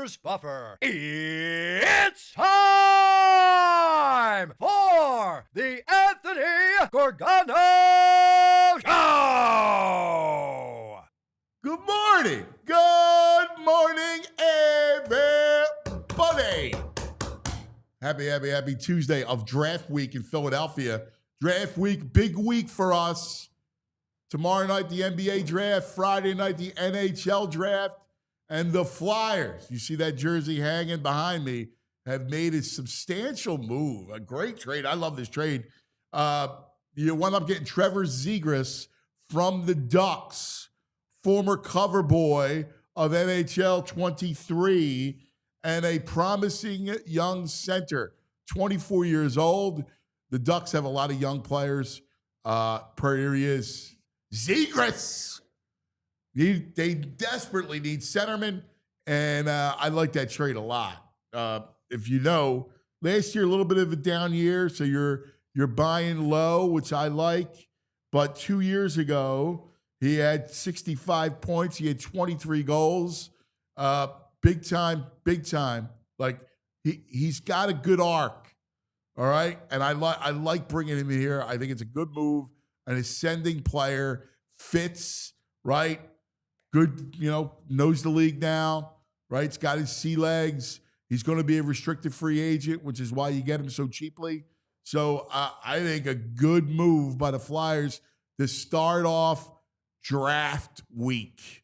Players Buffer. It's time for the Anthony Gorgano Show! Good morning. Good morning, everybody. Happy Tuesday of draft week in Philadelphia. Draft week, big week for us. Tomorrow night, the NBA draft. Friday night, the NHL draft. And the Flyers, you see that jersey hanging behind me, have made a substantial move. A great trade. I love this trade. You wound up getting Trevor Zegras from the Ducks, former cover boy of NHL 23, and a promising young center, 24 years old. The Ducks have a lot of young players. Here he is, Zegras. They desperately need centermen, and I like that trade a lot. If you know, last year a little bit of a down year, so you're buying low, which I like. But 2 years ago, he had 65 points. He had 23 goals. Big time. Like he's got a good arc. All right, and I like bringing him here. I think it's a good move. An ascending player, fits right. Good, knows the league now, right? He's got his sea legs. He's going to be a restricted free agent, which is why you get him so cheaply. So I think a good move by the Flyers to start off draft week.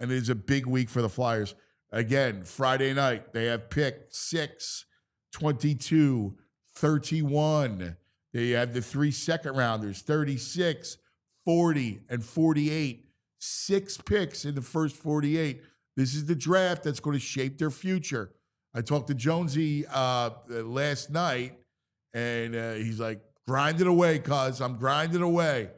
And it is a big week for the Flyers. Again, Friday night, they have pick 6, 22, 31. They have the 3 second-rounders, 36, 40, and 48. 6 picks in the first 48. This is the draft that's going to shape their future. I talked to Jonesy last night, and he's like, grind it away, cuz. I'm grinding away.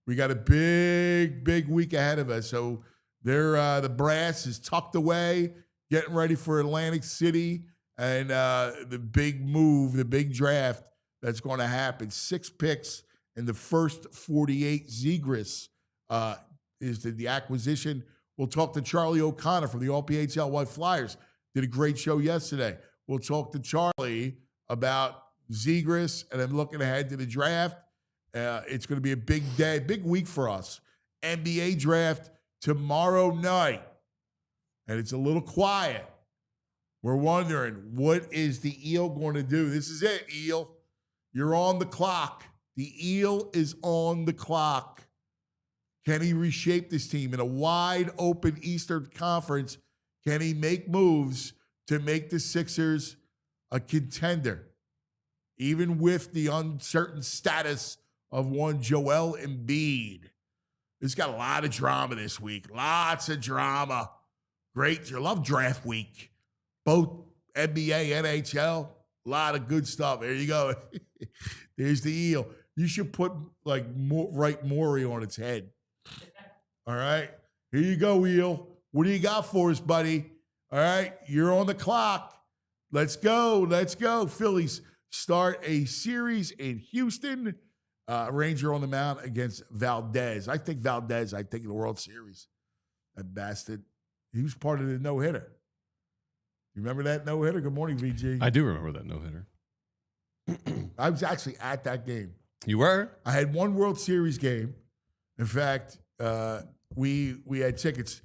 We got a big week ahead of us. So the brass is tucked away, getting ready for Atlantic City, and the big move, the big draft that's going to happen. 6 picks in the first 48. Zegras is the acquisition. We'll talk to Charlie O'Connor from the PHLY Flyers. Did a great show yesterday. We'll talk to Charlie about Zegras, and I'm looking ahead to the draft. It's going to be a big day, big week for us. NBA draft tomorrow night, and it's a little quiet. We're wondering, what is the Eel going to do? This is it, Eel. You're on the clock. The Eel is on the clock. Can he reshape this team in a wide open Eastern Conference? Can he make moves to make the Sixers a contender, even with the uncertain status of one Joel Embiid? It's got a lot of drama this week. Lots of drama. Great. You love draft week. Both NBA, NHL, a lot of good stuff. There you go. There's the Eel. You should put write Maury on its head. All right, here you go, Eel. What do you got for us, buddy? All right, you're on the clock. Let's go. Phillies start a series in Houston. Ranger on the mound against Valdez. I think Valdez, in the World Series. That bastard. He was part of the no-hitter. You remember that no-hitter? Good morning, VG. I do remember that no-hitter. I was actually at that game. You were? I had one World Series game. In fact, we had tickets.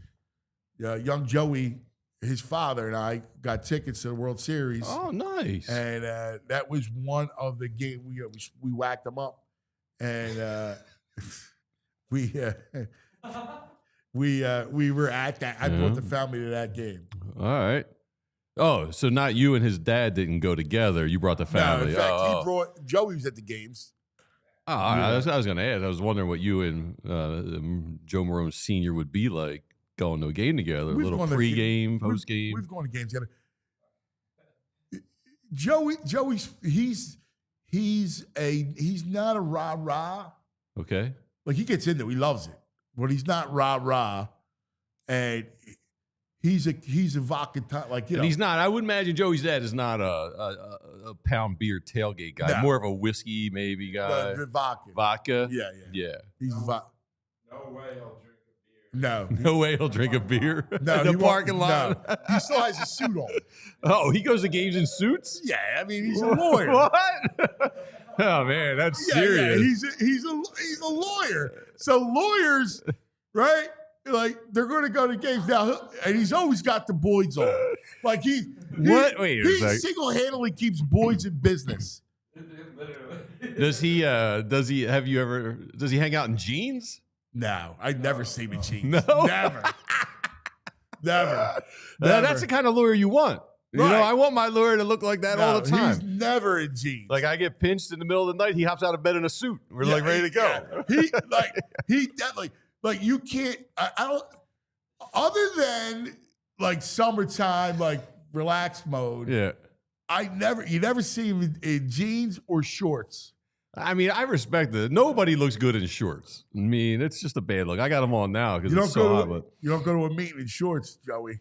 Young Joey, his father, and I got tickets to the World Series. Oh, nice! And that was one of the games we whacked them up, and we were at that. I brought the family to that game. All right. Oh, so not you and his dad didn't go together. You brought the family. No, in fact, he brought Joey was at the games. Oh, all right. That's what I was going to ask. I was wondering what you and Joe Marone Sr. would be like going to a game together, a little pre-game, post-game. We've gone to games together. Joey's he's not a rah-rah. Okay. Like, he gets into it. He loves it. But he's not rah-rah. And he's a vodka, And he's not. I would imagine Joey's dad is not a pound beer tailgate guy. No. More of a whiskey maybe guy. Vodka. Vodka? Yeah. Yeah. He's vodka. No way I'll drink a beer No. No way he'll drink a beer No, in the he won't. parking lot. No. He still has a suit on. Oh, he goes to games in suits? Yeah, I mean, he's a lawyer. What? Oh, man, that's serious. Yeah, he's a lawyer. So lawyers, right? Like, they're going to go to games now, and he's always got the Boyds on. Like, What? Wait a he second. single-handedly keeps Boyds in business. Does he hang out in jeans? No, I'd never see him in jeans. No? Never. That's the kind of lawyer you want. You Right. know, I want my lawyer to look like that all the time. He's never in jeans. Like, I get pinched in the middle of the night, he hops out of bed in a suit. We're like ready to go. Yeah. He definitely, like, you can't, I don't, other than like summertime, like relaxed mode. Yeah. You never see him in jeans or shorts. I mean, I respect it. Nobody looks good in shorts. I mean, it's just a bad look. I got them on now because it's so hot. You don't go to a meeting in shorts, Joey.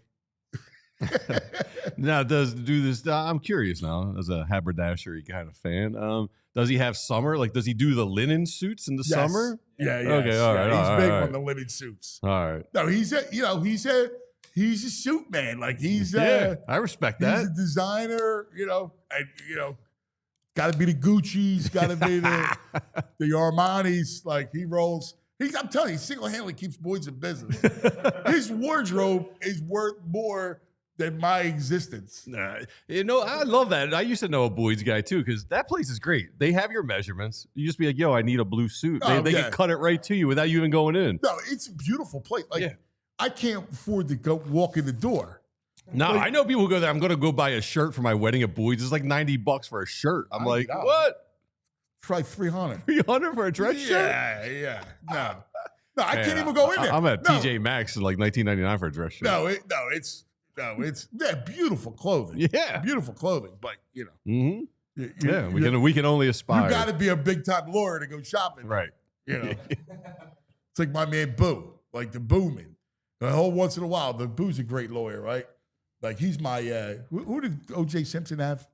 Now, I'm curious now, as a haberdashery kind of fan. Does he have summer? Like, does he do the linen suits in the summer? Yeah. Okay, all right. He's big all right. on the linen suits. All right. No, he's a suit man. Like I respect that. He's a designer, and got to be the Gucci's, got to be the Armani's. Like, he rolls. I'm telling you, he single-handedly keeps Boyds in business. His wardrobe is worth more than my existence. I love that. I used to know a Boyd's guy too, because that place is great. They have your measurements. You just be like, yo, I need a blue suit. They can cut it right to you without you even going in. No, it's a beautiful place. Like, I can't afford to go walk in the door. No, I know people who go there. I'm going to go buy a shirt for my wedding at Boyd's. It's like $90 for a shirt. I'm like, what? Try $300. $300 for a dress shirt? Yeah. No, I can't even go in there. I'm at TJ Maxx in like $19.99 for a dress shirt. It's beautiful clothing. Yeah, beautiful clothing. But we can only aspire. You got to be a big time lawyer to go shopping, right? It's like my man Boo, like the Booman. The whole once in a while, the Boo's a great lawyer, right? Like, he's my who did O.J. Simpson have?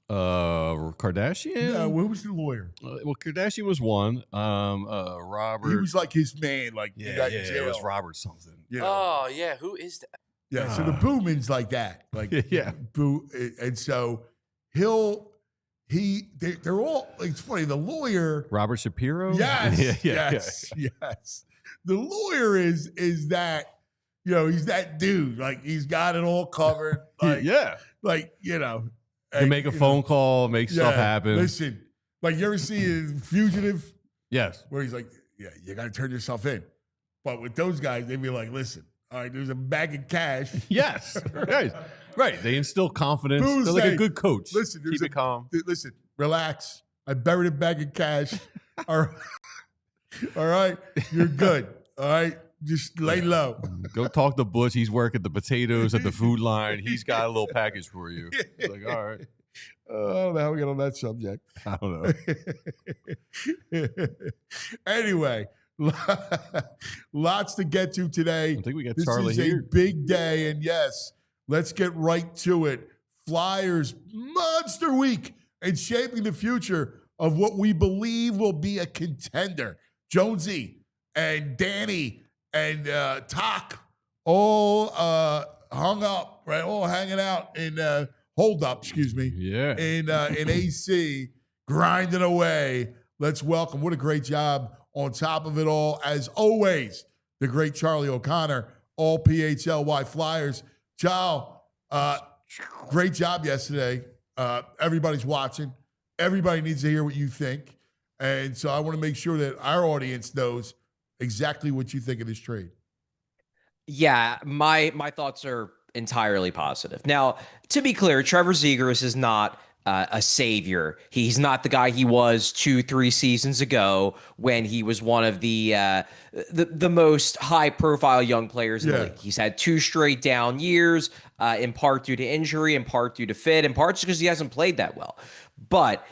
Kardashian. No, who was the lawyer? Well, Kardashian was one. Robert. He was like his man. Like, he got in jail. It was Robert something. Oh yeah, who is that? Yeah, so the Booman's like that. Like, Boo, and so they're all, it's funny, the lawyer. Robert Shapiro? Yes. The lawyer is that, he's that dude. Like, he's got it all covered. Like, You make a phone call, make stuff happen. Listen, like, you ever see a Fugitive? Yes. Where he's like, you got to turn yourself in. But with those guys, they'd be like, listen, all right, there's a bag of cash. Yes. Right. They instill confidence. They're like a good coach. Listen, keep it calm. Listen, relax. I buried a bag of cash. All right. You're good. All right. Just lay low. Go talk to Butch. He's working the potatoes at the food line. He's got a little package for you. It's like, all right. I don't know how we get on that subject. I don't know. Anyway, lots to get to today. I think we got this Charlie here. This is here. a big day, and yes, let's get right to it. Flyers monster week and shaping the future of what we believe will be a contender. Jonesy and Danny and Talk all hung up, right? All hanging out in hold up, excuse me. Yeah. In AC, grinding away. Let's welcome. What a great job on top of it all, as always, the great Charlie O'Connor, all PHLY Flyers. Chow, great job yesterday. Everybody's watching. Everybody needs to hear what you think. And so I want to make sure that our audience knows exactly what you think of this trade. Yeah, my thoughts are entirely positive. Now, to be clear, Trevor Zegras is not a savior. He's not the guy he was 2-3 seasons ago when he was one of the most high-profile young players in the league. He's had 2 straight down years, in part due to injury, in part due to fit, in part just because he hasn't played that well. But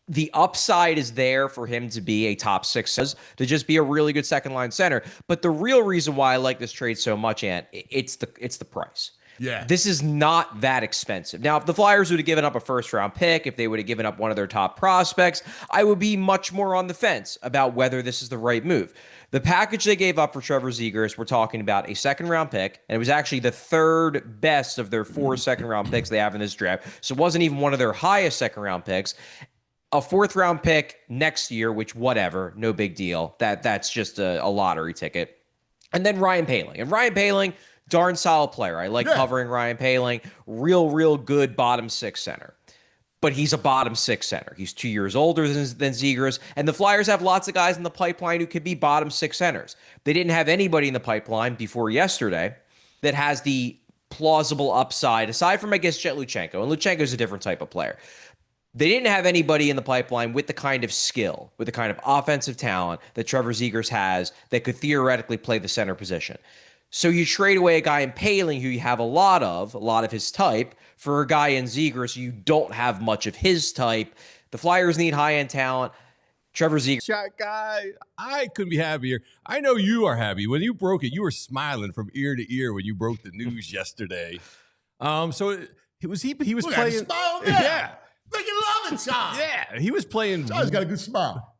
the upside is there for him to be a top 6, to just be a really good second line center. But the real reason why I like this trade so much, Ant, it's the price. Yeah. This is not that expensive. Now, if the Flyers would have given up a first-round pick, if they would have given up one of their top prospects, I would be much more on the fence about whether this is the right move. The package they gave up for Trevor Zegras, we're talking about a second-round pick, and it was actually the third best of their 4 second-round picks they have in this draft. So it wasn't even one of their highest second-round picks. A 4th-round pick next year, which whatever, no big deal. That's just a lottery ticket. And then Ryan Poehling. And Ryan Poehling, darn solid player. I like covering Ryan Poehling. Real good bottom 6 center. But he's a bottom 6 center. He's 2 years older than Zegras. And the Flyers have lots of guys in the pipeline who could be bottom 6 centers. They didn't have anybody in the pipeline before yesterday that has the plausible upside, aside from, I guess, Jet Luchenko. And Luchenko's a different type of player. They didn't have anybody in the pipeline with the kind of skill, with the kind of offensive talent that Trevor Zegras has that could theoretically play the center position. So you trade away a guy in Poehling who you have a lot of his type, for a guy in Zegras you don't have much of his type. The Flyers need high-end talent. Trevor Zegras. Shot guy, I couldn't be happier. I know you are happy. When you broke it, you were smiling from ear to ear when you broke the news yesterday. So he was Look playing. At smile there. Yeah. Look at love it, Sean. Yeah, he was playing. Sean's got a good smile.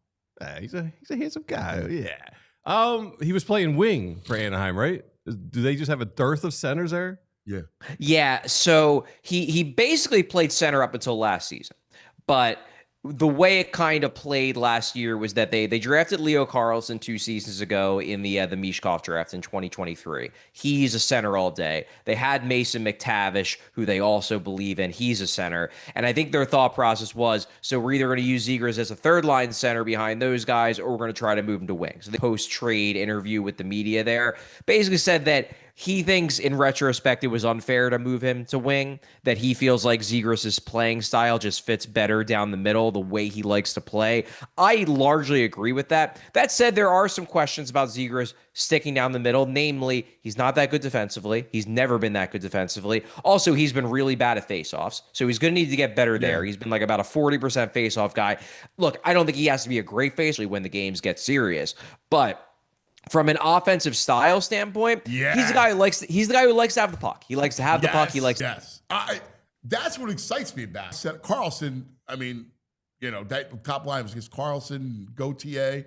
He's a handsome guy. Yeah. He was playing wing for Anaheim, right? Do they just have a dearth of centers there? Yeah. Yeah, so he basically played center up until last season. But the way it kind of played last year was that they drafted Leo Carlsson 2 seasons ago in the Mishkov draft in 2023. He's a center all day. They had Mason McTavish, who they also believe in. He's a center. And I think their thought process was, so we're either going to use Zegras as a third-line center behind those guys, or we're going to try to move him to wing. So the post-trade interview with the media there basically said that he thinks, in retrospect, it was unfair to move him to wing, that he feels like Zegras' playing style just fits better down the middle, the way he likes to play. I largely agree with that. That said, there are some questions about Zegras sticking down the middle, namely, he's not that good defensively. He's never been that good defensively. Also, he's been really bad at faceoffs, so he's going to need to get better there. He's been like about a 40% faceoff guy. Look, I don't think he has to be a great faceoff when the games get serious, but from an offensive style standpoint, he's the guy who likes to have the puck. He likes to have the puck. He likes. Yes. That's what excites me about Carlsson. I mean, that top line was against Carlsson, Gauthier.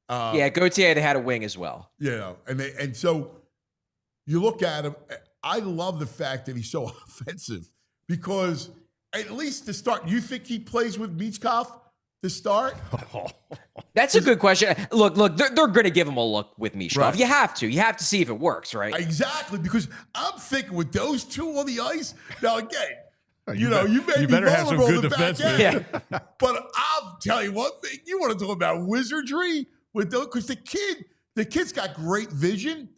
Gauthier, they had a wing as well. And so you look at him. I love the fact that he's so offensive, because at least to start, you think he plays with Michkov to start? That's a good question. Look, they're going to give him a look with Michkov. Right. You have to see if it works, right? Exactly, because I'm thinking with those two on the ice, now again, you may be better have some vulnerable good in the back defensemen. end. But I'll tell you one thing: you want to talk about wizardry with those, because the kid's got great vision.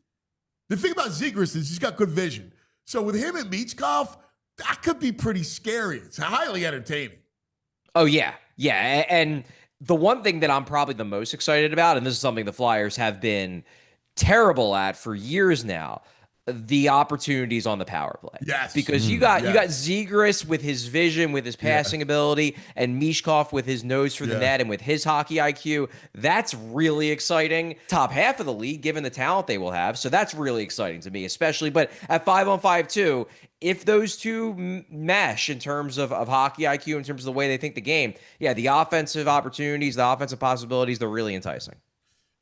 The thing about Zegras is he's got good vision. So with him and Michkov, that could be pretty scary. It's highly entertaining. Oh yeah, and the one thing that I'm probably the most excited about, and this is something the Flyers have been terrible at for years now, the opportunities on the power play. Yes. Because you got Zegras with his vision, with his passing ability, and Michkov with his nose for the net and with his hockey IQ. That's really exciting. Top half of the league, given the talent they will have. So that's really exciting to me, especially. But at 5-on-5 too, if those two mesh in terms of hockey IQ, in terms of the way they think the game, the offensive opportunities, the offensive possibilities, they're really enticing.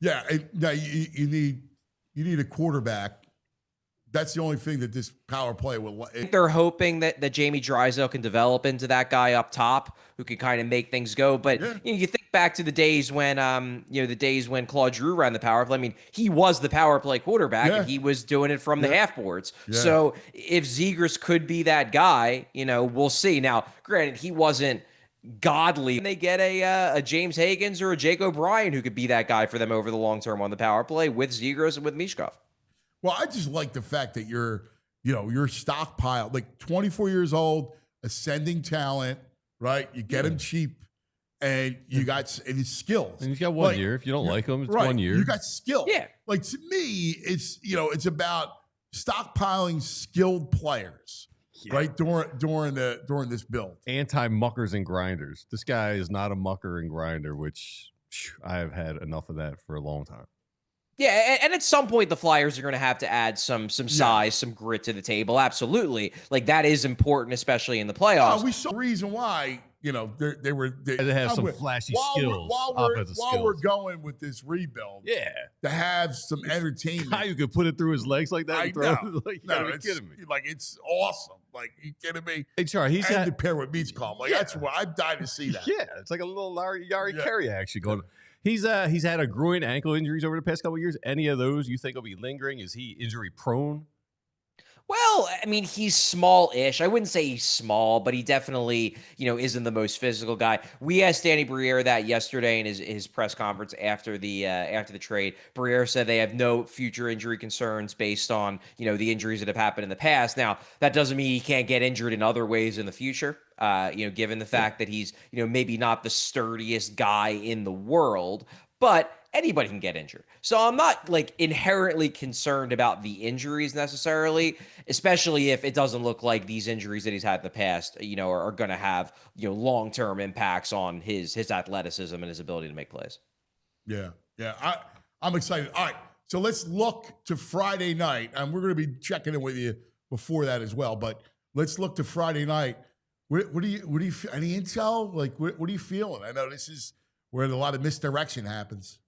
Yeah, you need a quarterback. That's the only thing that this power play will. I think they're hoping that Jamie Drysdale can develop into that guy up top who can kind of make things go. But you think back to the days when Claude Giroux ran the power play. I mean, he was the power play quarterback and he was doing it from the half boards. Yeah. So if Zegras could be that guy, we'll see. Now, granted, he wasn't godly. They get a James Higgins or a Jake O'Brien who could be that guy for them over the long term on the power play with Zegras and with Michkov. Well, I just like the fact that you're stockpiled, like 24 years old, ascending talent, right? You get him cheap, and you got his skills. And he's got 1 year. If you don't like him, it's 1 year. You got skill. Yeah. Like, to me, it's about stockpiling skilled players, right? During this build. Anti-muckers and grinders. This guy is not a mucker and grinder, which I have had enough of that for a long time. Yeah, and at some point the Flyers are going to have to add some size, some grit to the table. Absolutely, like that is important, especially in the playoffs. We saw the reason why they were. They have some flashy skills, offensive while we're skills. going with this rebuild, Yeah, to have some entertainment. guy who could put it through his legs like that. I And throw know. it, like, you No, gotta be it's kidding me. like it's awesome. Like, you kidding me? Hey, Char, he's And had to pair with Beach Calm, like that's why I'm dying to see that. yeah, it's like a little Yari Yeah. Carey action going on. He's had a groin ankle injuries over the past couple of years. Any of those you think will be lingering? Is he injury prone? Well, I mean, he's small-ish. I wouldn't say he's small, but he definitely, isn't the most physical guy. We asked Danny Briere that yesterday in his press conference after the trade. Briere said they have no future injury concerns based on, the injuries that have happened in the past. Now, that doesn't mean he can't get injured in other ways in the future. Given the fact that he's, maybe not the sturdiest guy in the world, but anybody can get injured. So I'm not like inherently concerned about the injuries necessarily, especially if it doesn't look like these injuries that he's had in the past, are going to have, long-term impacts on his athleticism and his ability to make plays. Yeah. I'm excited. All right, so let's look to Friday night, and we're going to be checking in with you before that as well. But let's look to Friday night. What do you any intel? Like, what are you feeling? I know this is where a lot of misdirection happens.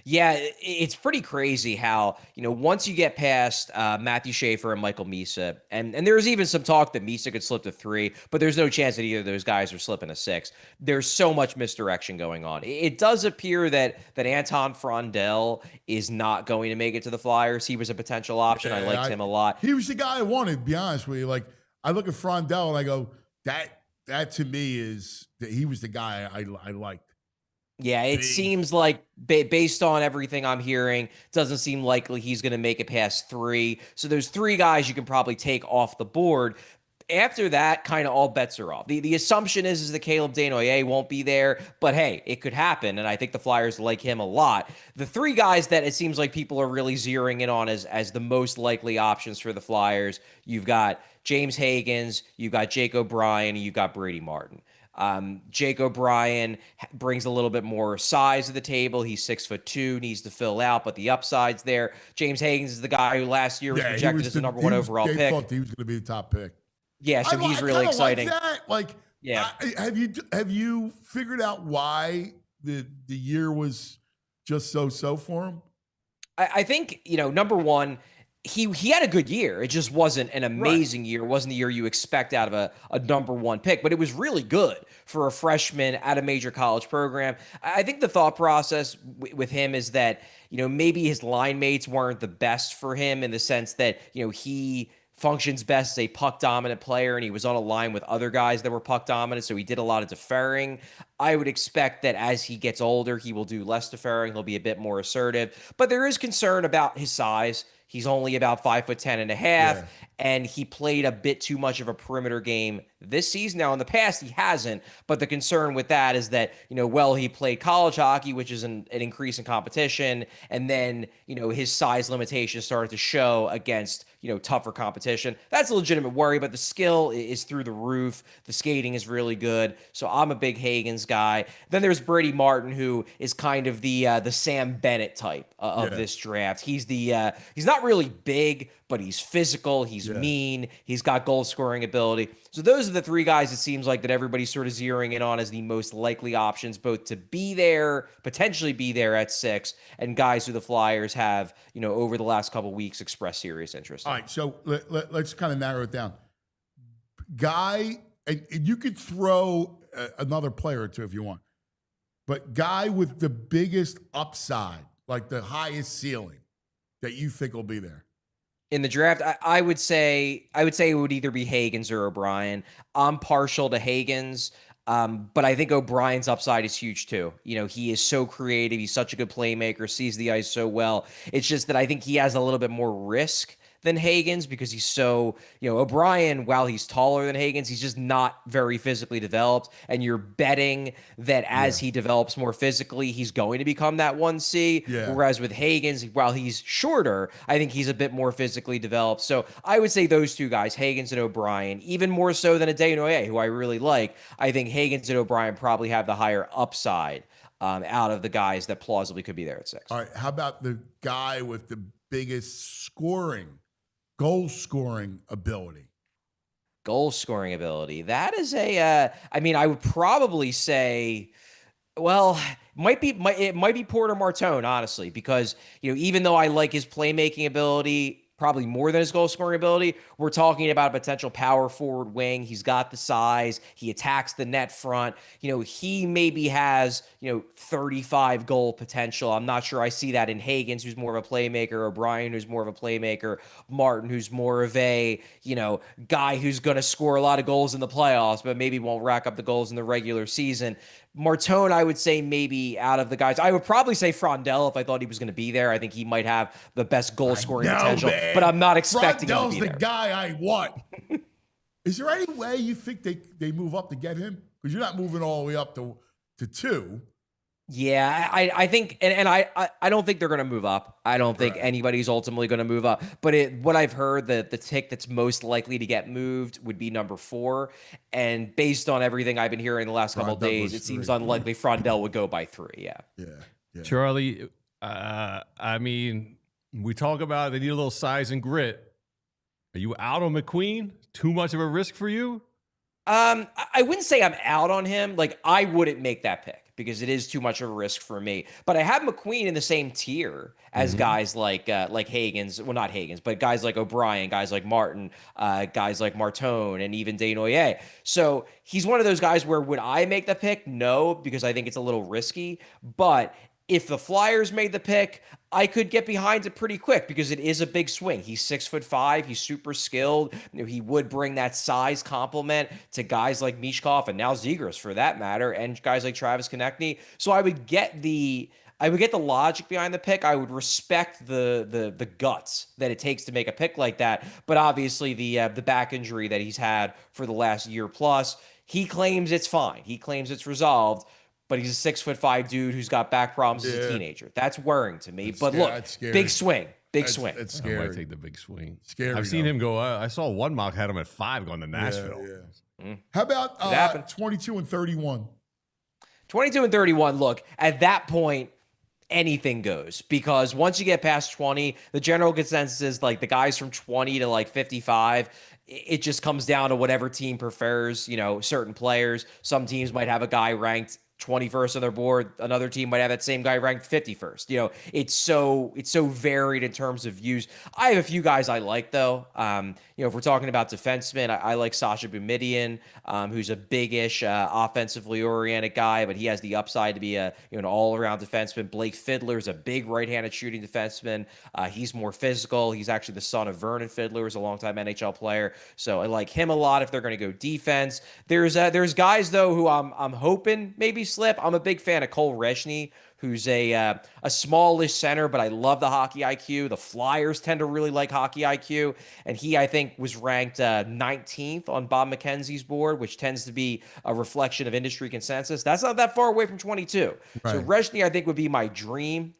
Yeah, it's pretty crazy how, once you get past Matthew Schaefer and Michael Misa, and there's even some talk that Misa could slip to 3, but there's no chance that either of those guys are slipping to 6. There's so much misdirection going on. It does appear that Anton Frondell is not going to make it to the Flyers. He was a potential option. I liked him a lot. He was the guy I wanted, to be honest with you. Like, I look at Frondell and I go, that to me is that he was the guy I liked. Yeah, it seems like based on everything I'm hearing, doesn't seem likely he's going to make it past 3. So those 3 guys you can probably take off the board. After that, kind of all bets are off. The assumption is that Caleb Desnoyers won't be there, but hey, it could happen, and I think the Flyers like him a lot. The 3 guys that it seems like people are really zeroing in on as the most likely options for the Flyers, you've got James Higgins, you've got Jake O'Brien, and you've got Brady Martin. Jake O'Brien brings a little bit more size to the table. He's 6'2", needs to fill out, but the upside's there. James Higgins is the guy who last year was projected as the number 1 overall pick. They thought he was going to be the top pick. Yeah, so he's really exciting. Like that. Like, yeah. Have you figured out why the year was just so for him? I think, number one, he had a good year. It just wasn't an amazing year. It wasn't the year you expect out of a number 1 pick, but it was really good for a freshman at a major college program. I think the thought process with him is that, maybe his line mates weren't the best for him in the sense that, he functions best as a puck dominant player, and he was on a line with other guys that were puck dominant, so he did a lot of deferring. I would expect that as he gets older, he will do less deferring. He'll be a bit more assertive, but there is concern about his size. He's only about 5'10" and a half, and he played a bit too much of a perimeter game this season. Now, in the past, he hasn't, but the concern with that is that, he played college hockey, which is an increase in competition, and then, his size limitations started to show against, tougher competition. That's a legitimate worry, but the skill is through the roof. The skating is really good, so I'm a big Higgins guy. Then there's Brady Martin, who is kind of the Sam Bennett type of this draft. He's not really big, but he's physical, he's mean, he's got goal scoring ability. So those are the 3 guys it seems like that everybody's sort of zeroing in on as the most likely options, both to be there, potentially be there at 6, and guys who the Flyers have, over the last couple of weeks expressed serious interest in. All right, so let's kind of narrow it down. Guy, and you could throw another player or 2 if you want, but guy with the biggest upside, like the highest ceiling, that you think will be there in the draft, I would say it would either be Higgins or O'Brien. I'm partial to Higgins, but I think O'Brien's upside is huge too. He is so creative. He's such a good playmaker, sees the ice so well. It's just that I think he has a little bit more risk than Higgins because he's so, O'Brien, while he's taller than Higgins, he's just not very physically developed. And you're betting that as he develops more physically, he's going to become that 1C. Whereas with Higgins, while he's shorter, I think he's a bit more physically developed. So I would say those 2 guys, Higgins and O'Brien, even more so than a Desnoyers, who I really like. I think Higgins and O'Brien probably have the higher upside. out of the guys that plausibly could be there at 6. All right. How about the guy with the biggest goal scoring ability? Goal scoring ability. That is I mean, I would probably say, well, it might be Porter Martone, honestly, because, even though I like his playmaking ability probably more than his goal scoring ability, we're talking about a potential power forward wing. He's got the size. He attacks the net front. He maybe has, 35 goal potential. I'm not sure I see that in Higgins, who's more of a playmaker, O'Brien, who's more of a playmaker, Martin, who's more of a, guy who's going to score a lot of goals in the playoffs, but maybe won't rack up the goals in the regular season. Martone, I would say maybe out of the guys, I would probably say Frondell if I thought he was going to be there. I think he might have the best goal scoring potential, man. but I'm not expecting him to Frondell's be the there. guy I want. Is there any way you think they move up to get him? Because you're not moving all the way up to 2. Yeah, I think, and I don't think they're going to move up. I don't think anybody's ultimately going to move up. But what I've heard, the tick that's most likely to get moved would be number 4. And based on everything I've been hearing the last couple of days, it seems unlikely Frondell would go by 3. Yeah. Charlie, I mean, we talk about they need a little size and grit. Are you out on McQueen? Too much of a risk for you? I wouldn't say I'm out on him. Like, I wouldn't make that pick because it is too much of a risk for me. But I have McQueen in the same tier as guys like Higgins. Well, not Higgins, but guys like O'Brien, guys like Martin, guys like Martone, and even Desnoyers. So he's one of those guys where would I make the pick? No, because I think it's a little risky. But if the Flyers made the pick, I could get behind it pretty quick because it is a big swing. He's 6'5". He's super skilled. He would bring that size complement to guys like Mishkov and now Zegras for that matter, and guys like Travis Konechny. So I would get the logic behind the pick. I would respect the guts that it takes to make a pick like that. But obviously the back injury that he's had for the last year plus, he claims it's fine. He claims it's resolved. But he's a 6'5" dude who's got back problems as a teenager. That's worrying to me. But look, big swing. Swing. It's I scary. might take the big swing. Scary. I've seen him go. I saw one mock had him at 5 going to Nashville. How about 22 and 31? 22 and 31. Look, at that point, anything goes because once you get past 20, the general consensus is like the guys from 20 to like 55. It just comes down to whatever team prefers, certain players. Some teams might have a guy ranked 21st on their board. Another team might have that same guy ranked 51st. It's so varied in terms of use. I have a few guys I like though. If we're talking about defensemen, I like Sasha Boumediene, who's a big-ish offensively oriented guy, but he has the upside to be an all-around defenseman. Blake Fiddler is a big right-handed shooting defenseman. He's more physical. He's actually the son of Vernon Fiddler, who's a longtime NHL player. So I like him a lot if they're going to go defense. There's guys though who I'm hoping maybe slip. I'm a big fan of Cole Reshney, who's a smallish center, but I love the hockey IQ. The Flyers tend to really like hockey IQ, and he, I think, was ranked 19th on Bob McKenzie's board, which tends to be a reflection of industry consensus. That's not that far away from 22. Right. So Reshney, I think, would be my dream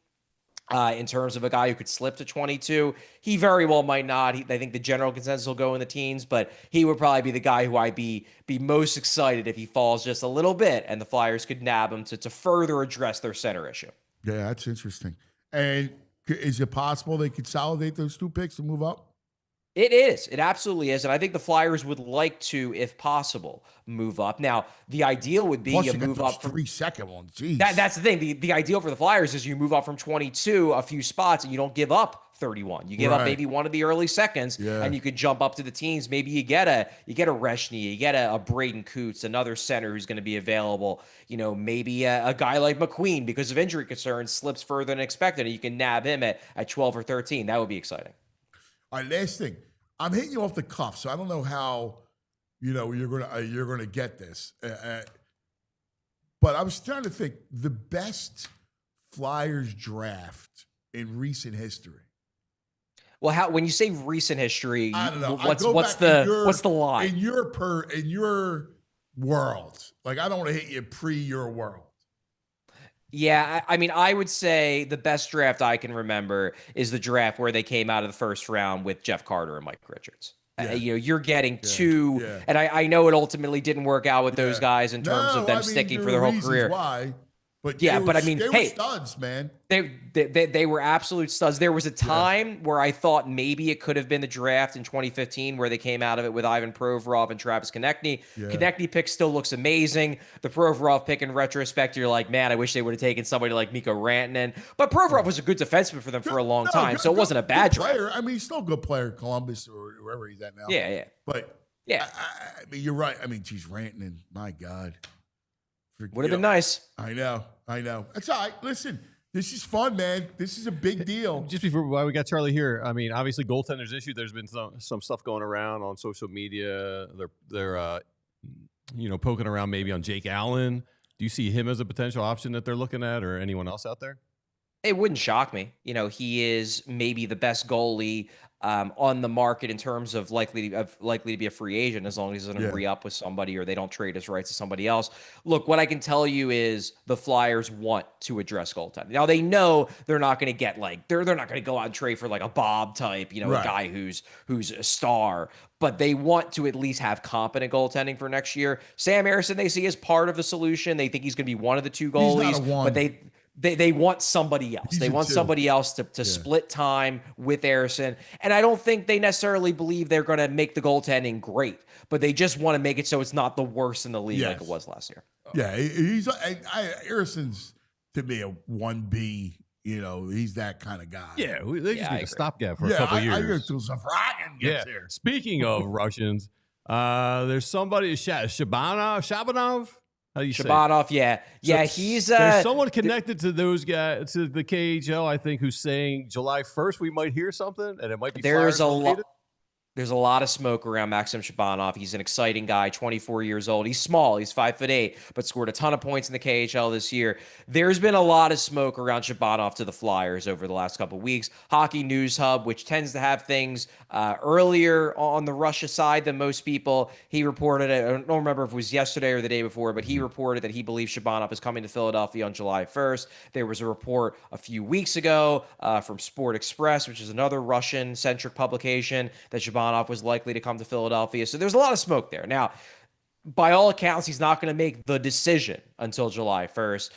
in terms of a guy who could slip to 22. He very well might not. I think the general consensus will go in the teens, but he would probably be the guy who I'd be most excited if he falls just a little bit and the Flyers could nab him to further address their center issue. Yeah, that's interesting. And is it possible they consolidate those 2 picks and move up? It is. It absolutely is. And I think the Flyers would like to, if possible, move up. Now, the ideal would be Plus you move up from 3 second ones. Jeez. That's the thing. The ideal for the Flyers is you move up from 22 a few spots and you don't give up 31. You give up maybe one of the early seconds and you could jump up to the teens. Maybe you get a Reshney, you get a Braden Coots, another center who's going to be available. Maybe a guy like McQueen, because of injury concerns, slips further than expected and you can nab him at 12 or 13. That would be exciting. All right, last thing. I'm hitting you off the cuff, so I don't know how you're gonna get this. But I was trying to think the best Flyers draft in recent history. Well, when you say recent history, I don't know. What's the line in your world? Like, I don't want to hit you pre your world. Yeah, I mean, I would say the best draft I can remember is the draft where they came out of the first round with Jeff Carter and Mike Richards. Yeah. You're getting two, and I know it ultimately didn't work out with those guys in terms of them sticking for their whole career. Why? But Yeah, but I mean, they were hey, studs, man. They were absolute studs. There was a time where I thought maybe it could have been the draft in 2015 where they came out of it with Ivan Provorov and Travis Konechny. Yeah. Konechny pick still looks amazing. The Provorov pick in retrospect, you're like, man, I wish they would have taken somebody like Mikko Rantanen. But Provorov was a good defenseman for them for a long time, so it wasn't a bad draft. Player. I mean, he's still a good player, Columbus or wherever he's at now. Yeah. But yeah, I mean, you're right. I mean, geez, Rantanen, my God. Would have been nice. I know. That's all right. Listen, this is fun, man. This is a big deal. Just before while we got Charlie here, I mean, obviously goaltenders issue. There's been some stuff going around on social media. They're poking around maybe on Jake Allen. Do you see him as a potential option that they're looking at, or anyone else out there? It wouldn't shock me. He is maybe the best goalie on the market in terms of likely to be a free agent as long as he doesn't re-up with somebody or they don't trade his rights to somebody else. Look, what I can tell you is the Flyers want to address goaltending. Now they know they're not going to get they're not going to go out and trade for like a Bob type, a guy who's a star. But they want to at least have competent goaltending for next year. Sam Harrison they see as part of the solution. They think he's going to be one of the two goalies, he's not a one. but they want somebody else. They want somebody else to split time with Harrison. And I don't think they necessarily believe they're going to make the goaltending great, but they just want to make it so it's not the worst in the league like it was last year. Yeah, Harrison's to me a 1B. He's that kind of guy. Yeah, they just need a stopgap for a couple years. I go to some Russian gets here. Speaking of Russians, there's somebody, Shabanov. How do you say? Shabanov, he's there's someone connected to those guys, to the KHL, I think, who's saying July 1st we might hear something, and it might be there's a lot of smoke around Maxim Shabanov. He's an exciting guy, 24 years old. He's small. He's 5'8", but scored a ton of points in the KHL this year. There's been a lot of smoke around Shabanov to the Flyers over the last couple of weeks. Hockey News Hub, which tends to have things earlier on the Russia side than most people, he reported, I don't remember if it was yesterday or the day before, but he reported that he believes Shabanov is coming to Philadelphia on July 1st. There was a report a few weeks ago from Sport Express, which is another Russian-centric publication, that Shabanov was likely to come to Philadelphia. So there's a lot of smoke there. Now, by all accounts, he's not going to make the decision until July 1st.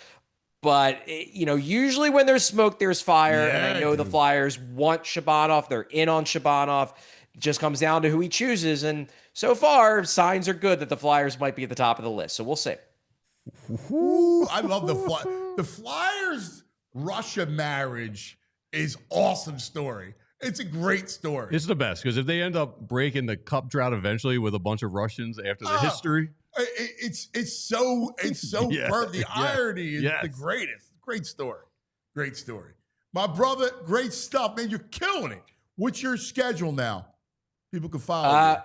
But, usually when there's smoke, there's fire. And I know the Flyers want Shabanov. They're in on Shabanov. It just comes down to who he chooses. And so far, signs are good that the Flyers might be at the top of the list. So we'll see. Ooh, I love the Flyers Russia marriage is awesome story. It's a great story. It's the best because if they end up breaking the cup drought eventually with a bunch of Russians after the history, it's so perfect. The irony is the greatest. Great story. My brother, great stuff, man. You're killing it. What's your schedule now? People can follow you.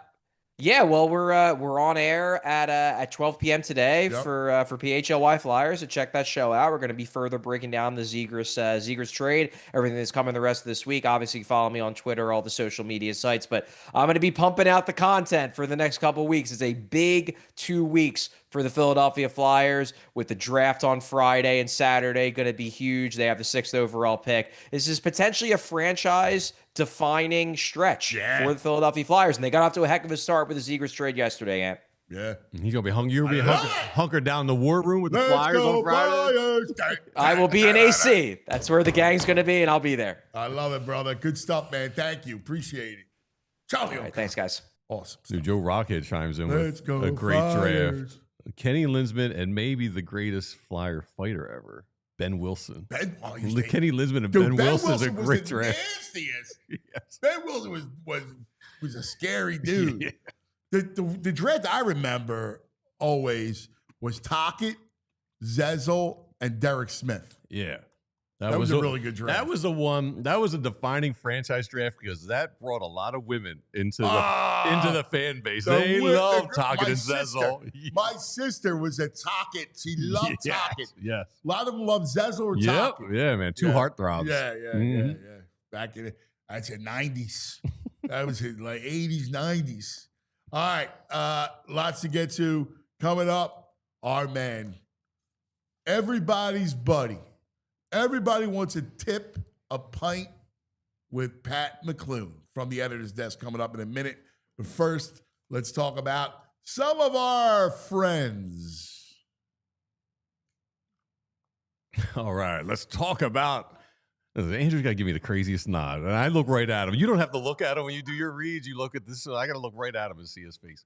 Yeah, well, we're on air at 12 p.m. today for PHLY Flyers. So check that show out. We're going to be further breaking down the Zegras trade, everything that's coming the rest of this week. Obviously, follow me on Twitter, all the social media sites. But I'm going to be pumping out the content for the next couple of weeks. It's a big 2 weeks for the Philadelphia Flyers with the draft on Friday and Saturday. Going to be huge. They have the 6th overall pick. This is potentially a franchise-defining stretch for the Philadelphia Flyers, and they got off to a heck of a start with the Zegras trade yesterday, Ant. Yeah. He's going to be hunkered down in the war room with the Flyers on Friday. I will be in AC. That's where the gang's going to be, and I'll be there. I love it, brother. Good stuff, man. Thank you. Appreciate it. Charlie. All right, thanks, guys. Awesome. Dude, Joe Rockhead chimes in with a great draft. Kenny Linsman and maybe the greatest Flyer fighter ever, Ben Wilson. Kenny Linsman and Ben Wilson is a great draft. Nastiest. Yes. Ben Wilson was a scary dude. The draft I remember always was Tocchet, Zezel, and Derek Smith. Yeah. That was a really good draft. That was the one. That was a defining franchise draft because that brought a lot of women into the fan base. They love Tocchet and Zezel. My sister was a Tocchet. She loved Tocchet. Yes. A lot of them love Zezel or Tocchet. Yeah, man. Two heartthrobs. Yeah. Back in I'd say 90s. That was like 80s, 90s. All right. Lots to get to. Coming up, our man, everybody's buddy. Everybody wants a tip, a pint with Pat McClune from the editor's desk coming up in a minute. But first, let's talk about some of our friends. All right, let's talk about. Listen, Andrew's got to give me the craziest nod, and I look right at him. You don't have to look at him when you do your reads. You look at this. So I got to look right at him and see his face.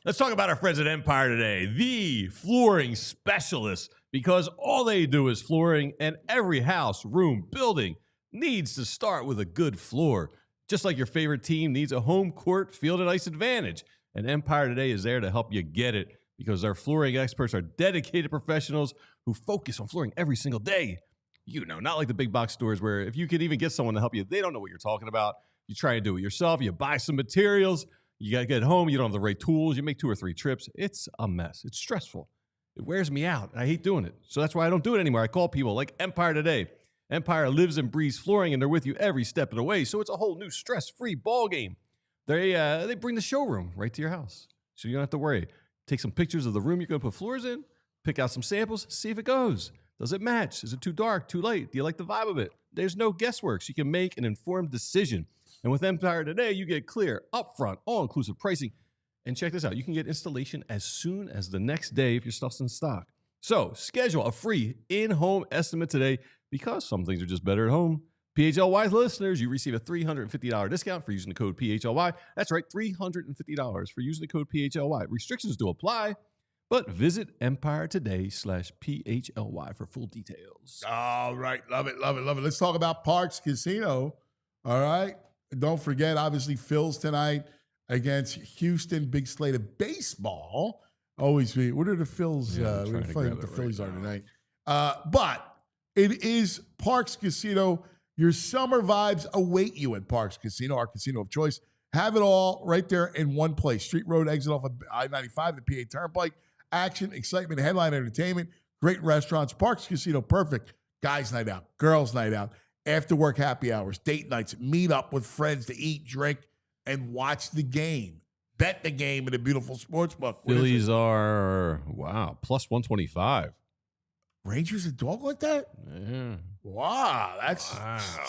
Let's talk about our friends at Empire today, the flooring specialists, because all they do is flooring, and every house, room, building needs to start with a good floor. Just like your favorite team needs a home court field and ice advantage, and Empire today is there to help you get it, because our flooring experts are dedicated professionals who focus on flooring every single day. You know, not like the big box stores where if you could even get someone to help you, they don't know what you're talking about. You try and do it yourself. You buy some materials. You got to get home. You don't have the right tools. You make 2 or 3 trips. It's a mess. It's stressful. It wears me out. I hate doing it. So that's why I don't do it anymore. I call people like Empire today. Empire lives and breathes flooring, and they're with you every step of the way. So it's a whole new stress-free ball game. They bring the showroom right to your house, so you don't have to worry. Take some pictures of the room you're going to put floors in. Pick out some samples. See if it goes. Does it match? Is it too dark, too light? Do you like the vibe of it? There's no guesswork, so you can make an informed decision. And with Empire today, you get clear, upfront, all-inclusive pricing. And check this out. You can get installation as soon as the next day if your stuff's in stock. So schedule a free in-home estimate today, because some things are just better at home. PHLY listeners, you receive a $350 discount for using the code PHLY. That's right, $350 for using the code PHLY. Restrictions do apply. But visit Empire today/PHLY for full details. All right. Love it, love it, love it. Let's talk about Parks Casino. All right. Don't forget, obviously, Phil's tonight against Houston. Big slate of baseball. Always be. What are the Phils? Yeah, We're playing what the Phillies are now. tonight. But it is Parks Casino. Your summer vibes await you at Parks Casino, our casino of choice. Have it all right there in one place. Street Road exit off of I-95, the PA Turnpike. Action, excitement, headline entertainment, great restaurants. Parks Casino, perfect. Guys' night out, girls' night out, after work happy hours, date nights, meet up with friends to eat, drink, and watch the game. Bet the game in a beautiful sports book. Phillies are, plus 125. Rangers a dog like that? Yeah. Wow, that's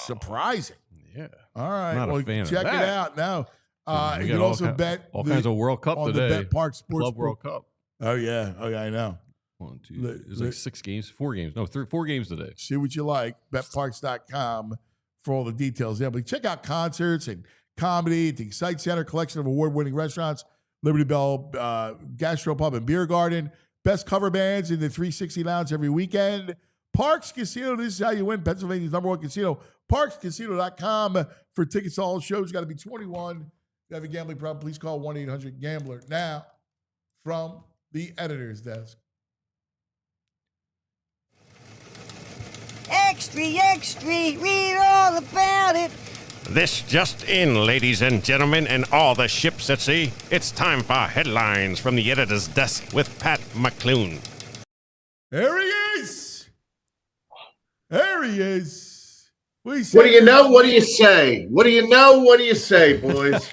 surprising. Yeah. All right, Not a well, fan of check it that. out now. We You got can also all bet kinds of World Cup on today. the Bet Park Sports Club World Cup. Oh yeah, I know. 1, 2, there's like 6 games, 4 games. No, 4 games today. See what you like. BetParks.com for all the details there. But check out concerts and comedy at the Excite Center, collection of award-winning restaurants, Liberty Bell Gastropub and Beer Garden, best cover bands in the 360 Lounge every weekend. Parks Casino, this is how you win. Pennsylvania's #1 casino. ParksCasino.com for tickets to all shows. Got to be 21. If you have a gambling problem, please call 1-800-GAMBLER. Now, from the editor's desk. Extra, extra, read all about it. This just in, ladies and gentlemen, and all the ships at sea. It's time for headlines from the editor's desk with Pat McClune. There he is. There he is. What do you know? What do you say? What do you know? What do you say, boys?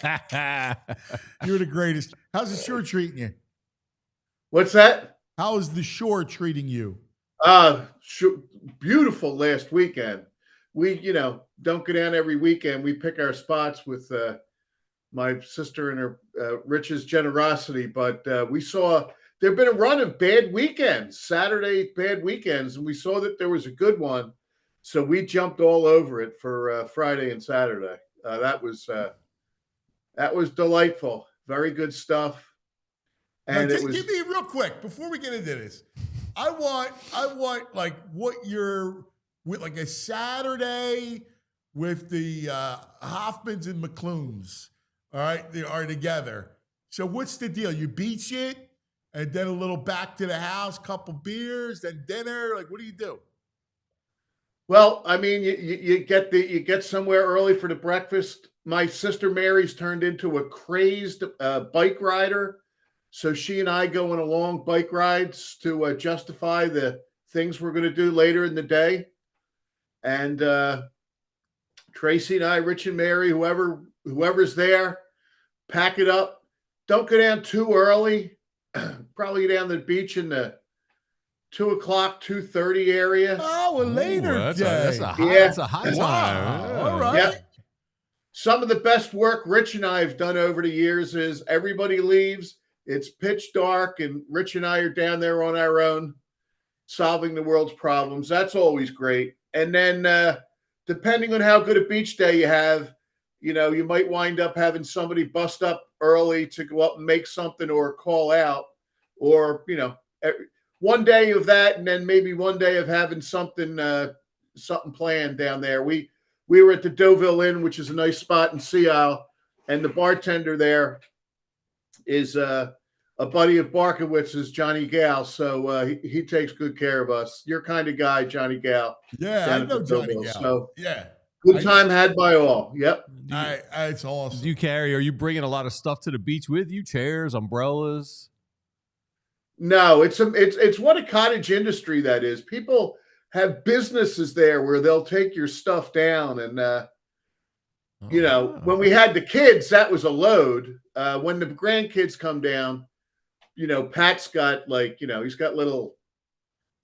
You're the greatest. How's the shore treating you? What's that? How is the shore treating you? Beautiful last weekend. We, don't go down every weekend. We pick our spots with my sister and her Rich's generosity. But we saw there'd been a run of bad weekends, Saturday bad weekends, and we saw that there was a good one. So we jumped all over it for Friday and Saturday. That was delightful. Very good stuff. And now, give me real quick before we get into this. I want like what you're with, like a Saturday with the Hoffmans and McClunes. All right, they are together. So what's the deal? You beach it, and then a little back to the house, couple beers, then dinner. Like, what do you do? Well, I mean, you get somewhere early for the breakfast. My sister Mary's turned into a crazed bike rider. So she and I go on long bike rides to justify the things we're going to do later in the day. And Tracy and I, Rich and Mary, whoever's there, pack it up. Don't go down too early. Probably get down to the beach in the 2:00, 2:30 area. Oh, a later day. That's a hot time. Wow. All right. Yep. Some of the best work Rich and I have done over the years is everybody leaves. It's pitch dark, and Rich and I are down there on our own. solving the world's problems. That's always great. And then depending on how good a beach day you have, you might wind up having somebody bust up early to go up and make something or call out, or, one day of that, and then maybe one day of having something planned down there. We were at the Deauville Inn, which is a nice spot in Sea Isle, and the bartender there is a buddy of Barkowitz's, Johnny Gal. So he takes good care of us. Your kind of guy, Johnny Gal. Yeah, I know Johnny Gal. So yeah. Good time had by all. Yep. It's awesome. Are you bringing a lot of stuff to the beach with you? Chairs, umbrellas? No, it's what a cottage industry that is. People have businesses there where they'll take your stuff down. And, when we had the kids, that was a load. When the grandkids come down, Pat's got he's got little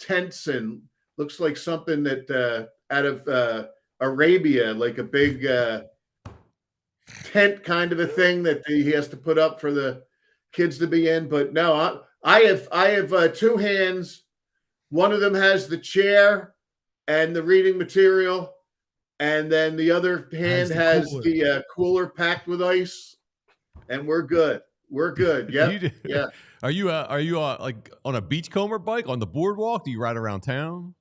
tents and looks like something that out of Arabia, like a big tent kind of a thing that he has to put up for the kids to be in. But no, I have two hands. One of them has the chair and the reading material, and then the other hand has the cooler packed with ice, and we're good. We're good. Yeah. Yeah. Are you like on a beachcomber bike on the boardwalk? Do you ride around town?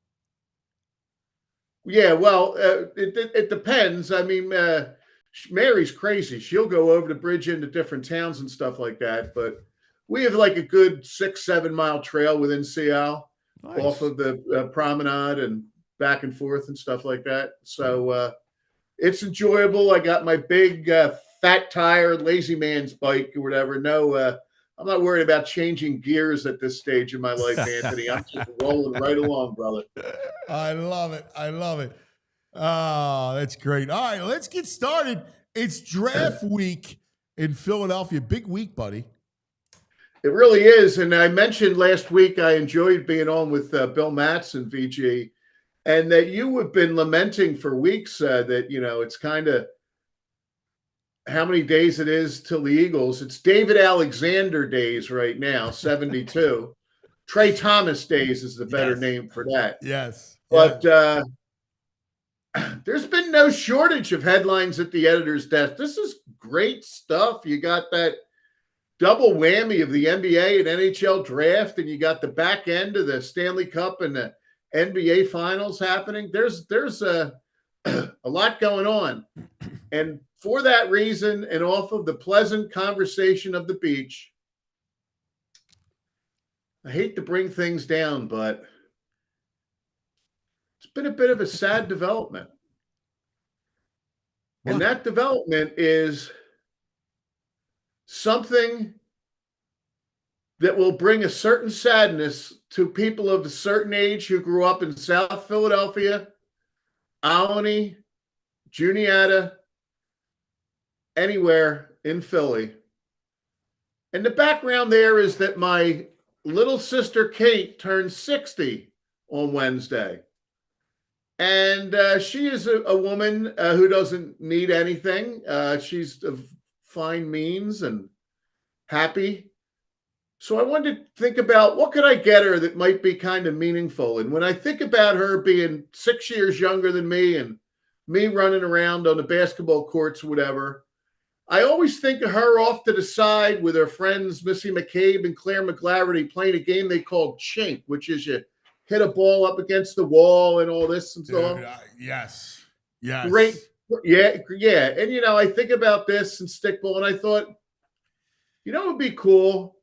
Yeah, well, it depends. I mean, Mary's crazy. She'll go over the bridge into different towns and stuff like that. But we have like a good 6-7 mile trail within Sea Isle off of the promenade and back and forth and stuff like that. So it's enjoyable. I got my big fat tire lazy man's bike or whatever. No, I'm not worried about changing gears at this stage in my life, Anthony. I'm just rolling right along, brother. I love it. I love it. Oh, that's great. All right, let's get started. It's draft week in Philadelphia. Big week, buddy. It really is. And I mentioned last week I enjoyed being on with Bill Mattson, VG, and that you have been lamenting for weeks that, it's kind of how many days it is till the Eagles. It's David Alexander days right now, 72. Trey Thomas days is the better name for that. Yes. But there's been no shortage of headlines at the editor's desk. This is great stuff. You got that double whammy of the NBA and NHL draft, and you got the back end of the Stanley Cup and the NBA finals happening. There's a lot going on. And for that reason, and off of the pleasant conversation of the beach, I hate to bring things down, but it's been a bit of a sad development. What? And that development is something that will bring a certain sadness to people of a certain age who grew up in South Philadelphia, Albany, Juniata, anywhere in Philly. And the background there is that my little sister Kate turned 60 on Wednesday. And she is a woman who doesn't need anything. She's of fine means and happy. So I wanted to think about what could I get her that might be kind of meaningful. And when I think about her being 6 years younger than me and me running around on the basketball courts or whatever, I always think of her off to the side with her friends, Missy McCabe and Claire McGlarity, playing a game they called Chink, which is you hit a ball up against the wall and all this and so on. Yes. Yes. Great. Yeah. Yeah. And, I think about this and stickball, and I thought, it would be cool.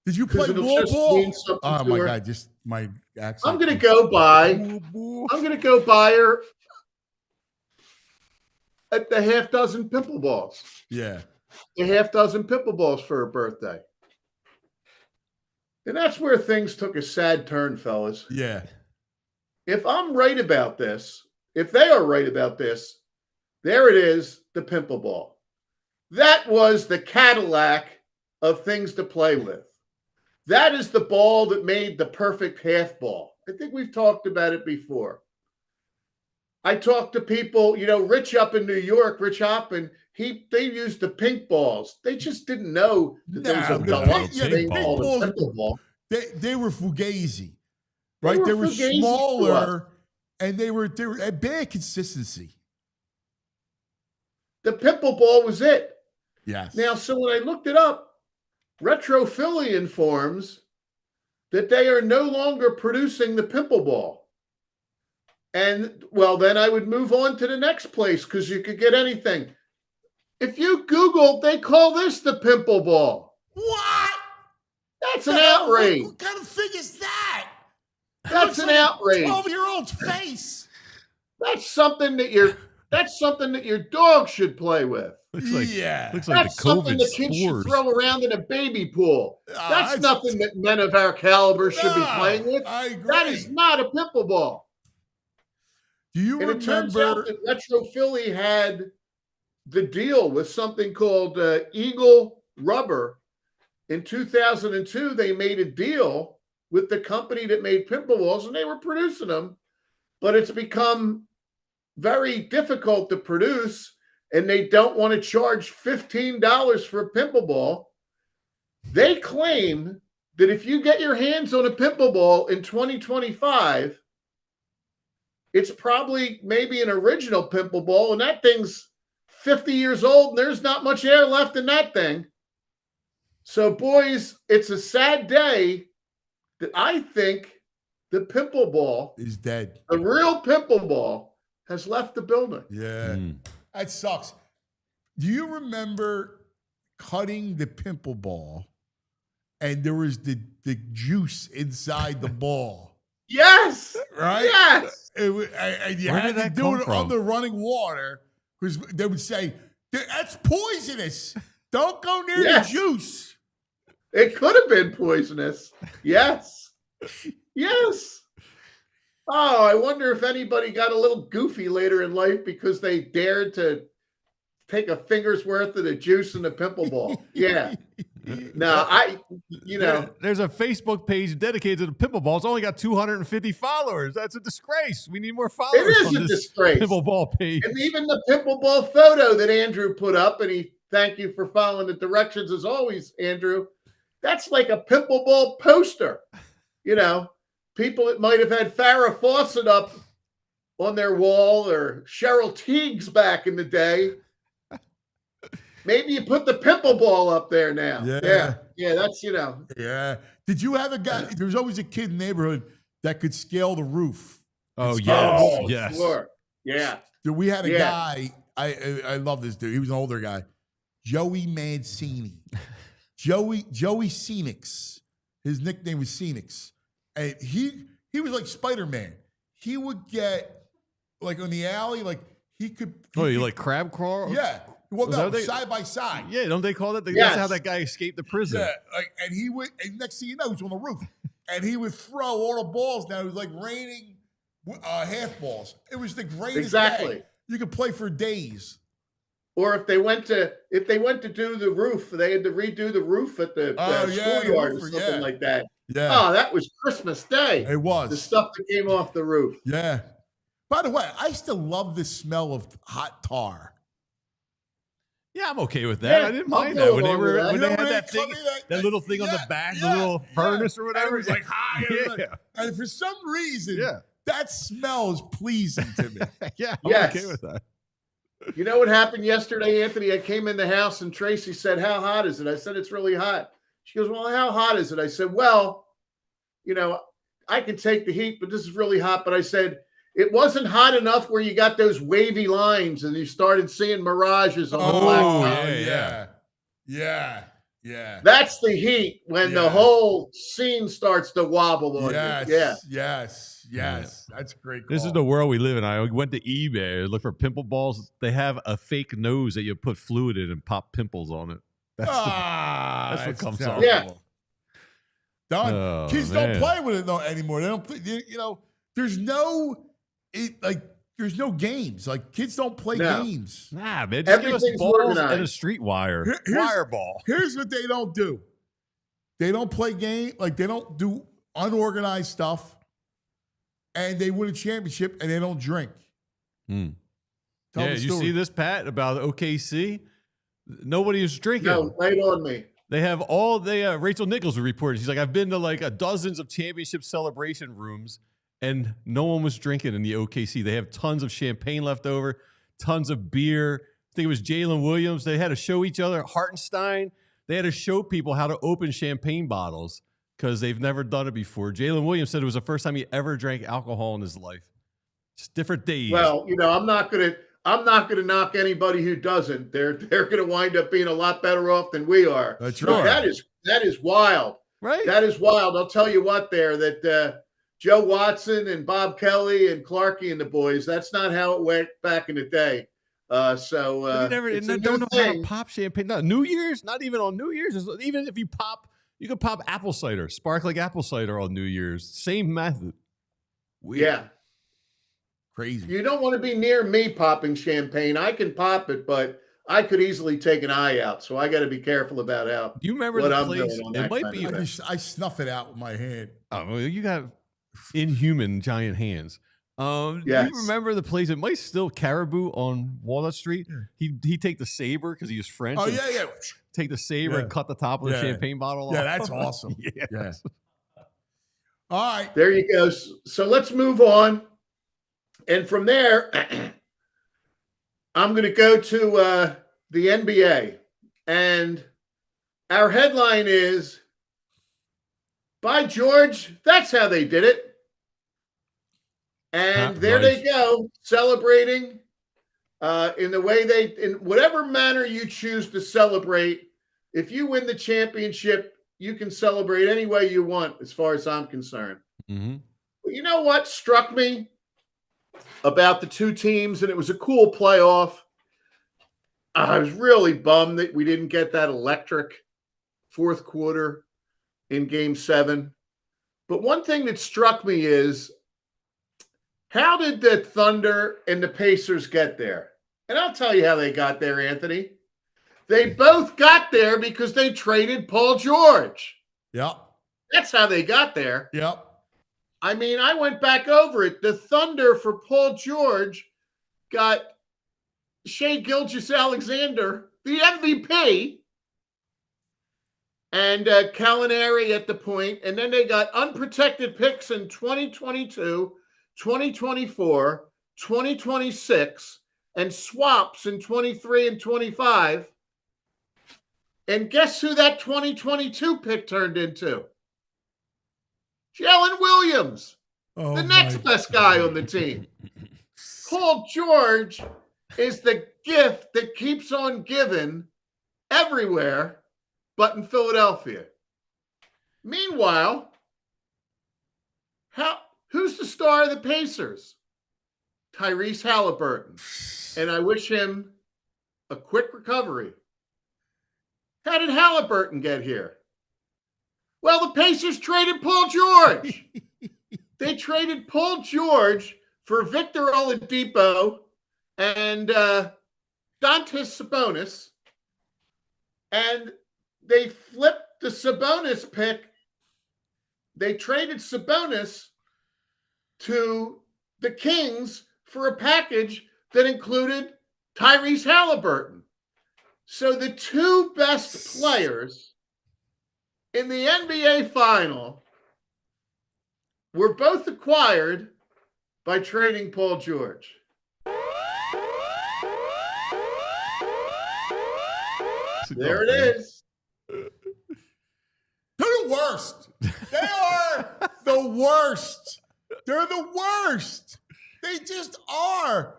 Did you play ball? Oh, my her. God. Just my accent. I'm going to go buy her at the half dozen pimple balls. Yeah. A half dozen pimple balls for her birthday. And that's where things took a sad turn, fellas. Yeah. If I'm right about this, if they are right about this, there it is, the pimple ball. That was the Cadillac of things to play with. That is the ball that made the perfect half ball. I think we've talked about it before. I talked to people, Rich up in New York, Rich Hoffman, they used the pink balls. They just didn't know that there was a deluxe pink ball. They were fugazi. right? They were fugazi to us. smaller, and they were at bad consistency. The pickleball was it. Yes. Now, so when I looked it up, Retro Philly informs that they are no longer producing the pickleball. And, well, then I would move on to the next place because you could get anything. If you Google, they call this the pickleball. What? That's an outrage. What kind of thing is that? That's an outrage. 12-year-old's face. That's something that your dog should play with. Looks like Looks like That's the something COVID the kids should spores. throw around in a baby pool. That's that's- nothing that men of our caliber should be No, playing with. I agree. That is not a pickleball. Do you And it turns out remember? that Retro Philly had the deal with something called Eagle Rubber. In 2002, they made a deal with the company that made pickleballs, and they were producing them. But it's become very difficult to produce, and they don't want to charge $15 for a pickleball. They claim that if you get your hands on a pickleball in 2025, it's probably maybe an original pickleball, and that thing's 50 years old, and there's not much air left in that thing. So, boys, it's a sad day that I think the pickleball, Is dead. the real pickleball, has left the building. Yeah. That sucks. Do you remember cutting the pimple ball and there was the juice inside the ball? Yes. Right? Yes. And you Where had did to that do come it from? under running water because they would say, that's poisonous. Don't go near Yes. the juice. It could have been poisonous. Yes. Yes. Oh, I wonder if anybody got a little goofy later in life because they dared to take a finger's worth of the juice in the pimple ball. Yeah. No, There's a Facebook page dedicated to the pickleball. It's only got 250 followers. That's a disgrace. We need more followers. It is on a this disgrace. Pickleball page. And even the pickleball photo that Andrew put up, and thank you for following the directions as always, Andrew. That's like a pickleball poster. People that might have had Farrah Fawcett up on their wall or Cheryl Teagues back in the day. Maybe you put the pickleball up there now. Yeah. Yeah, that's, Yeah. Did you have a guy? There was always a kid in the neighborhood that could scale the roof. Oh, Oh, yes. sure. Yeah. Dude, we had a Yeah. guy. I love this dude. He was an older guy, Joey Mancini. Joey Scenics. His nickname was Scenics, and he was like Spider-Man. He would get like on the alley, like he could. Oh, you like crab crawl? Yeah. Well, Was no, that they- side by side. Yeah, don't they call that? Yes. That's how that guy escaped the prison. Yeah, and he would, and next thing you know, he's on the roof, and he would throw all the balls down. It was like raining half balls. It was the greatest Exactly. day. You could play for days. Or if they went to do the roof, they had to redo the roof at the the schoolyard or roof, something like that. Yeah, Oh, that was Christmas Day. it was. The stuff that came off the roof. Yeah. By the way, I still love the smell of hot tar. Yeah, I'm okay with that. Yeah, I didn't I'll mind go that when they along with were that. when You they know had when that they thing, come in, that little thing on the yeah, back, yeah, the little furnace or And whatever. it was like hot. Yeah. And for some reason, Yeah. that smell is pleasing to me. Yeah, I'm Yes. okay with that. You know what happened yesterday, Anthony? I came in the house and Tracy said, "How hot is it?" I said, "It's really hot." She goes, "Well, how hot is it?" I said, "Well, I can take the heat, but this is really hot." But I said, it wasn't hot enough where you got those wavy lines and you started seeing mirages on the blacktop. Yeah. That's the heat when Yeah. the whole scene starts to wobble on Yes. you. Yeah. Yes. That's a great. This is call. the world we live in. I went to eBay, look for pimple balls. They have a fake nose that you put fluid in and pop pimples on it. That's that's what comes terrible. off. Yeah. Done. Oh, Kids man. don't play with it anymore. They don't play. There's no games. Like kids don't play No. games. Nah, man, just give us Everything's balls and a organized. street wire. Here's- Wire ball. Here's what they don't do. They don't play game. Like they don't do unorganized stuff, and they win a championship and they don't drink. Tell Yeah, the you story. see this, Pat, about OKC? Nobody is drinking. No, lay it on me. They have all the Rachel Nichols reported. She's like, I've been to like dozens of championship celebration rooms, and no one was drinking in the OKC. They have tons of champagne left over, tons of beer. I think it was Jalen Williams. They had to show each other. Hartenstein. They had to show people how to open champagne bottles because they've never done it before. Jalen Williams said it was the first time he ever drank alcohol in his life. Just different days. Well, I'm not gonna knock anybody who doesn't. They're gonna wind up being a lot better off than we are. That's But right. that is wild. Right? That is wild. I'll tell you what, that Joe Watson and Bob Kelly and Clarkey and the boys, that's not how it went back in the day. You never it's a don't new know how to thing. pop champagne. Not New Year's, not even on New Year's. Even if you could pop apple cider, sparkling apple cider on New Year's. Same method. Weird. Yeah. Crazy. You don't want to be near me popping champagne. I can pop it, but I could easily take an eye out. So I got to be careful about Do you remember what the I'm place? doing on It that might kind be. of thing. I snuff it out with my hand. Oh, well, you got inhuman giant hands. Do Yes. you remember the place? It might still Caribou on Walnut Street. He'd take the saber because he was French. Oh and yeah. Take the saber Yeah. and cut the top of the Yeah. champagne bottle Yeah, off. that's awesome. Yeah. Yeah. All right. There you go. So let's move on. And from there, I'm going to go to the NBA. And our headline is, by George, that's how they did it. And there Nice. they go, celebrating in the way in whatever manner you choose to celebrate. If you win the championship, you can celebrate any way you want, as far as I'm concerned. Mm-hmm. But you know what struck me about the two teams, and it was a cool playoff. I was really bummed that we didn't get that electric fourth quarter in Game 7. But one thing that struck me is, how did the Thunder and the Pacers get there? And I'll tell you how they got there, Anthony. They both got there because they traded Paul George. Yep. That's how they got there. Yep. I mean, I went back over it. The Thunder for Paul George got Shea Gilgeous-Alexander, the MVP, and Gallinari at the point. And then they got unprotected picks in 2022, 2024, 2026, and swaps in 23 and 25. And guess who that 2022 pick turned into? Jalen Williams, Oh, the next best guy on the team. Paul George is the gift that keeps on giving everywhere but in Philadelphia. Meanwhile, who's the star of the Pacers? Tyrese Halliburton. And I wish him a quick recovery. How did Halliburton get here? Well, the Pacers traded Paul George. They traded Paul George for Victor Oladipo and Domantas Sabonis. And they flipped the Sabonis pick. They traded Sabonis to the Kings for a package that included Tyrese Halliburton. So the two best players in the NBA final were both acquired by trading Paul George. There it is. They're the worst. They are the worst. They're the worst. They just are.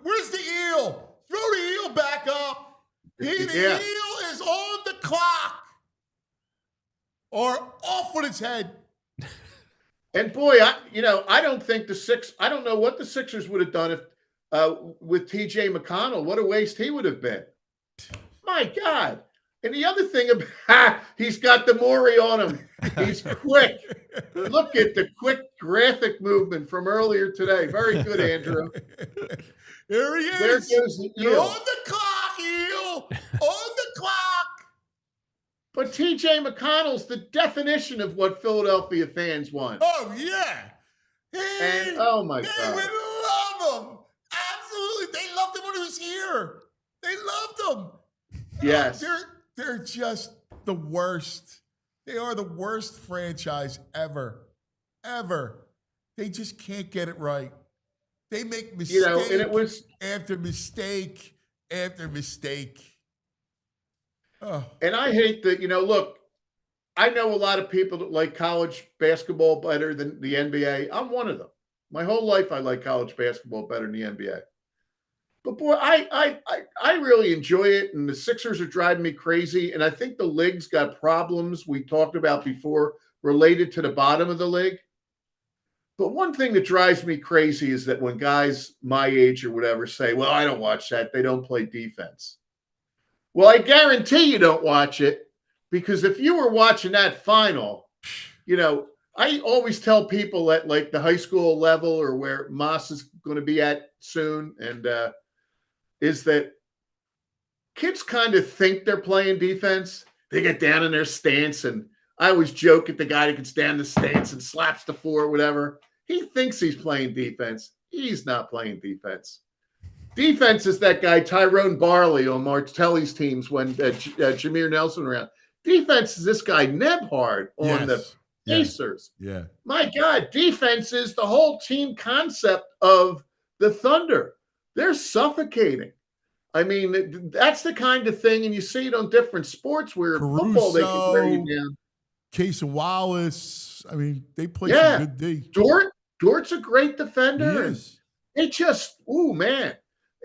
Where's the eel? Throw the eel back up. The eel is on the clock. Or off with its head. And boy, I don't think I don't know what the Sixers would have done if with TJ McConnell. What a waste he would have been. My God. And the other thing about he's got the Maury on him. He's quick. Look at the quick graphic movement from earlier today. Very good, Andrew. There he is. There goes the You're eel. on the clock, eel. On the clock. But TJ McConnell's the definition of what Philadelphia fans want. Oh, yeah. And oh my They God. would love him. Absolutely. They loved him when he was here. They loved him. Yes. They're just the worst. They are the worst franchise ever. They just can't get it right. They make mistake and it was, after mistake after mistake. Oh. and I hate that, look, I know a lot of people that like college basketball better than the NBA. I'm one of them. My whole life, I like college basketball better than the NBA. But boy, I really enjoy it, and the Sixers are driving me crazy. And I think the league's got problems we talked about before related to the bottom of the league. But one thing that drives me crazy is that when guys my age or whatever say, well, I don't watch that, they don't play defense. Well, I guarantee you don't watch it, because if you were watching that final, I always tell people at like the high school level or where Moss is going to be at soon, and is that kids kind of think they're playing defense. They get down in their stance, and I always joke at the guy who can stand the stance and slaps the floor or whatever. He thinks he's playing defense. He's not playing defense. Defense is that guy Tyrone Barley on Martelli's teams when Jameer Nelson around. Defense is this guy Nebhard on the Pacers. Yeah. My God, defense is the whole team concept of the Thunder. They're suffocating. I mean, that's the kind of thing, and you see it on different sports where football they can wear you down. Case and Wallace. I mean, they play some good D. Dort's a great defender. He is. It just, man.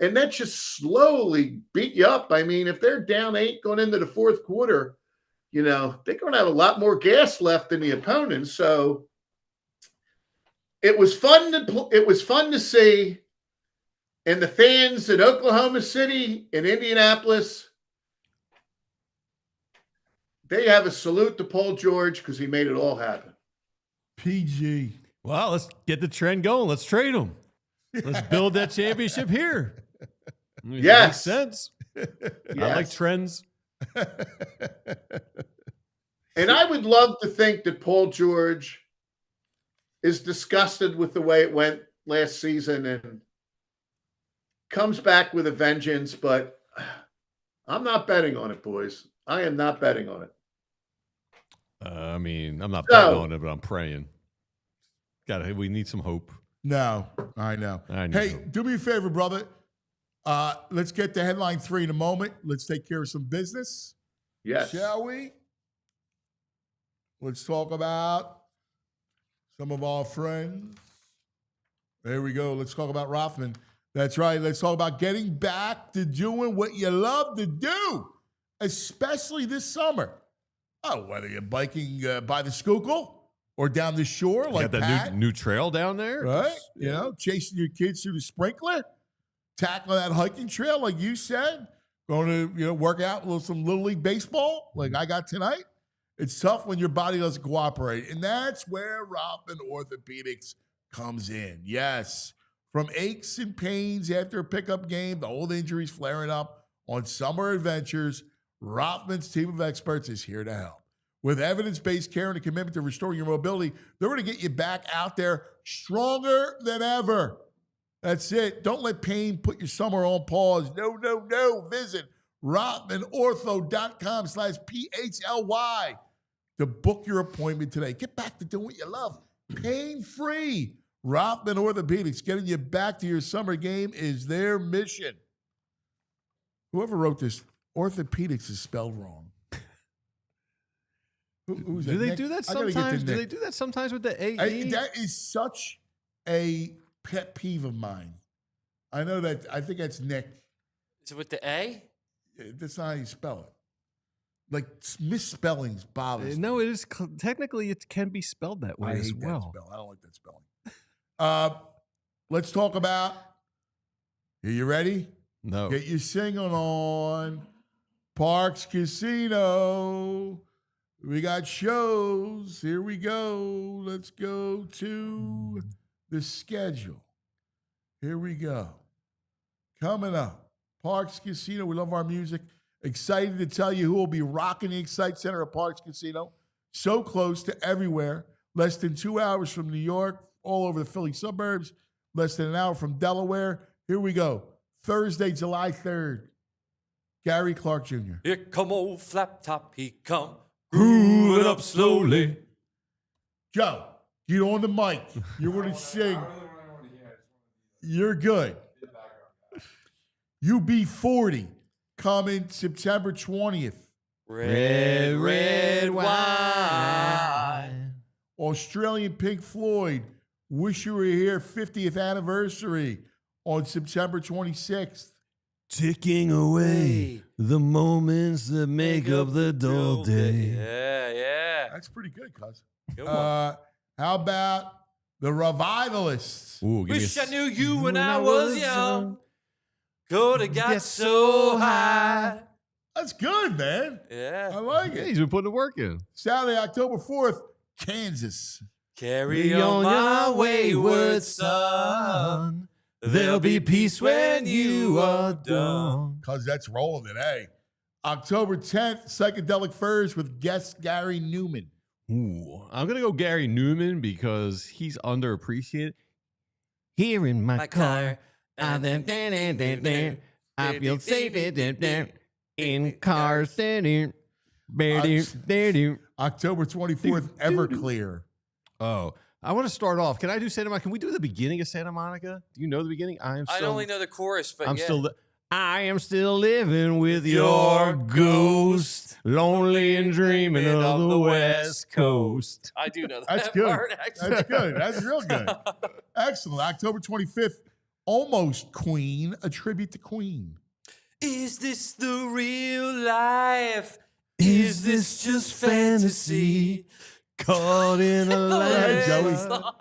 And that just slowly beat you up. I mean, if they're down 8 going into the fourth quarter, they're going to have a lot more gas left than the opponent. So it was fun to see. And the fans in Oklahoma City and Indianapolis, they have a salute to Paul George because he made it all happen. PG. Well, let's get the trend going. Let's trade them. Let's build that championship here. Yes. Makes sense. Yes. I like trends. And I would love to think that Paul George is disgusted with the way it went last season and comes back with a vengeance, but I'm not betting on it, boys. I am not betting on it. I'm not betting on it, but I'm praying. We need some hope. No, I know. Hey, hope. do me a favor, brother. Let's get to headline 3 in a moment. Let's take care of some business. Yes. Shall we? Let's talk about some of our friends. There we go. Let's talk about Rothman. That's right. Let's talk about getting back to doing what you love to do, especially this summer. Oh, whether you're biking by the Schuylkill or down the shore like got Pat, that new trail down there. right? Chasing your kids through the sprinkler, tackling that hiking trail like you said, going to work out with some Little League baseball like I got tonight. It's tough when your body doesn't cooperate, and that's where Rothman Orthopedics comes in. Yes. From aches and pains after a pickup game, the old injuries flaring up on summer adventures, Rothman's team of experts is here to help. With evidence-based care and a commitment to restoring your mobility, they're going to get you back out there stronger than ever. That's it. Don't let pain put your summer on pause. No. Visit RothmanOrtho.com/PHLY to book your appointment today. Get back to doing what you love. Pain-free. Rothman Orthopedics, getting you back to your summer game is their mission. Whoever wrote this, orthopedics is spelled wrong. Who's Do that? they do that sometimes? Do they do that sometimes with the AE? That is such a pet peeve of mine. I know that. I think that's Nick. Is it with the A? That's not how you spell it. Like misspellings bothers me. No, it is technically it can be spelled that way I as hate that well. spell. I don't like that spelling. Let's talk about. Are you ready? No. Get your singing on. Parks Casino. We got shows. Here we go. Let's go to the schedule. Here we go. Coming up, Parks Casino. We love our music. Excited to tell you who will be rocking the Excite Center at Parks Casino. So close to everywhere. Less than 2 hours from New York, all over the Philly suburbs. Less than an hour from Delaware. Here we go. Thursday, July 3rd. Gary Clark Jr. Here come old Flap Top, he come grooving up slowly. Joe, get on the mic. You want to sing. You're good. UB40 coming September 20th. Red, red wine. Australian Pink Floyd, Wish You Were Here 50th anniversary on September 26th. Ticking away the moments that make up the dull day. Yeah. That's pretty good, cuz. Good one. How about the Revivalists? Ooh, give me Wish a I knew you when I was young. Could have got so high. That's good, man. I Yeah. like Yeah, it. he's been putting the work in. Saturday, October 4th, Kansas. Carry on my wayward son. There'll be peace when you are done. Because that's rolling today. October 10th, Psychedelic Furs with guest Gary Newman. Ooh, I'm gonna go Gary Newman because he's underappreciated. Here in my car, I feel safe in cars. October 24th, Everclear. Oh, I want to start off. Can I do Santa Monica? Can we do the beginning of Santa Monica? Do you know the beginning? I only know the chorus, but I am still living with your ghost, lonely and dreaming of the West Coast. I do know that That's good. part, actually. That's good. That's real good. Excellent. October 25th, Almost Queen, a tribute to Queen. Is this the real life? Is this just fantasy? Caught in a ahead, Joey. Slide.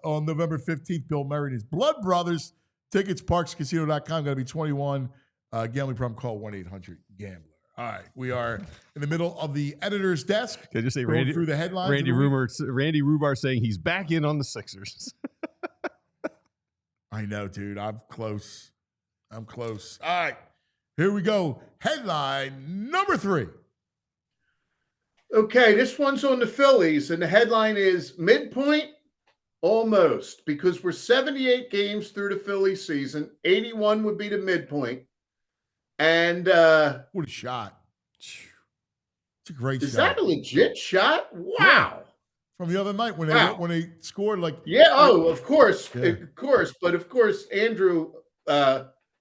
On November 15th, Bill Murray and his Blood Brothers. Tickets, parkscasino.com. Got to be 21. Gambling problem, call 1-800-GAMBLER. All right. We are in the middle of the editor's desk. Can I just say Going through the headlines. Randy Rubar saying he's back in on the Sixers. I know, dude. I'm close. All right. Here we go. Headline number 3. Okay, this one's on the Phillies, and the headline is midpoint almost, because we're 78 games through the Phillies season. 81 would be the midpoint. And What a shot. It's a great is shot. that a legit shot? Wow. Yeah. From the other night when they scored like Yeah, of course. Yeah. Of course. But of course, Andrew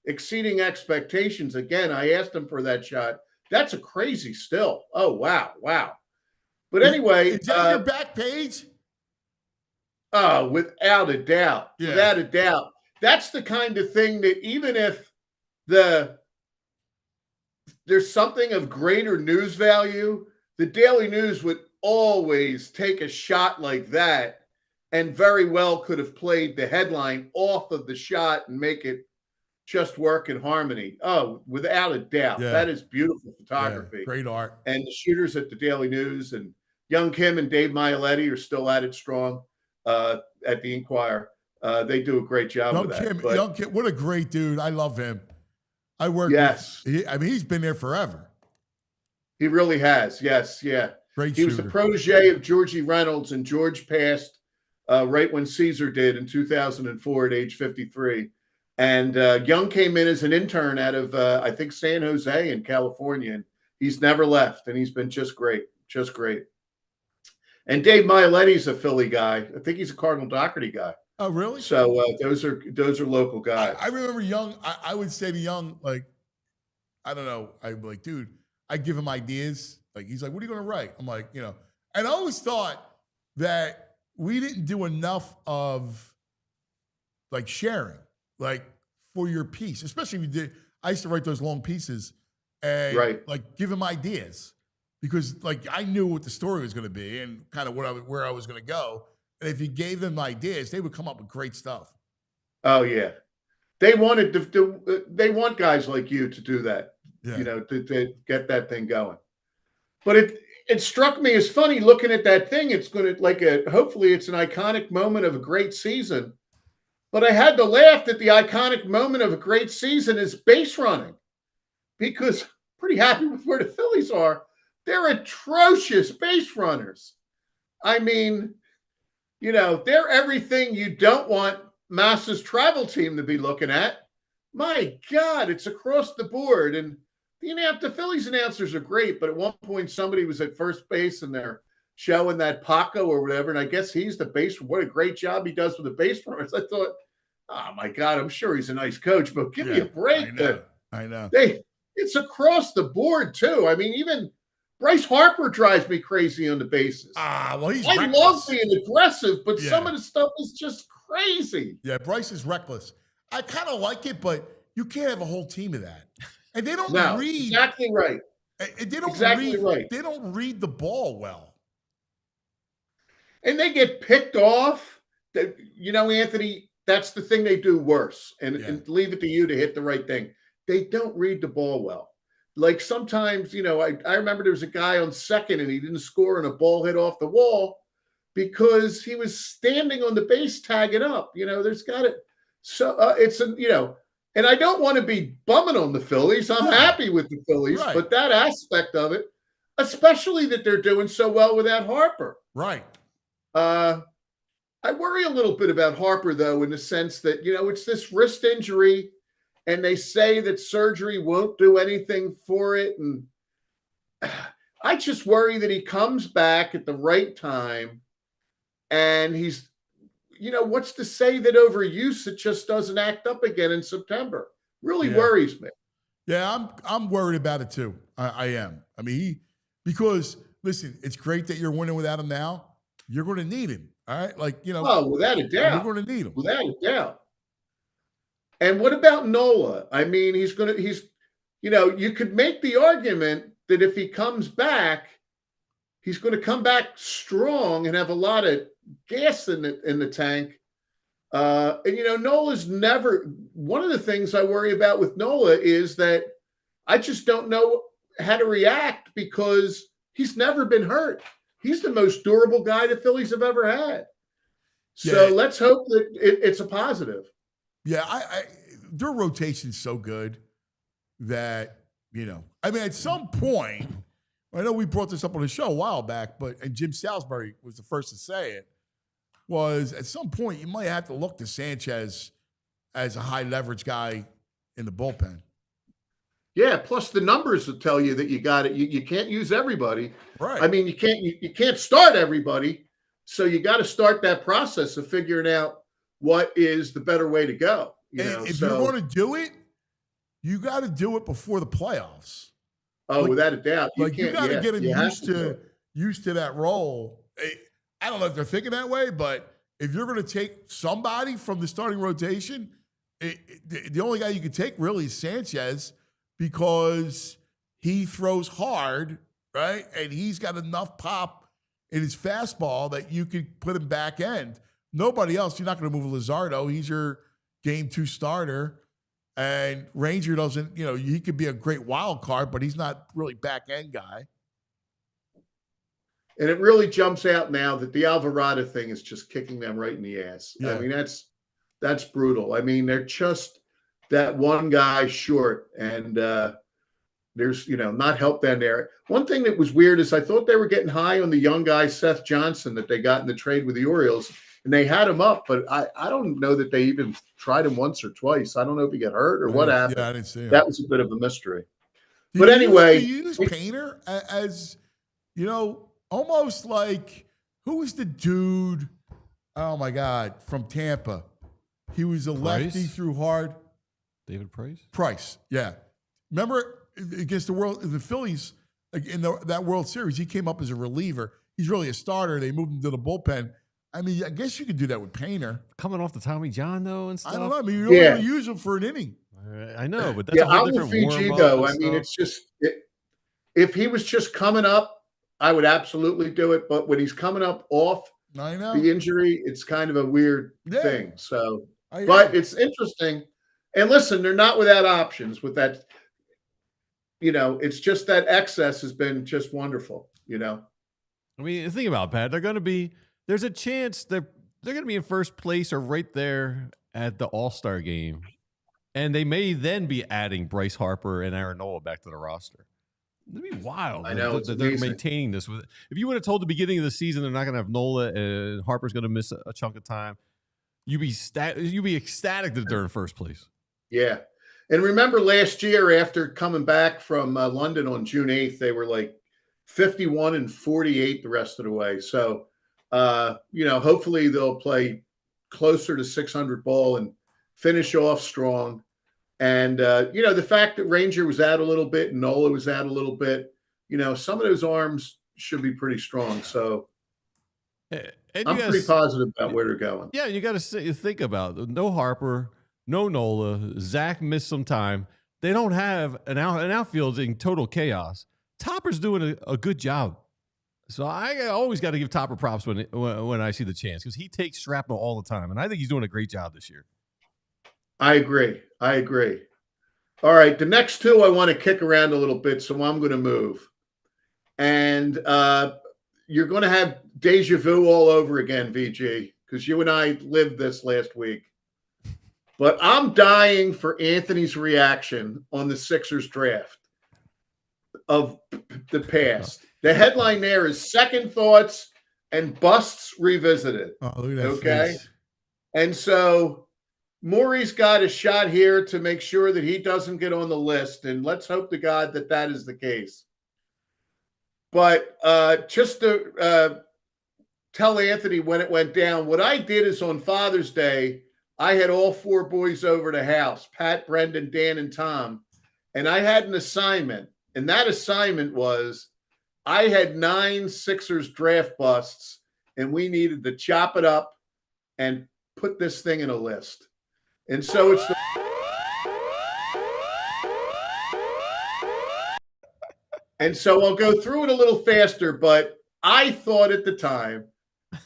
exceeding expectations. Again, I asked him for that shot. That's a crazy still. Oh, wow. But anyway, is that your back page? oh, without a doubt. Yeah. Without a doubt. That's the kind of thing that even if there's something of greater news value, the Daily News would always take a shot like that and very well could have played the headline off of the shot and make it just work in harmony. Oh, without a doubt. Yeah. That is beautiful photography. Yeah, great art. And the shooters at the Daily News and Young Kim and Dave Mialetti are still at it strong at the Inquirer. They do a great job with that. Young Kim, what a great dude. I love him. I work Yes. he's been there forever. He really has. Yes. Yeah. Great He was the protege of Georgie Reynolds, and George passed right when Caesar did in 2004 at age 53. And Young came in as an intern out of, I think, San Jose in California. And he's never left, and he's been just great. And Dave Mialetti's a Philly guy. I think he's a Cardinal Doherty guy. Oh, really? So those are local guys. I remember Young. I would say to Young, like, I don't know. I'd be like, dude, I give him ideas. Like, he's like, what are you going to write? I'm like, and I always thought that we didn't do enough of like sharing, like for your piece, especially if you did. I used to write those long pieces and like give him ideas because like I knew what the story was going to be and kind of where I was going to go. And if you gave them ideas, they would come up with great stuff. Oh yeah, they wanted they want guys like you to do that. Yeah. To get that thing going. But it struck me as funny looking at that thing. It's going to hopefully it's an iconic moment of a great season. But I had to laugh that the iconic moment of a great season is base running, because I'm pretty happy with where the Phillies are. They're atrocious base runners. I mean, they're everything you don't want Massa's travel team to be looking at. My God, it's across the board. And the Phillies announcers are great, but at one point somebody was at first base and they're showing that Paco or whatever, and I guess he's the base. What a great job he does with the base runners. I thought, oh my God, I'm sure he's a nice coach, but give me a break. I know. It's across the board too. I mean, even Bryce Harper drives me crazy on the bases. Well, he's I reckless. love being aggressive, but some of the stuff is just crazy. Yeah, Bryce is reckless. I kind of like it, but you can't have a whole team of that. And they don't read. Exactly right. And they don't exactly read, right. They don't read the ball well. And they get picked off. Anthony, that's the thing they do worse. And leave it to you to hit the right thing. They don't read the ball well. Like sometimes, I remember there was a guy on second and he didn't score and a ball hit off the wall because he was standing on the base tagging up. There's got it. So and I don't want to be bumming on the Phillies. I'm happy with the Phillies, but that aspect of it, especially that they're doing so well without Harper. Right. I worry a little bit about Harper, though, in the sense that, it's this wrist injury, and they say that surgery won't do anything for it. And I just worry that he comes back at the right time, and he's, what's to say that overuse it just doesn't act up again in September? Really worries me. Yeah, I'm worried about it, too. I am. I mean, because, listen, it's great that you're winning without him now. You're going to need him. All right. Oh, without a doubt. You're going to need him. Without a doubt. And what about Nola? I mean, you could make the argument that if he comes back, he's going to come back strong and have a lot of gas in the tank. Nola's never, one of the things I worry about with Nola is that I just don't know how to react because he's never been hurt. He's the most durable guy the Phillies have ever had. So let's hope that it's a positive. Yeah, their rotation's so good that, at some point, I know we brought this up on the show a while back, and Jim Salisbury was the first to say it, was at some point you might have to look to Sanchez as a high leverage guy in the bullpen. Yeah, plus the numbers will tell you that you got it. You can't use everybody. Right. I mean, you can't start everybody. So you got to start that process of figuring out what is the better way to go. If you're going to do it, you got to do it before the playoffs. Oh, without a doubt. You got to get him used to that role. I don't know if they're thinking that way, but if you're going to take somebody from the starting rotation, the only guy you could take really is Sanchez because he throws hard, right? And he's got enough pop in his fastball that you could put him back end. Nobody else, you're not going to move Luzardo. He's your game 2 starter. And Ranger doesn't, he could be a great wild card, but he's not really back end guy. And it really jumps out now that the Alvarado thing is just kicking them right in the ass. Yeah. I mean, that's brutal. I mean, they're just that one guy short, and there's, not help down there. One thing that was weird is I thought they were getting high on the young guy, Seth Johnson, that they got in the trade with the Orioles, and they had him up, but I don't know that they even tried him once or twice. I don't know if he got hurt or what happened. Yeah, I didn't see him. That was a bit of a mystery. But anyway. Do you use Painter as, almost like, who was the dude, oh my God, from Tampa? He was a lefty, threw hard. David Price? Price, yeah. Remember against the Phillies, like in that World Series, he came up as a reliever. He's really a starter. They moved him to the bullpen. I mean, I guess you could do that with Painter. Coming off the Tommy John, though, and stuff. I don't know. I mean, you don't really use him for an inning. I know, but that's a whole different Fiji, though. I mean, it's just if he was just coming up, I would absolutely do it. But when he's coming up off the injury, it's kind of a weird thing. So, but it's interesting. And listen, they're not without options with that. It's just that excess has been just wonderful. I mean, think about it, Pat. There's a chance they're going to be in first place or right there at the All-Star game. And they may then be adding Bryce Harper and Aaron Nola back to the roster. It'd be wild. I know. They're maintaining this. If you would have told the beginning of the season they're not going to have Nola and Harper's going to miss a chunk of time, you'd be ecstatic that they're in first place. Yeah. And remember last year, after coming back from London on June 8th, they were like 51-48 the rest of the way. So, hopefully they'll play closer to 600 ball and finish off strong. And, the fact that Ranger was out a little bit and Nola was out a little bit, some of those arms should be pretty strong. So I'm pretty positive about where they're going. Yeah, you got to think about it. No Harper, no Nola. Zach missed some time. They don't have an outfield in total chaos. Topper's doing a good job. So I always got to give Topper props when I see the chance, because he takes shrapnel all the time, and I think he's doing a great job this year. I agree. All right, the next two I want to kick around a little bit, so I'm going to move. And you're going to have deja vu all over again, VG, because you and I lived this last week. But I'm dying for Anthony's reaction on the Sixers draft of the past. The headline there is Second Thoughts and Busts Revisited. Oh, look at that okay? face. And so Maury's got a shot here to make sure that he doesn't get on the list, and let's hope to God that that is the case. But just to tell Anthony when it went down, what I did is on Father's Day, I had all four boys over the house, Pat, Brendan, Dan, and Tom, and I had an assignment, and that assignment was I had 9 Sixers draft busts, and we needed to chop it up and put this thing in a list. And so it's and so I'll go through it a little faster, but I thought at the time,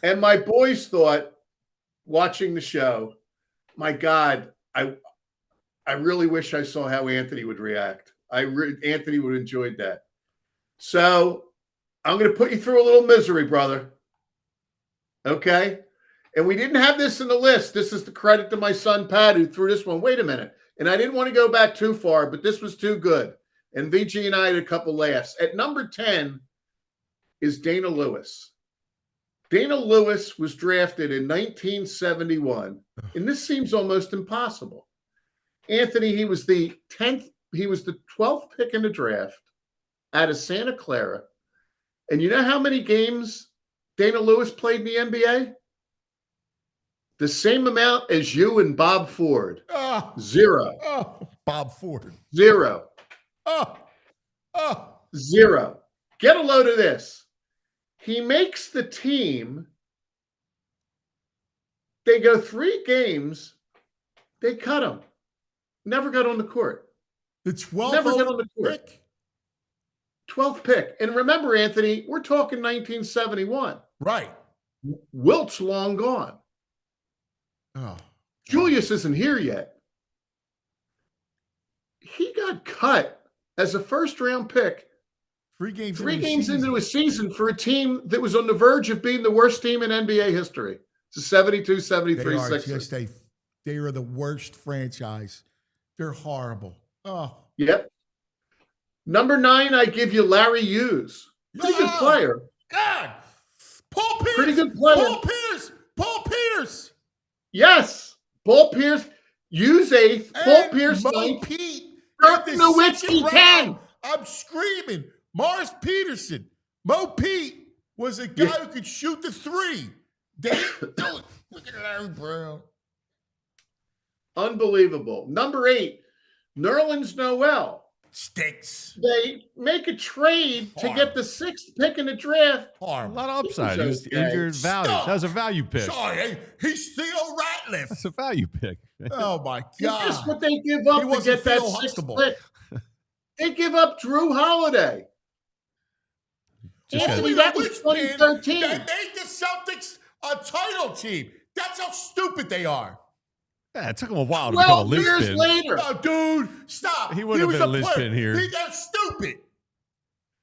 and my boys thought watching the show, my God, I really wish I saw how Anthony would react. Anthony would have enjoyed that. So I'm going to put you through a little misery, brother. Okay? And we didn't have this in the list. This is the credit to my son, Pat, who threw this one. Wait a minute. And I didn't want to go back too far, but this was too good. And VG and I had a couple laughs. At number 10 is Dana Lewis. Dana Lewis was drafted in 1971, and this seems almost impossible. Anthony, he was the 12th pick in the draft out of Santa Clara. And you know how many games Dana Lewis played in the NBA? The same amount as you and Bob Ford. 0. Oh, Bob Ford. 0. 0. Get a load of this. He makes the team. They go 3 games. They cut him. Never got on the court. The 12th Never got on the court. pick? 12th pick. And remember, Anthony, we're talking 1971. Right. Wilt's long gone. Oh, Julius isn't here yet. He got cut as a first-round pick 3 games. 3 games into a season for a team that was on the verge of being the worst team in NBA history. It's a 72-73 They are Sixers. just they are the worst franchise. They're horrible. Oh, Yep. Number 9, I give you Larry Hughes. Pretty good player. God. Paul Pierce. Pretty good player. Paul Pierce. Yes. Paul Pierce. Hughes 8th. Paul And Pierce Mo 9th. Pete. Dirk in the Nowitzki second 10. round. I'm screaming. Morris Peterson. Mo Pete was a guy who could shoot the 3. Look at Larry Brown. Unbelievable. Number 8, Nerlens Noel. Stinks. They make a trade to get the 6th pick in the draft. A Horrible. lot of upside. He was okay. injured value. That was a value pick. Sorry, he's Theo Ratliff. That's a value pick. Oh my Guess God. what they give up to wasn't get that Theo 6th Huxtable. pick? They give up Drew Holiday. Just Anthony, got- that was Which man 2013. That made the Celtics a title team. That's how stupid they are. Yeah, it took him a while to become a 12 years linchpin. later. Oh, dude, stop. He wouldn't have was been a player. linchpin here. He got stupid.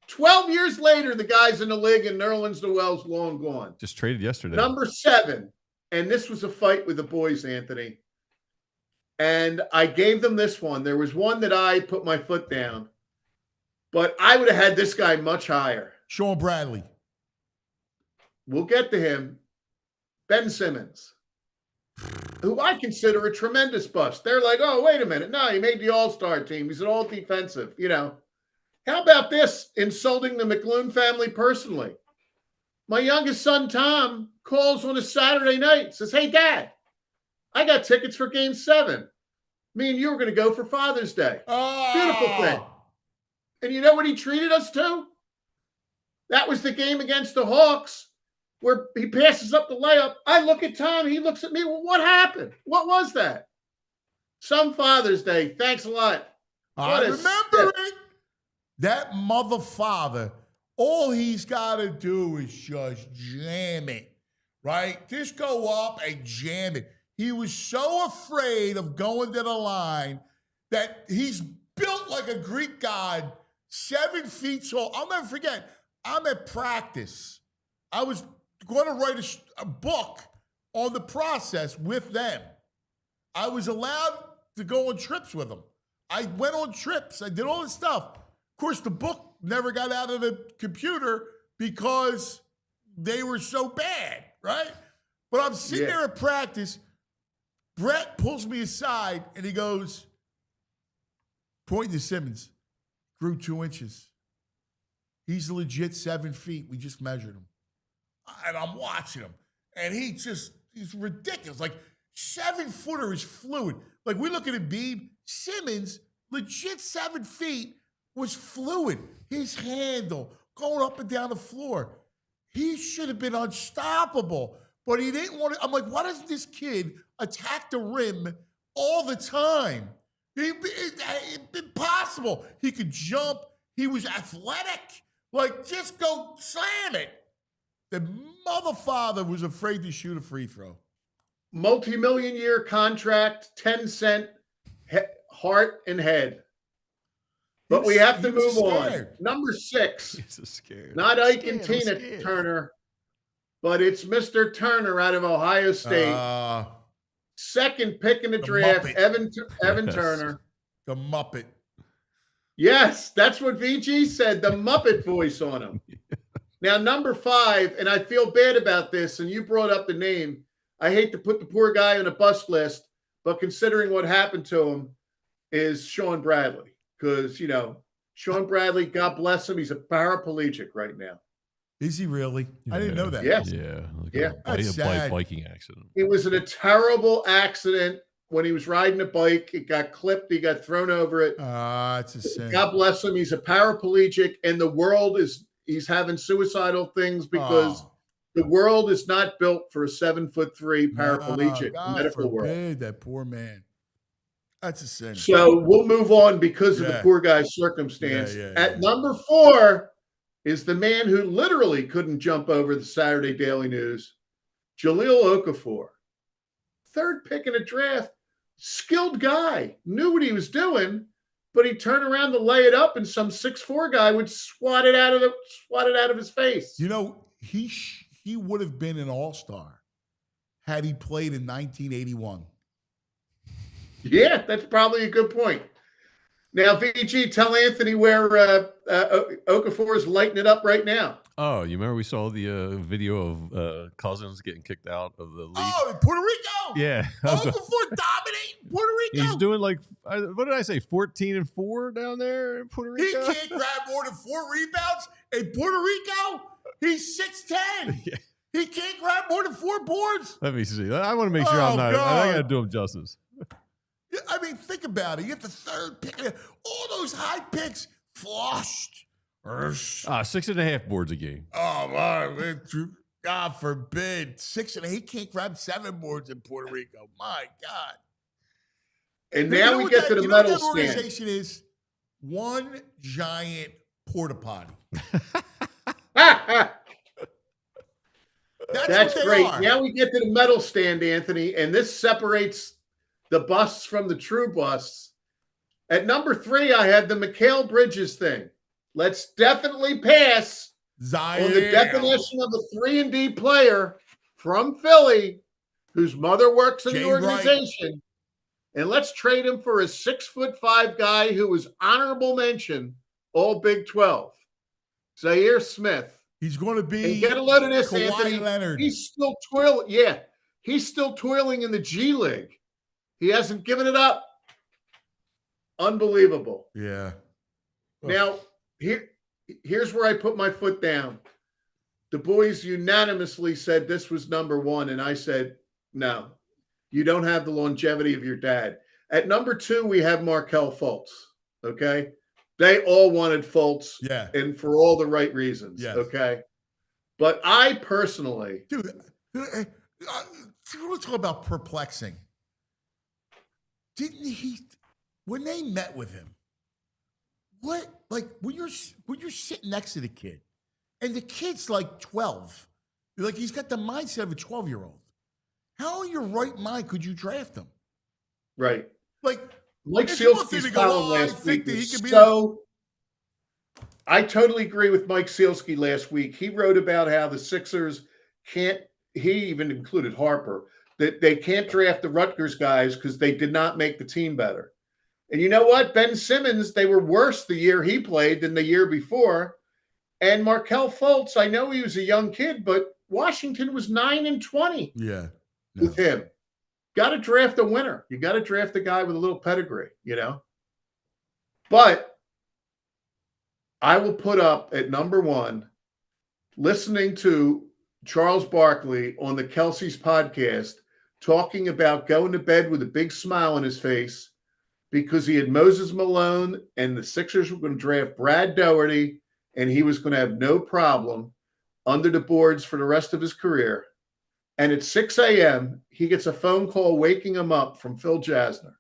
12 years later, the guy's in the league and Nerlens Noel's long gone. Just traded yesterday. Number 7, and this was a fight with the boys, Anthony. And I gave them this one. There was one that I put my foot down, but I would have had this guy much higher. Sean Bradley. We'll get to him. Ben Simmons. who I consider a tremendous bust. They're like, oh, wait a minute. No, he made the all-star team. He's an all defensive, How about this? Insulting the McLoone family personally. My youngest son, Tom, calls on a Saturday night, says, hey, Dad, I got tickets for Game 7. Me and you were going to go for Father's Day. Beautiful thing. And you know what he treated us to? That was the game against the Hawks where he passes up the layup. I look at Tom. He looks at me. Well, what happened? What was that? Some Father's Day. Thanks a lot. I remember it. That mother father, all he's got to do is just jam it, right? Just go up and jam it. He was so afraid of going to the line that he's built like a Greek god, 7 feet tall. I'll never forget. I'm at practice. I was going to write a book on the process with them. I was allowed to go on trips with them. I went on trips. I did all this stuff. Of course, the book never got out of the computer because they were so bad, right? But I'm sitting there at practice. Brett pulls me aside and he goes, pointing to Simmons, grew 2 inches. He's legit 7 feet. We just measured him. And I'm watching him. And he's ridiculous. Like, 7-footer is fluid. Like, we look at Embiid, Simmons, legit 7 feet, was fluid. His handle going up and down the floor. He should have been unstoppable. But he didn't want to. I'm like, why doesn't this kid attack the rim all the time? Impossible. He could jump. He was athletic. Like, just go slam it. The mother father was afraid to shoot a free throw. Multi-million-year contract, 10-cent heart and head. But we have to move on. Number 6. Not Ike and Tina Turner, but it's Mr. Turner out of Ohio State. Second pick in the draft, Evan Turner. The Muppet. Yes, that's what VG said, the Muppet voice on him. Now, number 5, and I feel bad about this, and you brought up the name. I hate to put the poor guy on a bust list, but considering what happened to him, is Sean Bradley. Because, Sean Bradley, God bless him, he's a paraplegic right now. Is he really? I didn't know that. Yes. A biking accident. He was in a terrible accident when he was riding a bike. It got clipped. He got thrown over it. It's a sin. God bless him. He's a paraplegic, and the world he's having suicidal things because the world is not built for a 7'3" paraplegic. God medical forbid, world. that poor man. That's a sin. So we'll move on because of the poor guy's circumstance. At number 4 is the man who literally couldn't jump over the Saturday Daily News, Jahlil Okafor. 3rd pick in a draft, skilled guy, knew what he was doing, but he turned around to lay it up, and some 6'4" guy would swat it out of his face. He would have been an all-star had he played in 1981. Yeah, that's probably a good point. Now, VG, tell Anthony where Okafor is lighting it up right now. Oh, you remember we saw the video of Cousins getting kicked out of the league? Oh, in Puerto Rico? Yeah. Okafor dominating Puerto Rico. He's doing what did I say, 14-4 down there in Puerto Rico? He can't grab more than 4 rebounds in Puerto Rico? He's 6'10". Yeah. He can't grab more than 4 boards? Let me see. I want to make sure I'm not. I got to do him justice. I mean, think about it. You get the 3rd pick. All those high picks flushed. 6.5 boards a game. Oh, my. God forbid. 6 and 8. He can't grab 7 boards in Puerto Rico. My God. And now we get to the medal stand. That organization is one giant porta potty. That's great. Now we get to the medal stand, Anthony, and this separates the busts from the true busts. At number 3, I have the Mikal Bridges thing. Let's definitely pass on the definition of a 3-and-D player from Philly whose mother works in the organization. And let's trade him for a 6'5" guy who was honorable mention all Big 12. Zaire Smith. He's going to be. And get a load of this, Kawhi Anthony. Leonard. He's still twirling. Yeah. He's still toiling in the G League. He hasn't given it up. Unbelievable. Yeah. Now, here's where I put my foot down. The boys unanimously said this was number one, and I said, no, you don't have the longevity of your dad. At number 2, we have Markelle Fultz, okay? They all wanted Fultz, and for all the right reasons, okay? But I personally... Dude, we're talking about perplexing. Didn't he... When they met with him, what, like, when you're sitting next to the kid, and the kid's like 12, like, he's got the mindset of a 12-year-old. How in your right mind could you draft him? Right. Like, Mike Sealski's column last week I totally agree with Mike Sealski last week. He wrote about how the Sixers can't, he even included Harper, that they can't draft the Rutgers guys because they did not make the team better. And you know what? Ben Simmons, they were worse the year he played than the year before. And Markelle Fultz, I know he was a young kid, but Washington was 9-20 with him. Got to draft a winner. You got to draft a guy with a little pedigree, you know? But I will put up at number 1, listening to Charles Barkley on the Kelsey's podcast talking about going to bed with a big smile on his face because he had Moses Malone and the Sixers were going to draft Brad Doherty and he was going to have no problem under the boards for the rest of his career. And at 6 a.m., he gets a phone call waking him up from Phil Jasner.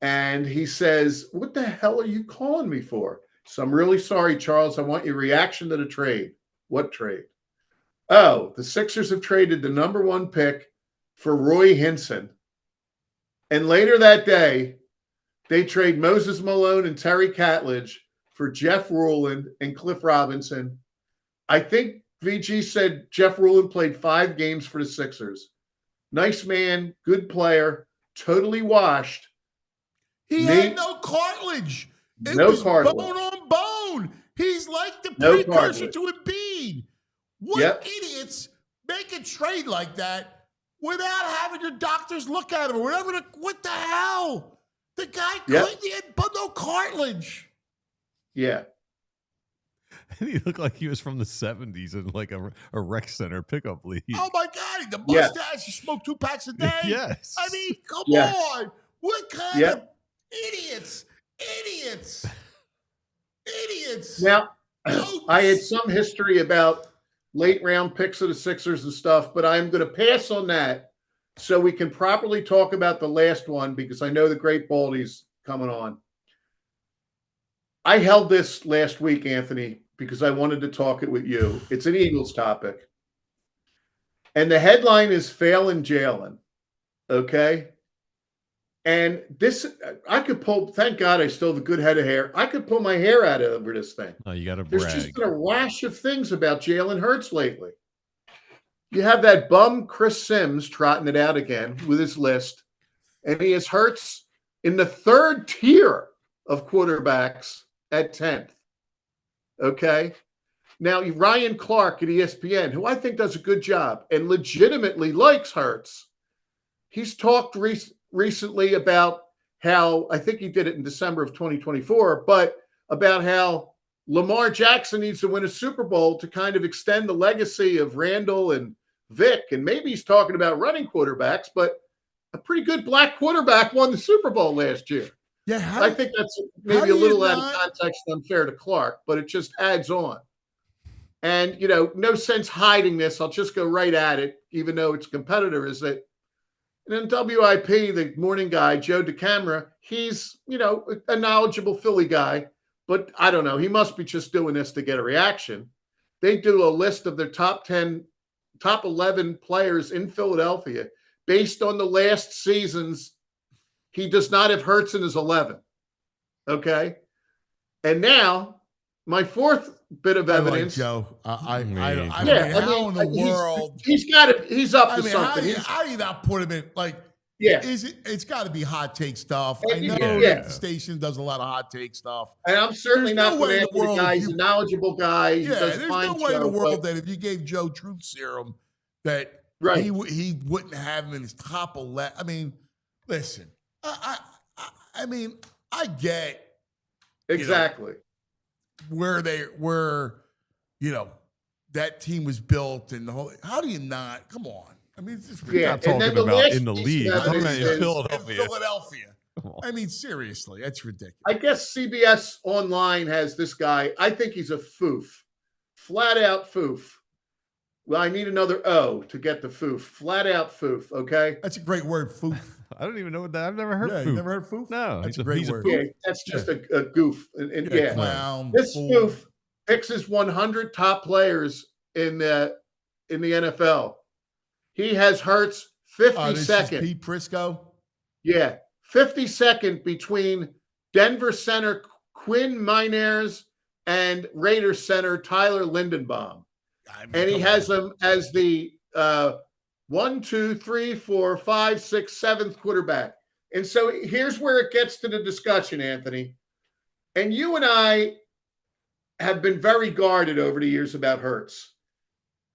And he says, what the hell are you calling me for? So I'm really sorry, Charles. I want your reaction to the trade. What trade? Oh, the Sixers have traded the number 1 pick for Roy Hinson. And later that day, they trade Moses Malone and Terry Catledge for Jeff Ruland and Cliff Robinson. I think VG said Jeff Ruland played 5 games for the Sixers. Nice man, good player, totally washed. He had no cartilage. It was bone on bone. He's like the precursor to Embiid. What idiots make a trade like that without having your doctors look at him or whatever? What the hell? The guy couldn't had no cartilage. Yeah. And he looked like he was from the 70s in like a rec center pickup league. Oh, my God. The mustache, he smoked 2 packs a day. Yes. I mean, come on. What kind of idiots? Idiots. Now, I had some history about late round picks of the Sixers and stuff, but I'm going to pass on that so we can properly talk about the last one because I know the great Baldy's coming on. I held this last week, Anthony, because I wanted to talk it with you. It's an Eagles topic. And the headline is Phelan Jalen. Okay? And this, I could pull, thank God I still have a good head of hair. I could pull my hair out over this thing. Oh, you got to brag. There's just been a rash of things about Jalen Hurts lately. You have that bum Chris Sims trotting it out again with his list. And he has Hurts in the 3rd tier of quarterbacks at 10th. Okay? Now, Ryan Clark at ESPN, who I think does a good job and legitimately likes Hurts, he's talked recently about how, I think he did it in December of 2024, but about how Lamar Jackson needs to win a Super Bowl to kind of extend the legacy of Randall and Vic. And maybe he's talking about running quarterbacks, but a pretty good black quarterback won the Super Bowl last year. Yeah, I think that's maybe a little out of context unfair to Clark, but it just adds on. And, you know, no sense hiding this. I'll just go right at it, even though it's competitor, is that and then WIP, the morning guy, Joe DeCamera, he's, you know, a knowledgeable Philly guy, but I don't know. He must be just doing this to get a reaction. They do a list of their top 11 players in Philadelphia based on the last season's. He does not have Hurts in his 11. Okay. And now my 4th bit of evidence. Joe. I mean, how in the world? He's up to something. How do you not put him in? Like, it's got to be hot take stuff. I know that the station does a lot of hot take stuff. And I'm certainly not putting the guy. He's a knowledgeable guy. There's no way in the world that if you gave Joe truth serum that Right. he wouldn't have him in his top 11. I mean, listen, I mean, I get Exactly. where that team was built and the whole. How do you not? Come on. I mean, it's just We're not and then talking the about last in the piece league. of We're talking about evidence in is- Philadelphia. Philadelphia. I mean, seriously, that's ridiculous. I guess CBS Online has this guy. I think he's a foof. Flat out foof. Well, I need another O to get the foof. Flat out foof, okay? That's a great word, foof. I don't even know what that. I've never heard. Yeah, Foof. you never heard foof? No, That's he's a great he's word. foof. Yeah, that's just a goof. And yeah. Clown, This fool. spoof picks his 100 top players in the NFL. He has Hurts This 52nd. is Pete Prisco. Yeah, 52nd between Denver center Quinn Miners and Raiders center Tyler Lindenbaum. I mean, And he come has on. them as the 1, 2, 3, 4, 5, 6, 7th quarterback. And so here's where it gets to the discussion, Anthony. And you and I have been very guarded over the years about Hurts.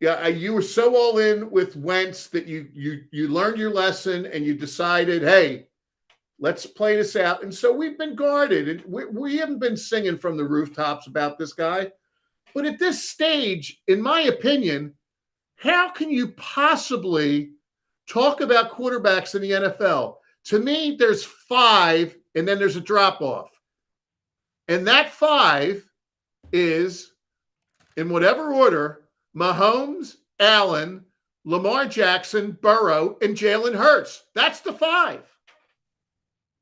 Yeah, you were so all in with Wentz that you learned your lesson and you decided, hey, let's play this out. And so we've been guarded, and we haven't been singing from the rooftops about this guy. But at this stage, in my opinion, how can you possibly talk about quarterbacks in the NFL? To me, there's 5, and then there's a drop-off. And that 5 is, in whatever order, Mahomes, Allen, Lamar Jackson, Burrow, and Jalen Hurts. That's the 5.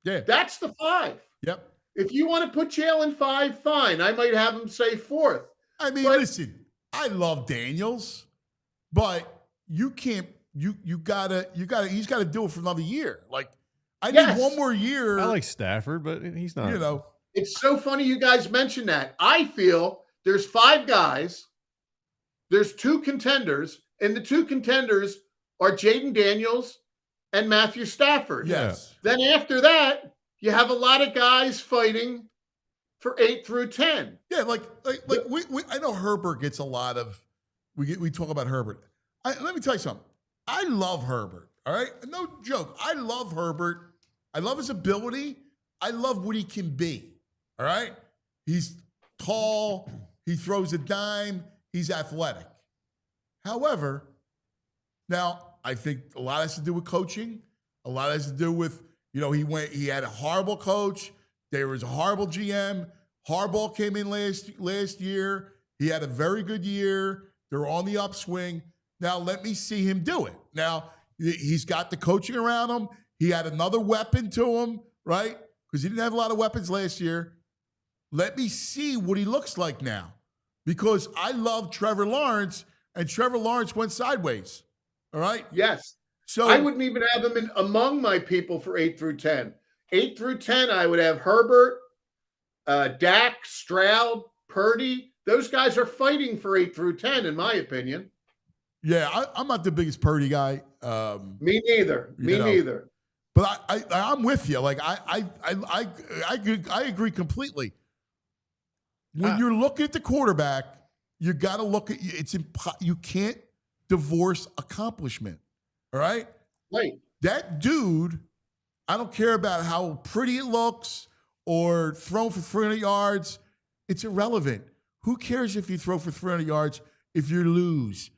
Yeah. That's the 5. Yep. If you want to put Jalen 5, fine. I might have him say 4th. I mean, But- listen, I love Daniels, but you can't. He's got to do it for another year. Like, I Yes. need one more year. I like Stafford, but he's not. you know. It's so funny you guys mentioned that. I feel there's 5 guys, there's 2 contenders, and the 2 contenders are Jaden Daniels and Matthew Stafford. Yes. Then after that, you have a lot of guys fighting for 8 through 10. Yeah, like we I know Herbert gets a lot of we talk about Herbert. Let me tell you something. I love Herbert. All right, no joke. I love Herbert. I love his ability. I love what he can be. All right, he's tall. He throws a dime. He's athletic. However, now I think a lot has to do with coaching. A lot has to do with he had a horrible coach. There was a horrible GM. Harbaugh came in last year. He had a very good year. They're on the upswing. Now, let me see him do it. Now, he's got the coaching around him. He had another weapon to him, right? Because he didn't have a lot of weapons last year. Let me see what he looks like now. Because I love Trevor Lawrence, and Trevor Lawrence went sideways. All right? Yes. So I wouldn't even have him among my people for 8 through 10. 8 through 10, I would have Herbert, Dak, Stroud, Purdy. Those guys are fighting for 8 through 10, in my opinion. yeah, I'm not the biggest Purdy guy. Me neither. Me neither. But I'm with you. Like I agree completely. When you're looking at the quarterback, you got to look at you can't divorce accomplishment. All right? Right. That dude, I don't care about how pretty it looks or thrown for 300 yards. It's irrelevant. Who cares if you throw for 300 yards if you lose?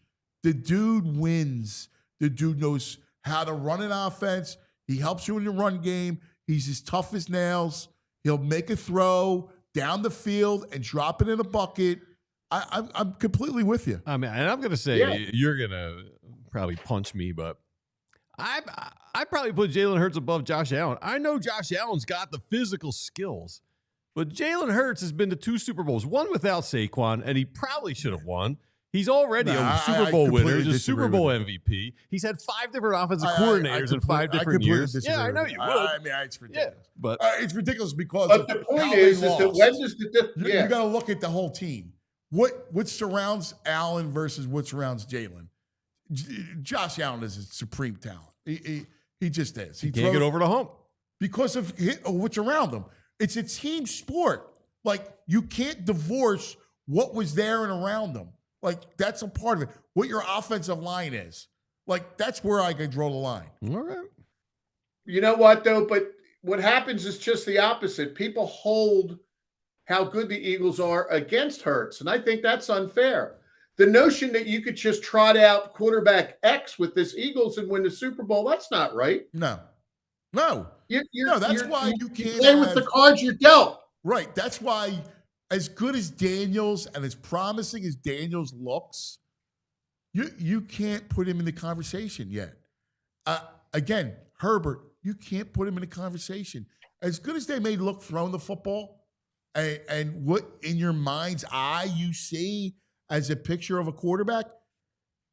The dude wins. The dude knows how to run an offense. He helps you in the run game. He's as tough as nails. He'll make a throw down the field and drop it in a bucket. I'm completely with you. I mean, and I'm gonna say you're gonna probably punch me, but I probably put Jalen Hurts above Josh Allen. I know Josh Allen's got the physical skills, but Jalen Hurts has been to 2 Super Bowls, one without Saquon, and he probably should have won. He's already a Super Bowl winner. He's a Super Bowl MVP. He's had 5 different offensive coordinators in 5 different years. Yeah, I know you would. I mean, it's ridiculous. Yeah, but It's ridiculous because But of the point how they is that lost. when does the You got to look at the whole team. What surrounds Allen versus what surrounds Jalen? Josh Allen is a supreme talent. He just is. he can't get over the hump. because of what's around him. It's a team sport. Like, you can't divorce what was there and around them. Like, that's a part of it. What your offensive line is. Like, that's where I can draw the line. All right. You know what, though? But what happens is just the opposite. People hold how good the Eagles are against Hurts, and I think that's unfair. The notion that you could just trot out quarterback X with this Eagles and win the Super Bowl, that's not right. No. No, That's why you can't play with the cards you're dealt. Right. That's why, as good as Daniels and as promising as Daniels looks, you can't put him in the conversation yet. Again, Herbert, you can't put him in the conversation. As good as they may look throwing the football, and what in your mind's eye you see as a picture of a quarterback,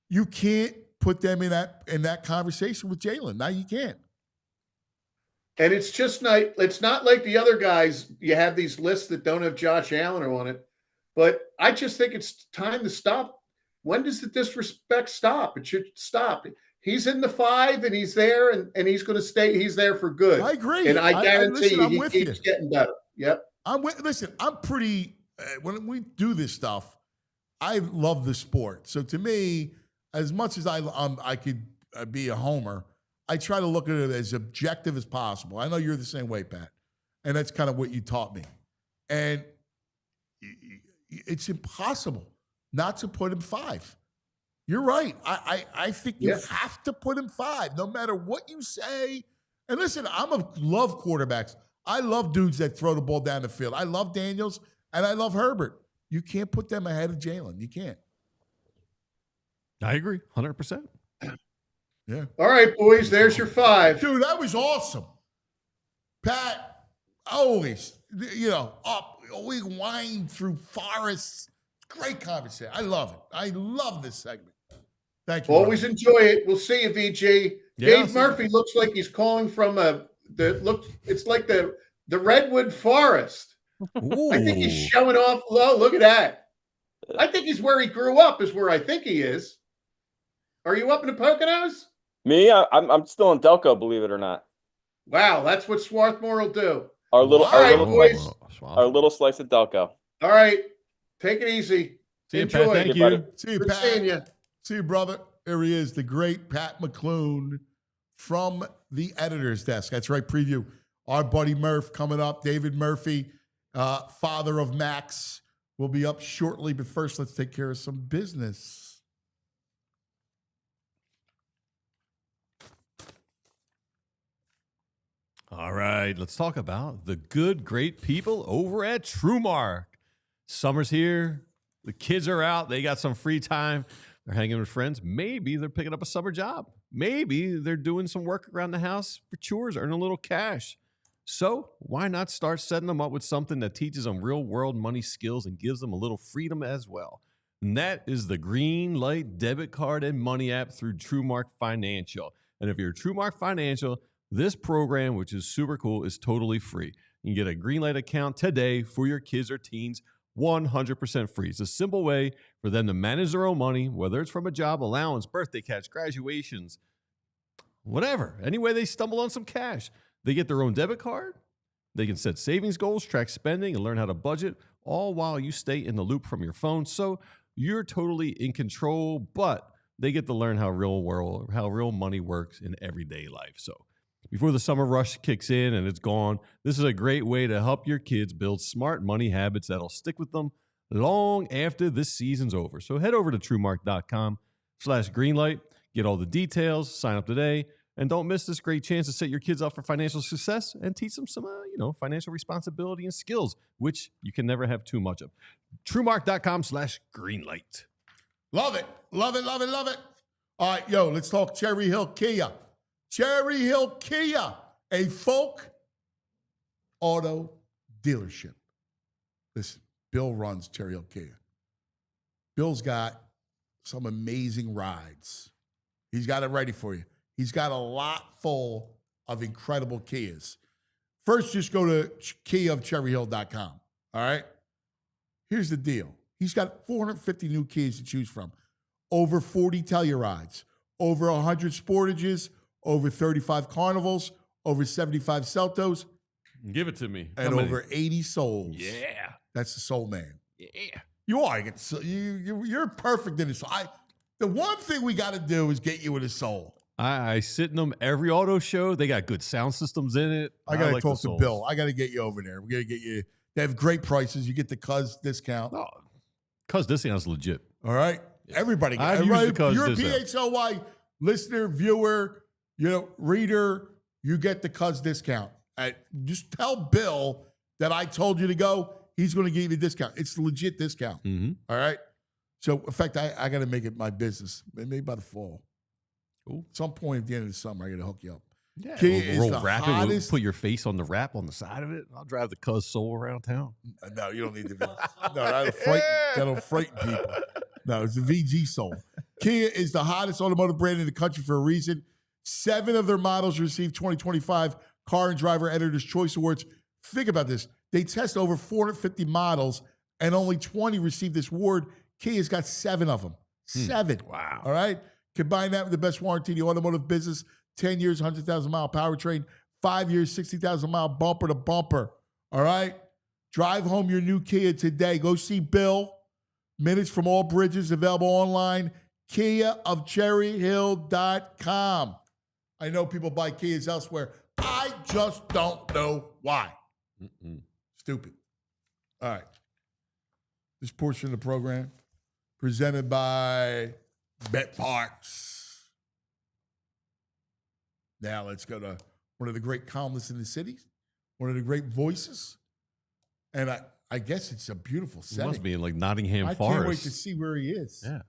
you can't put them in that conversation with Jalen. Now you can't. And it's just not, it's not like the other guys. You have these lists that don't have Josh Allen on it. But I just think it's time to stop. When does the disrespect stop? It should stop. He's in the 5 and he's there and he's going to stay. He's there for good. I agree. And I guarantee I'm he with keeps getting better. Yep. Listen, I'm pretty, when we do this stuff, I love the sport. So to me, as much as I could be a homer, I try to look at it as objective as possible. I know you're the same way, Pat, and that's kind of what you taught me. And it's impossible not to put him 5. You're right. I think you have to put him 5, no matter what you say. And listen, love quarterbacks. I love dudes that throw the ball down the field. I love Daniels, and I love Herbert. You can't put them ahead of Jalen. You can't. I agree, 100%. Yeah. All right, boys, there's your 5. Dude, that was awesome. Pat, always, we wind through forests. Great conversation. I love it. I love this segment. Thank you. Always enjoy it. We'll see you, VG. Dave Murphy looks like he's calling from it's like the Redwood Forest. Ooh. I think he's showing off low. Look at that. I think he's where he grew up is where I think he is. Are you up in the Poconos? Me? I'm still in Delco, believe it or not. Wow, that's what Swarthmore will do. Our little slice of Delco. All right. Take it easy. See you, Enjoy. Pat. Thank you. See you, Good Pat. seeing you. See you, brother. There he is, the great Pat McClune from the editor's desk. That's right, preview. Our buddy Murph coming up. David Murphy, father of Max, will be up shortly. But first, let's take care of some business. All right, let's talk about the good, great people over at TrueMark. Summer's here. The kids are out. They got some free time. They're hanging with friends. Maybe they're picking up a summer job. Maybe they're doing some work around the house for chores, earning a little cash. So why not start setting them up with something that teaches them real-world money skills and gives them a little freedom as well? And that is the Green Light debit card and money app through TrueMark Financial. And if you're TrueMark Financial, this program, which is super cool, is totally free. You can get a Greenlight account today for your kids or teens, 100% free. It's a simple way for them to manage their own money, whether it's from a job, allowance, birthday cash, graduations, whatever. Any way they stumble on some cash. They get their own debit card. They can set savings goals, track spending, and learn how to budget, all while you stay in the loop from your phone. So you're totally in control, but they get to learn how real money works in everyday life. So before the summer rush kicks in and it's gone, this is a great way to help your kids build smart money habits that'll stick with them long after this season's over. So head over to TrueMark.com/Greenlight, get all the details, sign up today, and don't miss this great chance to set your kids up for financial success and teach them some, financial responsibility and skills, which you can never have too much of. TrueMark.com/Greenlight. Love it. Love it, love it, love it. All right, let's talk Cherry Hill Kia. Cherry Hill Kia, a folk auto dealership. Listen, Bill runs Cherry Hill Kia. Bill's got some amazing rides. He's got it ready for you. He's got a lot full of incredible Kias. First, just go to KiaofCherryHill.com, all right? Here's the deal. He's got 450 new Kias to choose from, over 40 Tellurides, over 100 Sportages, over 35 Carnivals, over 75 Celtos. Give it to me. And over 80 Souls. Yeah. That's the Soul Man. Yeah. You are. You're perfect in this. The one thing we got to do is get you in a soul. I sit in them every auto show. They got good sound systems in it. I got to like talk the to Souls. Bill. I got to get you over there. We're going to get you. They have great prices. You get the Cuz discount. Oh, Cuz discount's legit. All right. Yeah. Everybody. I've used the Cuz You're a discount. PHLY listener, viewer, reader. You get the Cuz discount. Just tell Bill that I told you to go. He's going to give you the discount. It's a legit discount. Mm-hmm. All right. So, in fact, I got to make it my business. Maybe by the fall. Cool. At some point at the end of the summer, I got to hook you up. Yeah, Kia is we'll the wrap it. We'll hottest. put your face on the wrap on the side of it. I'll drive the Cuz Soul around town. No, you don't need the VG. No, that'll frighten people. No, it's the VG Soul. Kia is the hottest automotive brand in the country for a reason. 7 of their models received 2025 Car and Driver Editor's Choice Awards. Think about this. They test over 450 models, and only 20 received this award. Kia's got 7 of them. 7. Wow. All right? Combine that with the best warranty in the automotive business, 10 years, 100,000-mile powertrain, 5 years, 60,000-mile bumper to bumper. All right? Drive home your new Kia today. Go see Bill. Minutes from all bridges, available online. KiaofCherryHill.com. I know people buy Kias elsewhere. I just don't know why. Stupid. All right. This portion of the program presented by Bet Parks. Now let's go to one of the great columnists in the city, one of the great voices. And I guess it's a beautiful It setting. must be in like Nottingham I Forest. can't wait to see where he is. Yeah.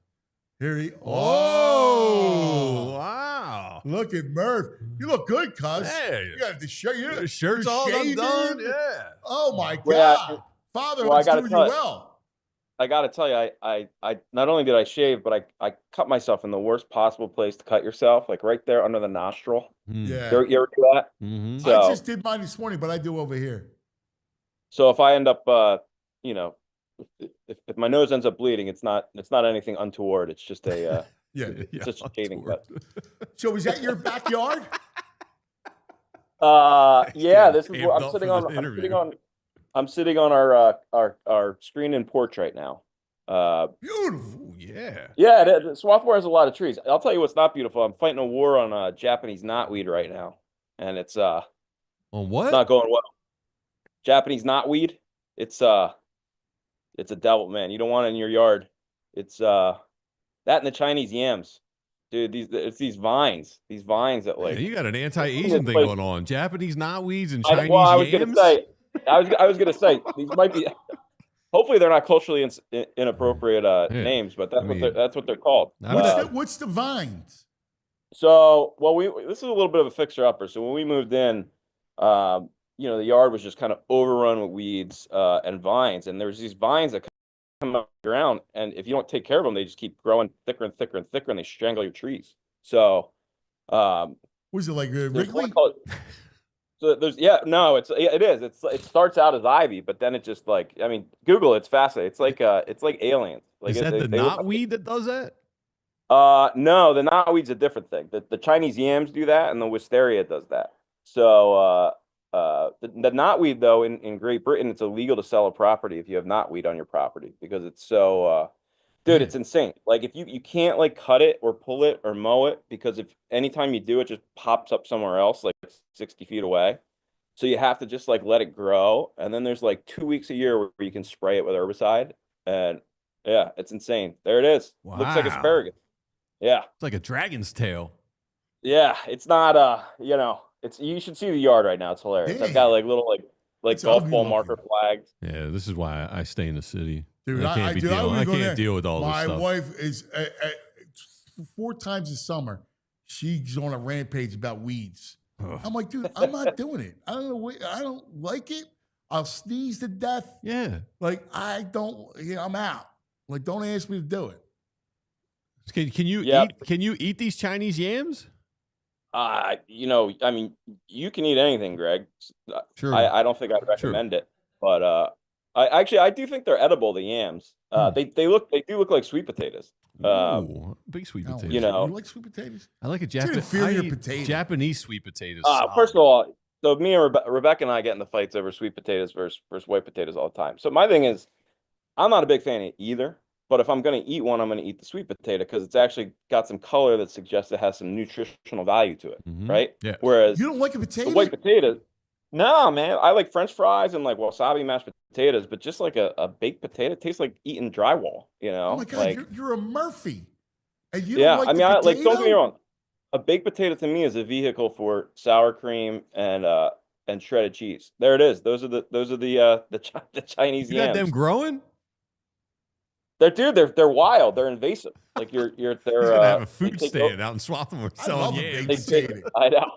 Here he. Oh, Oh, wow. look at Murph. You look good, cuz. Hey. You got the shirt. The shirt's all shaving. done. Yeah. Oh my Well, God. Father, well, I let's gotta do you tell you- well. I got to tell you, I not only did I shave, but I cut myself in the worst possible place to cut yourself, like right there under the nostril. Yeah. You ever do that? Mm-hmm. So- I just did mine this morning, but I do over here. So if I end up, if my nose ends up bleeding, it's not anything untoward. It's just a Yeah. it's just a shaving cut. So is that your backyard? Yeah, this is Amped where I'm up sitting for on. this I'm interview. sitting on. I'm sitting on our screen and porch right now. Beautiful. Ooh, yeah. Yeah, Swarthmore has a lot of trees. I'll tell you what's not beautiful. I'm fighting a war on Japanese knotweed right now, and it's On what? not going well. Japanese knotweed. It's a devil, man. You don't want it in your yard. It's that and the Chinese yams, dude. It's these vines that like. Yeah, you got an anti-Asian thing like- going on. Japanese knotweeds and I Chinese was yams. gonna say. I was gonna say these might be. Hopefully, they're not culturally inappropriate names, but that's what they're called. What's the vines? So, this is a little bit of a fixer-upper. So when we moved in, the yard was just kind of overrun with weeds and vines, and there's these vines that come up the ground, and if you don't take care of them, they just keep growing thicker and thicker and thicker, and they strangle your trees. So, Was it like Wrigley? So it is. It starts out as ivy, but then it just Google. It's fascinating. It's like aliens. Like Is that the knotweed that does that? No, the knotweed's a different thing. The Chinese yams do that, and the wisteria does that. So the knotweed, though, in Great Britain, it's illegal to sell a property if you have knotweed on your property because it's so dude, it's insane. Like if you can't like cut it or pull it or mow it because if anytime you do it just pops up somewhere else like 60 feet away. So you have to just like let it grow, and then there's like 2 weeks a year where you can spray it with herbicide, and yeah, it's insane. There it is. Wow. Looks like asparagus. Yeah. It's like a dragon's tail. Yeah, it's not it's you should see the yard right now. It's hilarious. I've got like little like It's golf ugly ball looking. marker flags. Yeah, this is why I stay in the city. Dude, I can't, I can't deal with all this My stuff. wife is 4 times a summer. She's on a rampage about weeds. Ugh. I'm like, dude, I'm not doing it. I don't know. I don't like it. I'll sneeze to death. Yeah. Like I don't. I'm out. Like don't ask me to do it. Can you Yeah. eat? Can you eat these Chinese yams? You can eat anything, Greg. Sure. I don't think I'd recommend it, but I do think they're edible. The yams, they do look like sweet potatoes. Ooh, big sweet No, potatoes. you know. you like sweet potatoes? I like a an inferior potato. Japanese sweet potatoes. First of all, so me and Rebecca and I get in the fights over sweet potatoes versus white potatoes all the time. So my thing is, I'm not a big fan of either. But if I'm going to eat one, I'm going to eat the sweet potato because it's actually got some color that suggests it has some nutritional value to it, right? Yeah. Whereas You don't like a the potato? white potato, no, man. I like French fries and like wasabi mashed potatoes, but just like a baked potato tastes like eating drywall, you know? Oh my God, like, you're a Murphy. And you yeah, don't like I mean, the like, don't get me potato? wrong. A baked potato to me is a vehicle for sour cream and shredded cheese. There it is. Those are the Chinese You got them yams. growing? They're wild. They're invasive. Like they're He's gonna have a they food take stand out in Swarthmore I selling love a yams. baked They take, potato. I know.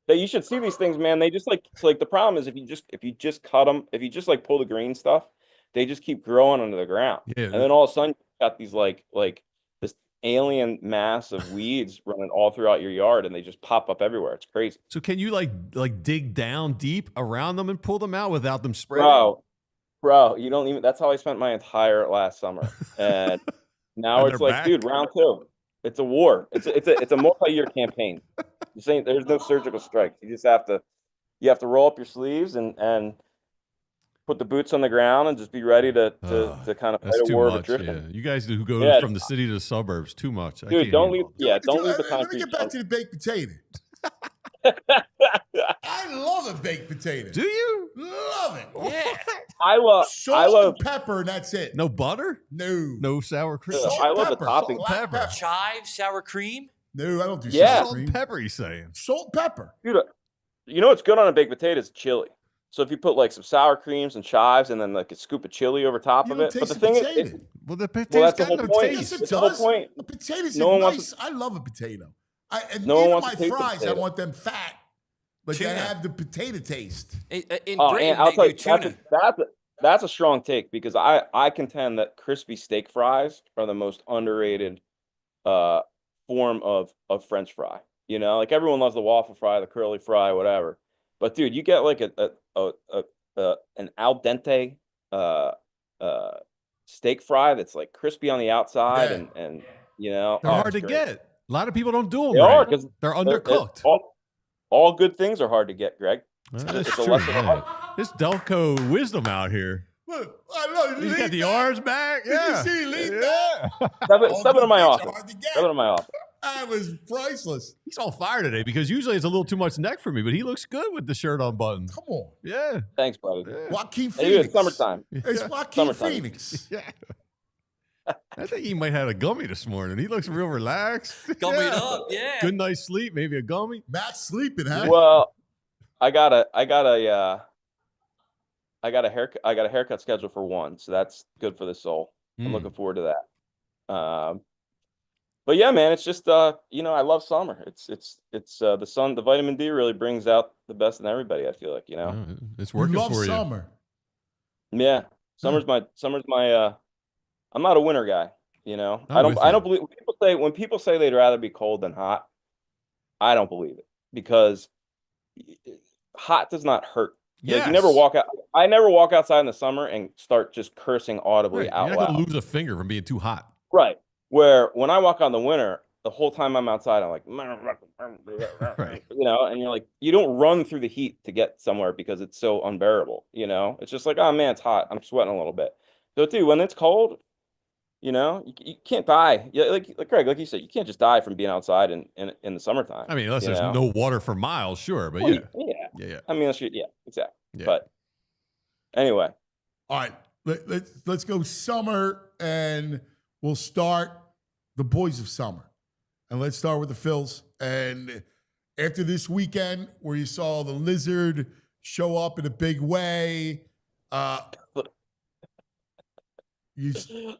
You should see these things, man. They just like so like the problem is if you just cut them, if you just like pull the green stuff, they just keep growing under the ground. Yeah. And then all of a sudden you got these like this alien mass of weeds running all throughout your yard, and they just pop up everywhere. It's crazy. So can you like dig down deep around them and pull them out without them spreading? Bro, you don't even. That's how I spent my entire last summer, and now And it's they're like, back? dude, round two. It's a war. It's a multi-year campaign. There's no surgical strike. You have to roll up your sleeves and put the boots on the ground and just be ready to kind of fight That's a too war of much. attrition. Yeah. You guys who go Yeah, from the city to the suburbs, too much. I dude, can't don't leave. handle Yeah, don't leave the Let me concrete get back to the baked potato. jungle. I love a baked potato. Do you? Love it. Yeah. I Salt love and pepper, and that's it. No butter? No. No sour cream? Salt I and love the pepper. topping. Salt and pepper. Chive, sour cream. No, I don't do Yeah. sour Salt and cream. pepper, he's saying. Salt and pepper. Dude, you know what's good on a baked potato is chili. So if you put like some sour creams and chives and then like a scoop of chili over top You of don't it, but taste the the thing potato. is, Well, the well, potato's that's the got whole no point. Yes, taste. it That's the whole does. point. A potato's No one nice. wants I love a potato. And No one even wants my to taste the fries, I potato. want them fat, but they Tuna. have the potato taste. In Oh, Britain, and I'll they tell do you, tuna. that's a strong take because I contend that crispy steak fries are the most underrated form of French fry. You know, like everyone loves the waffle fry, the curly fry, whatever. But dude, you get like an al dente steak fry that's like crispy on the outside Yeah. and you know, They're oh, hard it's to great. get. A lot of people don't do them They right. are because They're undercooked. All good things are hard to get, Greg. That's it's a true. lesson of Yeah. art. This Delco wisdom out here. Look, I love He's got the back. arms back. Did you Yeah. see lean Yeah. Step All it in my good office. things are hard to get. Step it in my office. That was priceless. He's on fire today because usually it's a little too much neck for me, but he looks good with the shirt unbuttoned. Come on. Yeah. Thanks, buddy. Yeah. Joaquin Hey, dude, Phoenix. it's summertime. It's Yeah. Joaquin Summertime. Phoenix. Yeah. I think he might have a gummy this morning. He looks real relaxed. Gummied Yeah. up, yeah. Good night's sleep, maybe a gummy. Matt's sleeping, huh? Well, I got a haircut scheduled for 1, so that's good for the soul. I'm looking forward to that. But yeah, man, it's just you know, I love summer. It's the sun, the vitamin D really brings out the best in everybody. I feel like, you know. Yeah, it's You working love for you. summer. Yeah, summer's my. I'm not a winter guy. You know, I'm I don't. with I you. don't believe when people say they'd rather be cold than hot. I don't believe it because hot does not hurt. Like, you never Yes. walk out. I never walk outside in the summer and start just cursing audibly Right. out You're not loud. going to lose a finger from being too hot. Right. Where when I walk out in the winter, the whole time I'm outside, I'm like, Right. you know, and you're like, you don't run through the heat to get somewhere because it's so unbearable. You know, it's just like, oh man, it's hot. I'm sweating a little bit. So, dude, when it's cold, you know, you can't die. Yeah, like Greg, like you said, you can't just die from being outside in the summertime. I mean, unless you there's know? no water for miles, sure. But Well, yeah. yeah. Yeah. I mean, yeah, exactly. Yeah. But anyway, All right, let's go summer, and we'll start the boys of summer, and let's start with the Phils. And after this weekend, where you saw the Lizard show up in a big way, you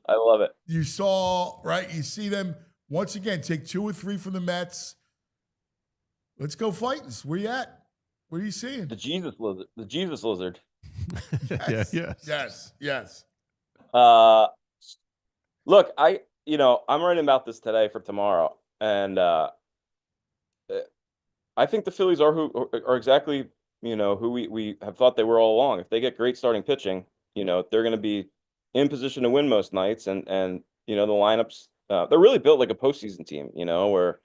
I love it. you saw right. You see them once again take 2 or 3 from the Mets. Let's go Fightins. Where you at? What are you seeing? The Jesus lizard. The Jesus lizard. Yes. Yes. Look, I'm writing about this today for tomorrow, and I think the Phillies are exactly, who we have thought they were all along. If they get great starting pitching, they're going to be in position to win most nights, and the lineups, they're really built like a postseason team, where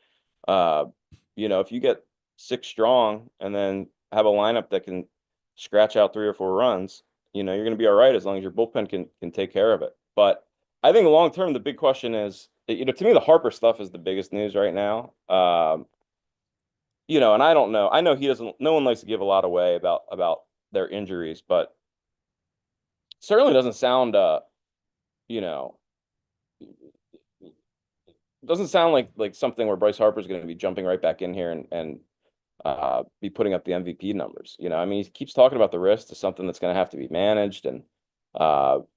if you get 6 strong and then have a lineup that can scratch out 3 or 4 runs, you're going to be all right as long as your bullpen can take care of it. But I think long term, the big question is, to me, the Harper stuff is the biggest news right now. And I don't know. I know he doesn't. No one likes to give a lot away about their injuries, but certainly doesn't sound. Doesn't sound like something where Bryce Harper's going to be jumping right back in here and be putting up the MVP numbers. I mean, he keeps talking about the wrist as something that's going to have to be managed, and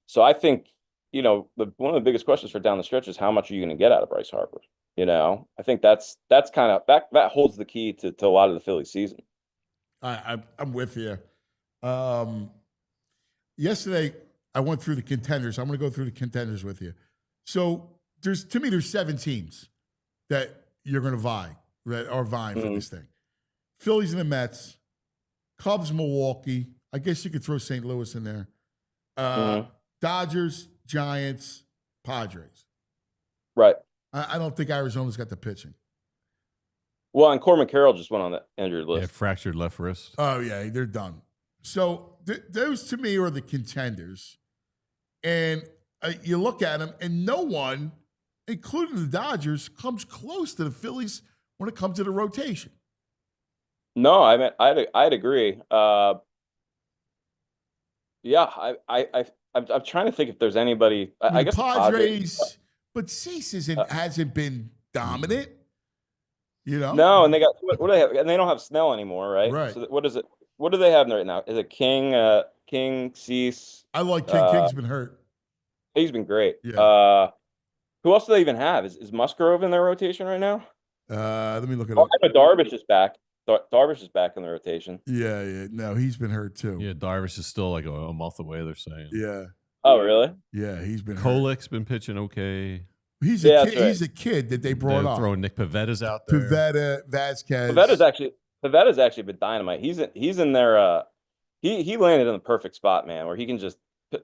so I think one of the biggest questions for down the stretch is how much are you going to get out of Bryce Harper? I think that's kind of that holds the key to a lot of the Phillies season. I'm with you. Yesterday I went through the contenders. I'm going to go through the contenders with you. So there's 7 teams that you're going to vie that are vying for this thing. Phillies and the Mets, Cubs, Milwaukee. I guess you could throw St. Louis in there. Dodgers, Giants, Padres. Right. I don't think Arizona's got the pitching. Well, and Corbin Carroll just went on the injured list. Yeah, fractured left wrist. Oh, yeah, they're done. So those, to me, are the contenders. And you look at them, and no one, including the Dodgers, comes close to the Phillies when it comes to the rotation. No, I mean, I'd agree. Yeah, I'm trying to think if there's anybody. I guess Padres, but Cease hasn't been dominant. No, and they got what do they have? And they don't have Snell anymore, right? Right. So what is it? What do they have right now? Is it King, Cease? I like King. King's been hurt. He's been great. Yeah. Who else do they even have? Is Musgrove in their rotation right now? Let me look it up. I know Darvish is back. Darvish is back in the rotation. Yeah. No, he's been hurt too. Yeah, Darvish is still like a month away, they're saying. Yeah. Oh, really? Yeah, he's been hurt. Kolek's been pitching okay. He's a kid. Right. He's a kid that they brought They're up. throwing Nick Pavetta's out there. Pavetta, Vasquez. Pavetta's actually been dynamite. He's in there. He landed in the perfect spot, man, where he can just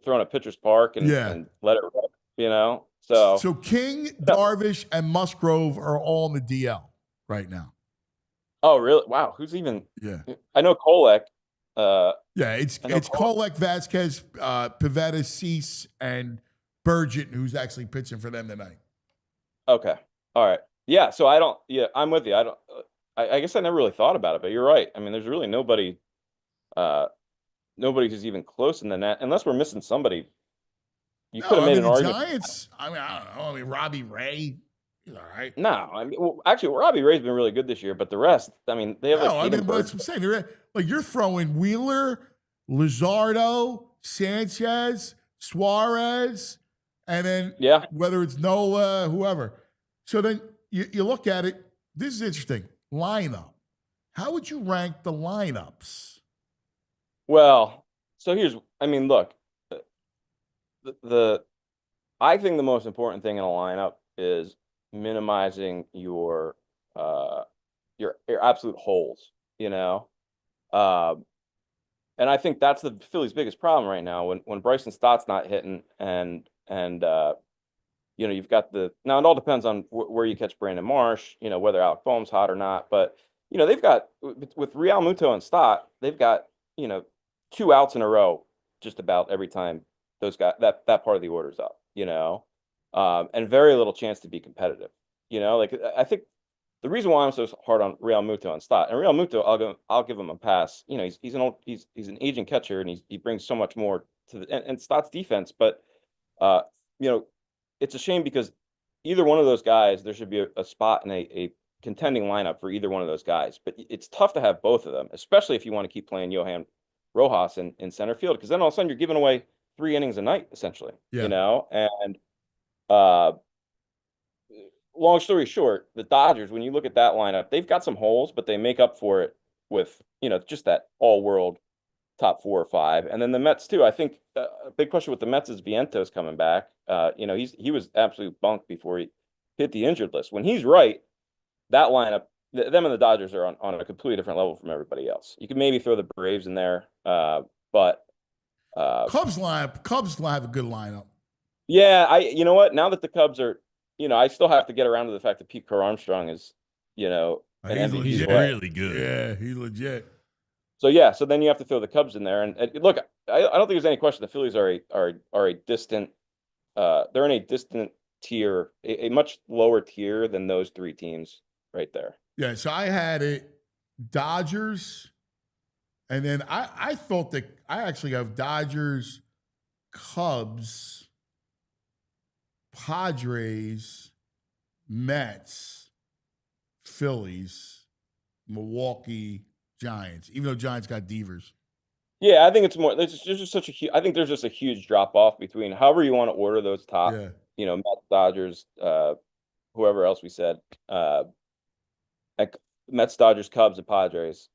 throw in a pitcher's park and let it rip, So King, Darvish, and Musgrove are all in the DL right now. Oh, really? Wow. Who's even? Yeah. I know Kolek. It's Kolek, Vasquez, Pavetta, Cease, and Burgett, who's actually pitching for them tonight. Okay. All right. Yeah. So I'm with you. I guess I never really thought about it, but you're right. I mean, there's really nobody who's even close in the net, unless we're missing somebody. You could have made an argument. Giants. I don't know. I mean, Robbie Ray. He's all right. No, actually, Robbie Ray's been really good this year, but the rest, I mean, they have. That's what I'm saying. You're throwing Wheeler, Luzardo, Sanchez, Suarez, and then whether it's Nola, whoever. So then you look at it. This is interesting. Lineup. How would you rank the lineups? Well, so look, I think the most important thing in a lineup is minimizing your absolute holes, and I think that's the Phillies' biggest problem right now. When Bryson Stott's not hitting, and you've got now it all depends on where you catch Brandon Marsh, whether Alec Boehm's hot or not, but they've got with Real Muto and Stott, they've got 2 outs in a row just about every time those guys that part of the order's up, and very little chance to be competitive. I think the reason why I'm so hard on Real Muto and Stott, and Real Muto, I'll give him a pass. He's an aging catcher, and he brings so much more to and Stott's defense. But it's a shame because either one of those guys, there should be a spot in a contending lineup for either one of those guys. But it's tough to have both of them, especially if you want to keep playing Johan Rojas in center field, because then all of a sudden you're giving away 3 innings a night, essentially. And long story short, the Dodgers, when you look at that lineup, they've got some holes, but they make up for it with, just that all-world top 4 or 5. And then the Mets, too. I think a big question with the Mets is Vientos coming back. He was absolute bunk before he hit the injured list. When he's right, that lineup, them and the Dodgers are on a completely different level from everybody else. You can maybe throw the Braves in there, but Cubs have a good lineup. Yeah, you know what? Now that the Cubs are, I still have to get around to the fact that Pete Crow Armstrong is, he's really good. Yeah, he's legit. So then you have to throw the Cubs in there, and look, I don't think there's any question the Phillies are a distant they're in a distant tier, a much lower tier than those three teams right there. Yeah, so I had it Dodgers, and then I thought that I actually have Dodgers, Cubs, Padres, Mets, Phillies, Milwaukee, Giants, even though Giants got Devers. Yeah, I think it's more. There's just such a huge. I think there's just a huge drop off between however you want to order those top. Yeah. You know, Mets, Dodgers, whoever else we said, like Mets, Dodgers, Cubs, and Padres.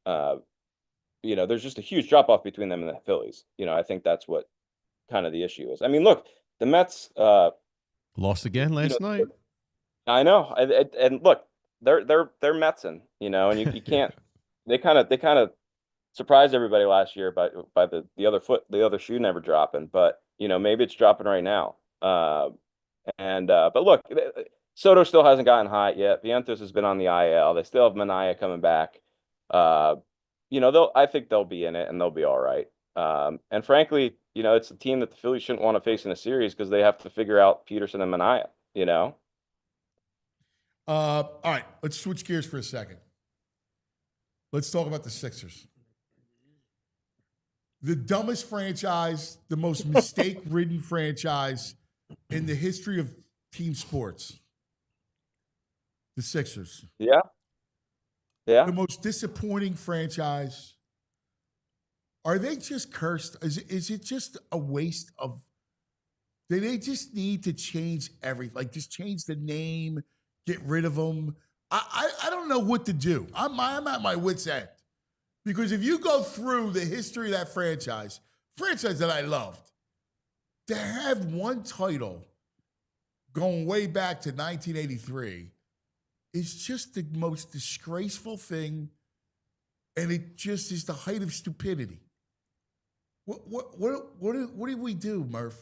You know, there's just a huge drop off between them and the Phillies. You know, I think that's what kind of the issue is. I mean, look, the Mets Lost again last night. I know, and look, they're Metsin, you know, and you can't. They kind of surprised everybody last year by the other shoe never dropping, but you know, maybe it's dropping right now. But look, Soto still hasn't gotten hot yet. Vientos has been on the IL. They still have Manaea coming back. You know, I think they'll be in it and they'll be all right. And frankly, you know, it's a team that the Phillies shouldn't want to face in a series because they have to figure out Peterson and Manaea, you know? All right, let's switch gears for a second. Let's talk about the Sixers. The dumbest franchise, the most mistake-ridden franchise in the history of team sports. The Sixers. Yeah. Yeah. The most disappointing franchise. Are they just cursed? Is it just a waste of? Do they just need to change everything? Like just change the name, get rid of them. I don't know what to do. I'm at my wit's end because if you go through the history of that franchise that I loved, to have one title going way back to 1983 is just the most disgraceful thing, and it just is the height of stupidity. What do we do, Murph?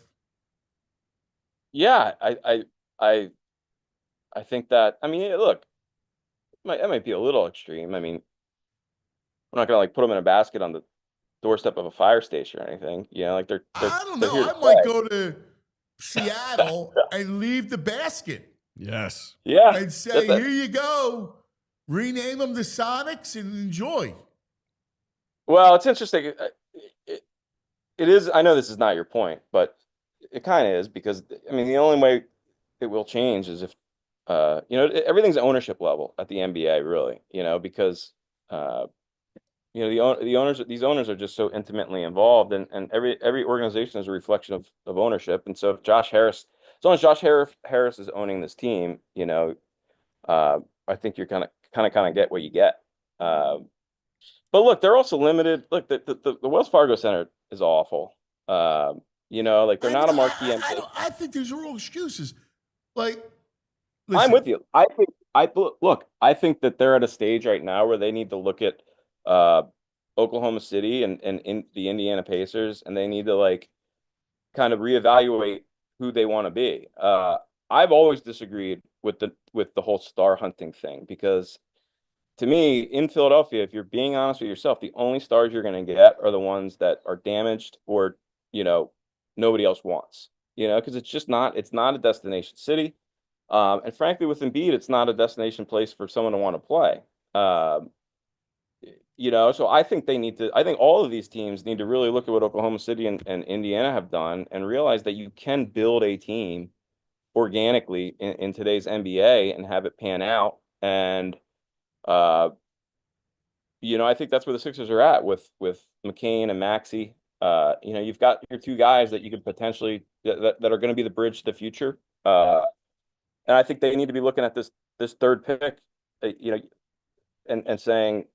Yeah, I think that. I mean, look, that might be a little extreme. I mean, we're not gonna like put them in a basket on the doorstep of a fire station or anything. You know, like they're I don't they're know. here to I might play. go to Seattle and leave the basket Yes. Yeah, and say, "Here you go." Rename them the Sonics and enjoy. Well, it's interesting. It is. I know this is not your point, but it kind of is because I mean the only way it will change is if you know everything's ownership level at the NBA, really. You know, because you know the owners, these owners are just so intimately involved, and every organization is a reflection of ownership. And so if as long as Josh Harris is owning this team, you know, I think you're kind of get what you get. But look, they're also limited. Look, the Wells Fargo Center is awful. You know, like they're not a marquee. I think these are all excuses. Like, I'm listen, with you. I think that they're at a stage right now where they need to look at Oklahoma City and the Indiana Pacers, and they need to like kind of reevaluate who they want to be. I've always disagreed with the whole star hunting thing because to me, in Philadelphia, if you're being honest with yourself, the only stars you're going to get are the ones that are damaged or, you know, nobody else wants, you know, because it's not a destination city. And frankly, with Embiid, it's not a destination place for someone to want to play. You know, so I think I think all of these teams need to really look at what Oklahoma City and Indiana have done and realize that you can build a team organically in today's NBA and have it pan out. And, you know, I think that's where the Sixers are at with McCain and Maxey. You know, you've got your two guys that you could potentially that are going to be the bridge to the future. And I think they need to be looking at this third pick, you know, and saying,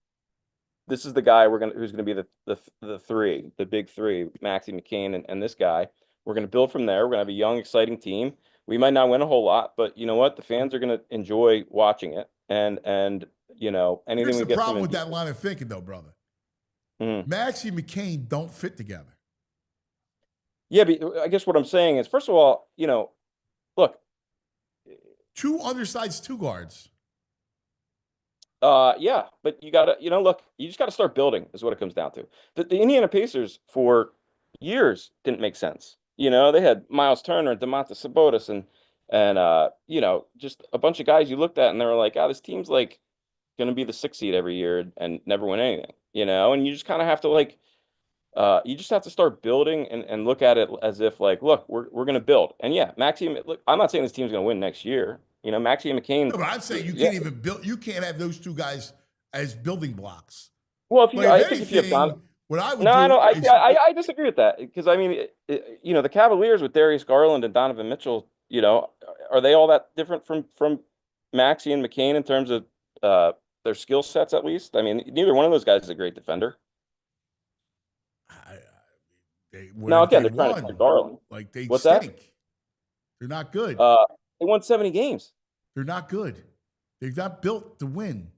this is the guy who's gonna be the three, the big three, Maxey, McCain, and this guy. We're gonna build from there. We're gonna have a young, exciting team. We might not win a whole lot, but you know what? The fans are gonna enjoy watching it. And you know, anything here's we the get problem from with that line of thinking, though, brother. Maxey and McCain don't fit together. Yeah, but I guess what I'm saying is, first of all, you know, look, two undersized two guards. Yeah, but you gotta, you know, look, you just gotta start building is what it comes down to. The Indiana Pacers for years didn't make sense. You know, they had Miles Turner and Domantas Sabonis and you know, just a bunch of guys you looked at and they were like, this team's like going to be the 6th seed every year and never win anything, you know? And you just kind of have to like, you just have to start building and look at it as if like, look, we're going to build. And yeah, Maxi, look, I'm not saying this team's going to win next year. You know, Maxi and McCain. No, but I'm saying you can't even build. You can't have those two guys as building blocks. Well, if you, Like, I if think if you have anything, what I would no, do I don't. is, I disagree with that because I mean, you know, the Cavaliers with Darius Garland and Donovan Mitchell, you know, are they all that different from Maxi and McCain in terms of their skill sets? At least, I mean, neither one of those guys is a great defender. Now again, they're trying to play Garland. Like they What's stink. that? They're not good. They won 70 games. They're not good. They're not built to win.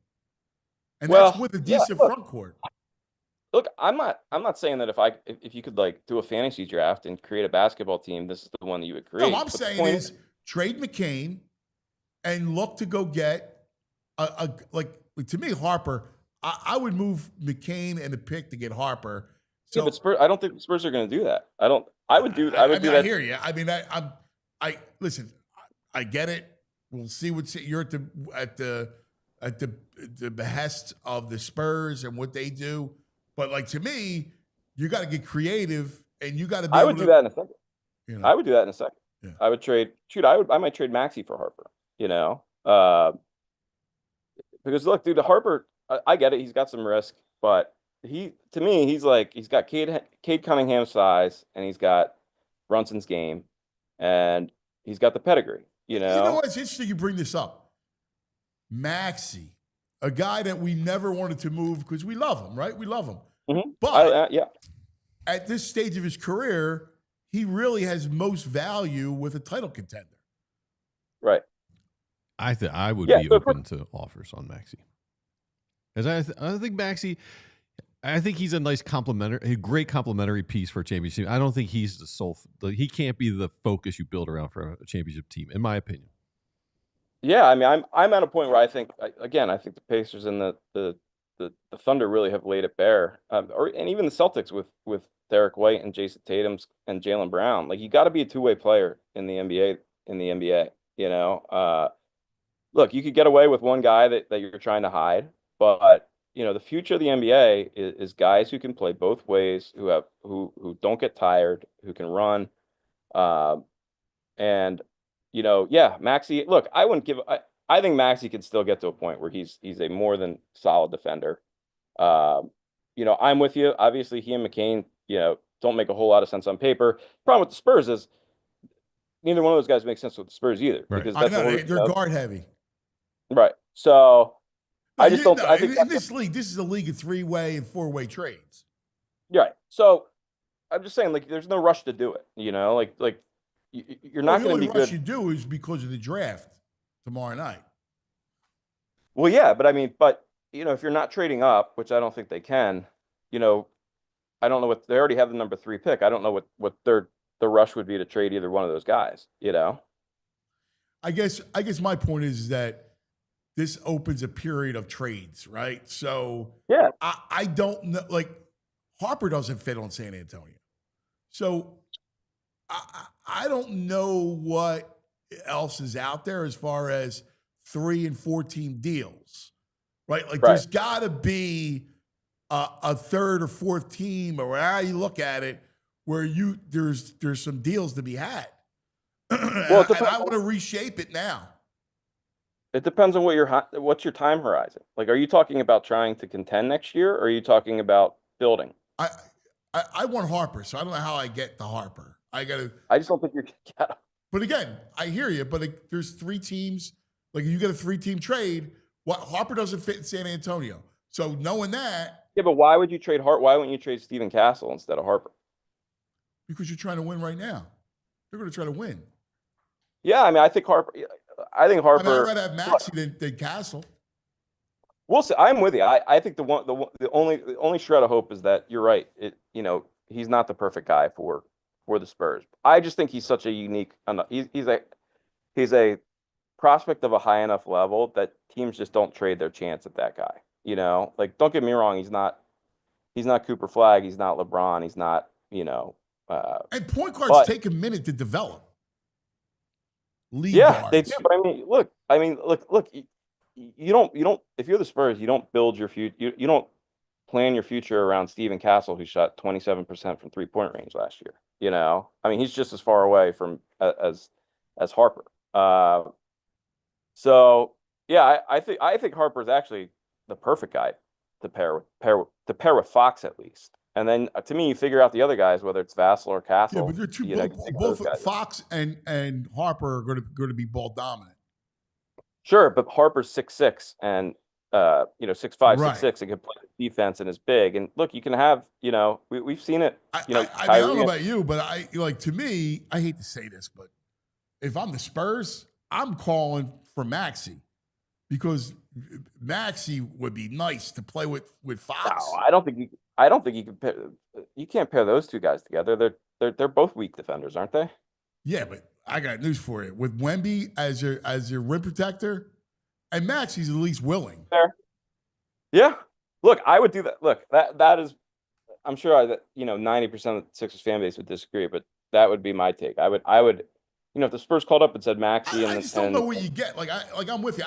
And Well, that's with a yeah, decent look. front court. Look, I'm not saying that if you could like do a fantasy draft and create a basketball team, this is the one that you would create. No, what I'm But the saying point is trade McCain and look to go get like to me, Harper. I would move McCain and a pick to get Harper. So yeah, but Spurs, I don't think the Spurs are going to do that. I would do. I would do I that. hear you. I mean, I listen. I get it. We'll see what you're at the behest of the Spurs and what they do. But like to me, you got to get creative and you got to be. I would do that in a second. You know? I would do that in a second. Yeah. I would trade. Shoot, I might trade Maxey for Harper. You know, because look, dude, Harper. I get it. He's got some risk, but to me, he's got Cade Cunningham's size, and he's got Brunson's game, and he's got the pedigree. You know what? It's interesting you bring this up. Maxey, a guy that we never wanted to move because we love him, right? We love him. Mm-hmm. But yeah, at this stage of his career, he really has most value with a title contender. Right. I would be open to offers on Maxey. Because I think Maxey, I think he's a great complementary piece for a championship. I don't think he's he can't be the focus you build around for a championship team, in my opinion. Yeah, I mean, I'm at a point where I think the Pacers and the Thunder really have laid it bare, and even the Celtics with Derek White and Jason Tatum and Jaylen Brown. Like, you got to be a two-way player in the NBA. You know, look, you could get away with one guy that you're trying to hide, but you know, the future of the NBA is guys who can play both ways, who don't get tired, who can run, and you know, yeah, Maxey. Look, I think Maxey can still get to a point where he's a more than solid defender. You know, I'm with you. Obviously, he and McCain, you know, don't make a whole lot of sense on paper. Problem with the Spurs is neither one of those guys makes sense with the Spurs either, right. Because they're guard heavy. Right. So no, I just don't. I think in this league, this is a league of 3-way and 4-way trades. Right. So I'm just saying, like, there's no rush to do it. You know, like you're not going to be good. The only rush you do is because of the draft tomorrow night. Well, yeah, but I mean, you know, if you're not trading up, which I don't think they can, you know, I don't know what they already have the number 3 pick. I don't know what the rush would be to trade either one of those guys. You know, I guess my point is that this opens a period of trades, right? So yeah, I don't know. Like, Harper doesn't fit on San Antonio, so I don't know what else is out there as far as 3 and 4 team deals, right? Like, there's got to be a third or fourth team, or how you look at it, where there's some deals to be had. Well, and I want to reshape it now. It depends on what's your time horizon. Like, are you talking about trying to contend next year, or are you talking about building? I want Harper, so I don't know how I get to Harper. I just don't think you're. But again, I hear you. But there's 3 teams. Like, you get a 3-team trade. Harper doesn't fit in San Antonio. So knowing that. Yeah, but why would you trade Hart? Why wouldn't you trade Steven Castle instead of Harper? Because you're trying to win right now. They're going to try to win. Yeah, I mean, I think Harper. I'd rather have Maxey than Castle. We'll see. I'm with you. I think the only shred of hope is that you're right. You know, he's not the perfect guy for the Spurs. I just think he's such a unique. He's a prospect of a high enough level that teams just don't trade their chance at that guy. You know, like, don't get me wrong. He's not Cooper Flag. He's not LeBron. He's not, you know, And point guards but- take a minute to develop. Lead Yeah, guards. they do. But I mean, look. You don't. If you're the Spurs, you don't build your future. You don't plan your future around Steven Castle, who shot 27% from 3-point range last year. You know, I mean, he's just as far away from as Harper. So yeah, I think Harper's actually the perfect guy to pair with Fox at least. And then to me, you figure out the other guys, whether it's Vassell or Castle. Yeah, but they're two. Both Fox and Harper are going to be ball dominant. Sure, but Harper's 6'6" and 6'5", Right. 6'6", and can play defense and is big. And look, you can have we've seen it. I don't know about you, but to me, I hate to say this, but if I'm the Spurs, I'm calling for Maxey because Maxey would be nice to play with Fox. No, I don't think you can. You can't pair those two guys together. They're both weak defenders, aren't they? Yeah, but I got news for you. With Wemby as your rim protector, and Maxey's at least willing. Fair. Yeah. Look, I would do that. Look, that is. I'm sure that 90% of the Sixers fan base would disagree, but that would be my take. I would. If the Spurs called up and said Maxey, I just don't know what you get. I'm with you.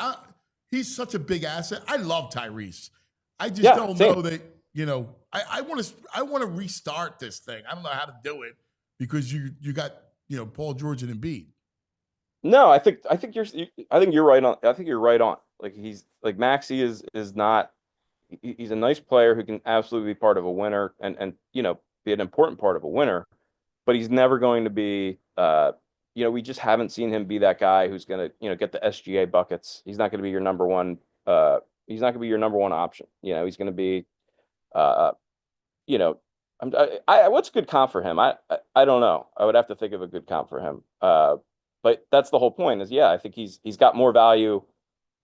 He's such a big asset. I love Tyrese. I just don't know that. I want to restart this thing. I don't know how to do it because you got Paul George and Embiid. No, I think you're right on. I think you're right on. Maxey is not. He's a nice player who can absolutely be part of a winner and be an important part of a winner, but he's never going to be. We just haven't seen him be that guy who's going to get the SGA buckets. He's not going to be your number one. He's not going to be your number one option. He's going to be. What's a good comp for him? I don't know. I would have to think of a good comp for him. But that's the whole point. I think he's got more value.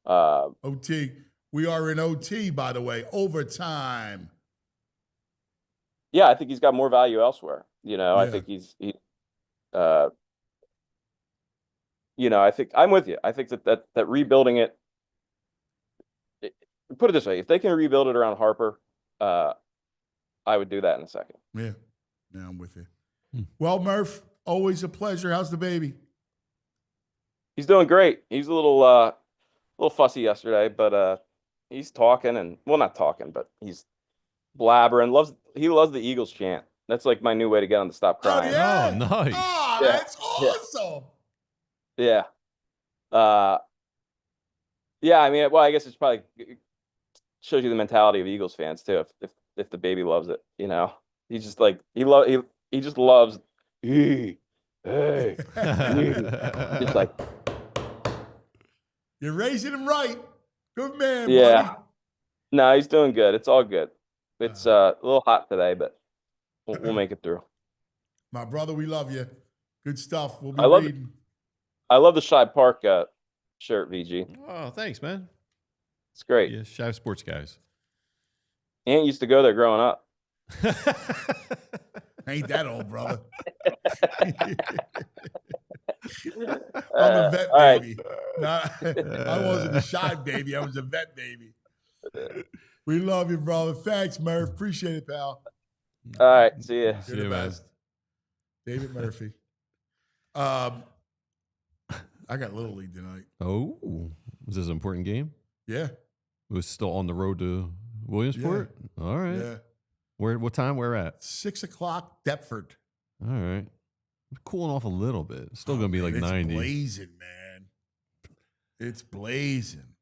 OT. We are in OT, by the way, overtime. Yeah, I think he's got more value elsewhere. I think I think I'm with you. I think that rebuilding it. Put it this way: if they can rebuild it around Harper, I would do that in a second. Yeah, I'm with you. Well, Murph, always a pleasure. How's the baby? He's doing great. He's a little fussy yesterday, but he's talking and not talking, but he's blabbering. He loves the Eagles chant. That's like my new way to get him to stop crying. Oh, yeah? Oh, nice. Oh, that's awesome. Yeah. Yeah. I mean, well, I guess it's probably shows you the mentality of Eagles fans too. If the baby loves it, he's just like he just loves. Hey, just like you're raising him right. Good man. Yeah. Buddy. No, he's doing good. It's all good. It's a little hot today, but we'll make it through. My brother, we love you. Good stuff. We'll be reading. I love the Shive Park shirt, VG. Oh, thanks, man. It's great. Yeah, Shive Sports guys. Aunt used to go there growing up. Ain't that old, brother? I'm a vet baby. I wasn't a shy baby. I was a vet baby. We love you, brother. Thanks, Murph. Appreciate it, pal. All right. See ya. See you, man. David Murphy. I got Little League tonight. Oh, was this an important game? Yeah. It was still on the road to Williamsport? Yeah. All right. Yeah. What time? Where at? 6 o'clock, Deptford. All right. Cooling off a little bit. It's still going to be like 90. It's blazing, man. It's blazing.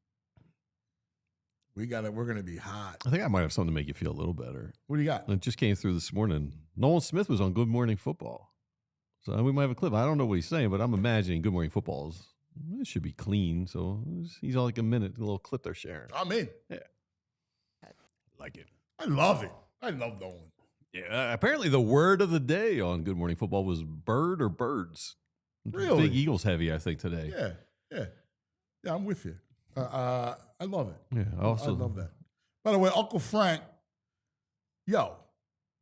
We're going to be hot. I think I might have something to make you feel a little better. What do you got? It just came through this morning. Nolan Smith was on Good Morning Football. So we might have a clip. I don't know what he's saying, but I'm imagining Good Morning Football it should be clean. So he's all like a little clip they're sharing. I'm in. Yeah. Like it. I love it. I love Nolan. Yeah. Apparently the word of the day on Good Morning Football was bird or birds. Really? Big Eagles heavy, I think, today. Yeah. Yeah, I'm with you. I love it. Yeah, I love that. By the way, Uncle Frank,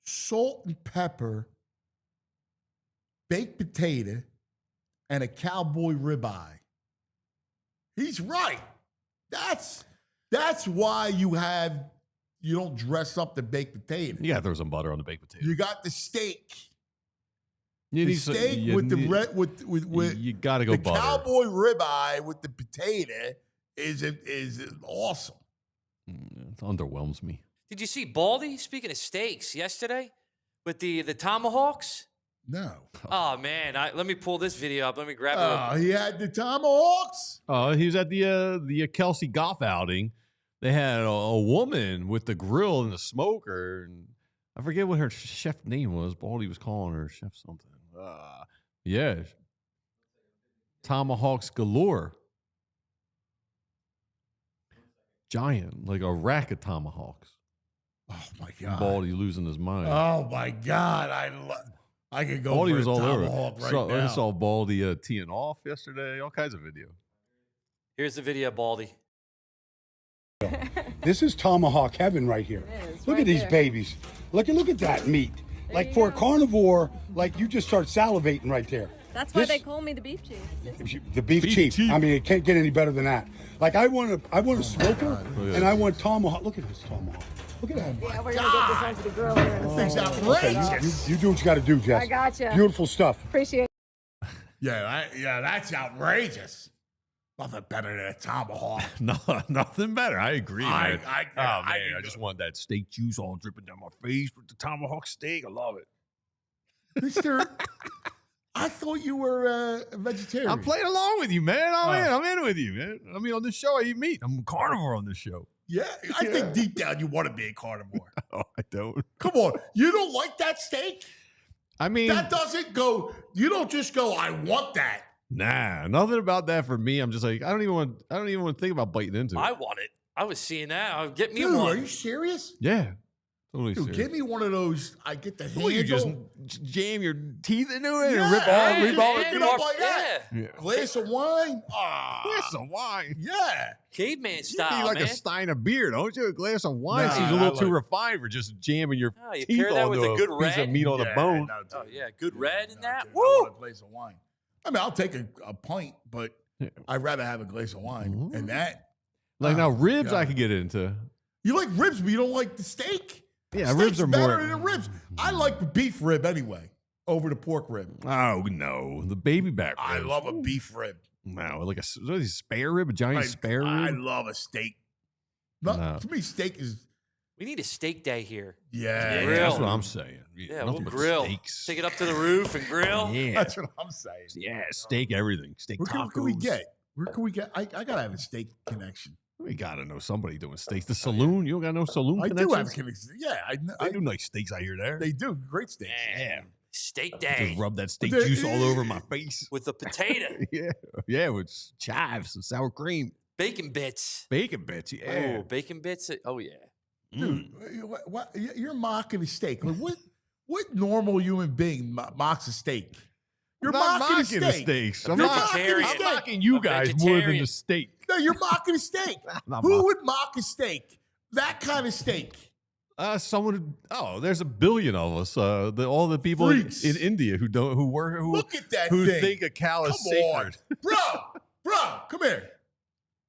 salt and pepper, baked potato, and a cowboy ribeye. He's right. That's why you don't dress up the baked potato. You got to throw some butter on the baked potato. You got the steak. You The need some- steak you with the need- red with you got to go the butter. cowboy ribeye with the potato is awesome. It underwhelms me. Did you see Baldy? Speaking of steaks, yesterday with the tomahawks. No. Oh man, let me pull this video up. Let me grab it. Oh, he had the tomahawks. Oh, he was at the Kelsey golf outing. They had a woman with the grill and the smoker, and I forget what her chef name was. Baldy was calling her chef something. Yeah, tomahawks galore. Giant, like a rack of tomahawks. Oh my God. Baldy losing his mind. Oh my God. I could go Baldy for was a all tomahawk over. right now. I saw Baldy teeing off yesterday. All kinds of video. Here's the video, Baldy. This is tomahawk heaven right here. Look at these babies. Look at that meat. Like for a carnivore, like you just start salivating right there. That's why they call me the beef chief. The beef chief. I mean, it can't get any better than that. Like I want a smoker and I want tomahawk. Look at this tomahawk. Look at that. Yeah, we're gonna get this onto the grill here in a Thing's second. outrageous. You do what you got to do, Jess. I gotcha. Beautiful stuff. Appreciate it. Yeah, that's outrageous. Nothing better than a tomahawk. No, nothing better. I agree, man. I just want that steak juice all dripping down my face with the tomahawk steak. I love it. Mister, I thought you were a vegetarian. I'm playing along with you, man. I'm in with you, man. I mean, on this show, I eat meat. I'm a carnivore on this show. Yeah, I think deep down you want to be a carnivore. Oh, I don't. Come on, you don't like that steak? I mean, That doesn't go. You don't just go. I want that. nah, nothing about that for me. I'm just like, I don't even want to think about biting into it. I want it. I was seeing that. Get me Dude, are one. you serious? Yeah, totally. Dude, serious. give me one of those. I get the handle. Well, you just jam your teeth into it Yeah, and rip all man, it you off. know, like that. Yeah. Glass of wine. Glass of wine. Yeah. Caveman You style, need like man. a stein of beer, don't you? A glass of wine Nah, seems a little I too like- refined for just jamming your Oh, you teeth pair that with onto a a good piece of red? meat on a bone. No, Oh dude. yeah, good red in that. Dude, I Woo! want a glass of wine. I mean, I'll take a pint, but I'd rather have a glass of wine. And that. Like now, ribs I God. could get into. You like ribs, but you don't like the steak? Yeah, Steak's ribs are better more. than ribs. I like the beef rib anyway over the pork rib. Oh no, the baby back. I ribs. love a beef rib. No, like what is it, spare rib, a giant spare I rib. love a steak. No, No. To me, steak is We need a steak day here. yeah. Grill. That's what I'm saying. Yeah, nothing we'll but grill. steaks. Take it up to the roof and grill. Yeah, That's what I'm saying. yeah, steak everything. Steak Where tacos. can we get? Where can we get? I gotta have a steak connection. We gotta know somebody doing steaks. The saloon. You don't got no saloon I connections? do have a connection. Yeah, They do nice steaks out here there. They do great steaks. Yeah. Steak day Just rub that steak They- juice all over my face. with the potato, Yeah, with chives and sour cream. bacon bits. Bacon bits, yeah. Oh, bacon bits. Oh yeah. Dude, what, you're mocking a steak. Like, what normal human being mocks a steak? You're I'm not mocking a mocking the steak. steaks. You're I'm not- mocking a vegetarian. I'm steak. mocking you A guys more than vegetarian. the steak. No, you're mocking a steak. not Who mocking. would mock a steak? That kind of steak. Someone. Oh, there's a billion of us. All the people Freaks. in India who Look at that who thing. think a cow is Come on. sacred. Bro, come here.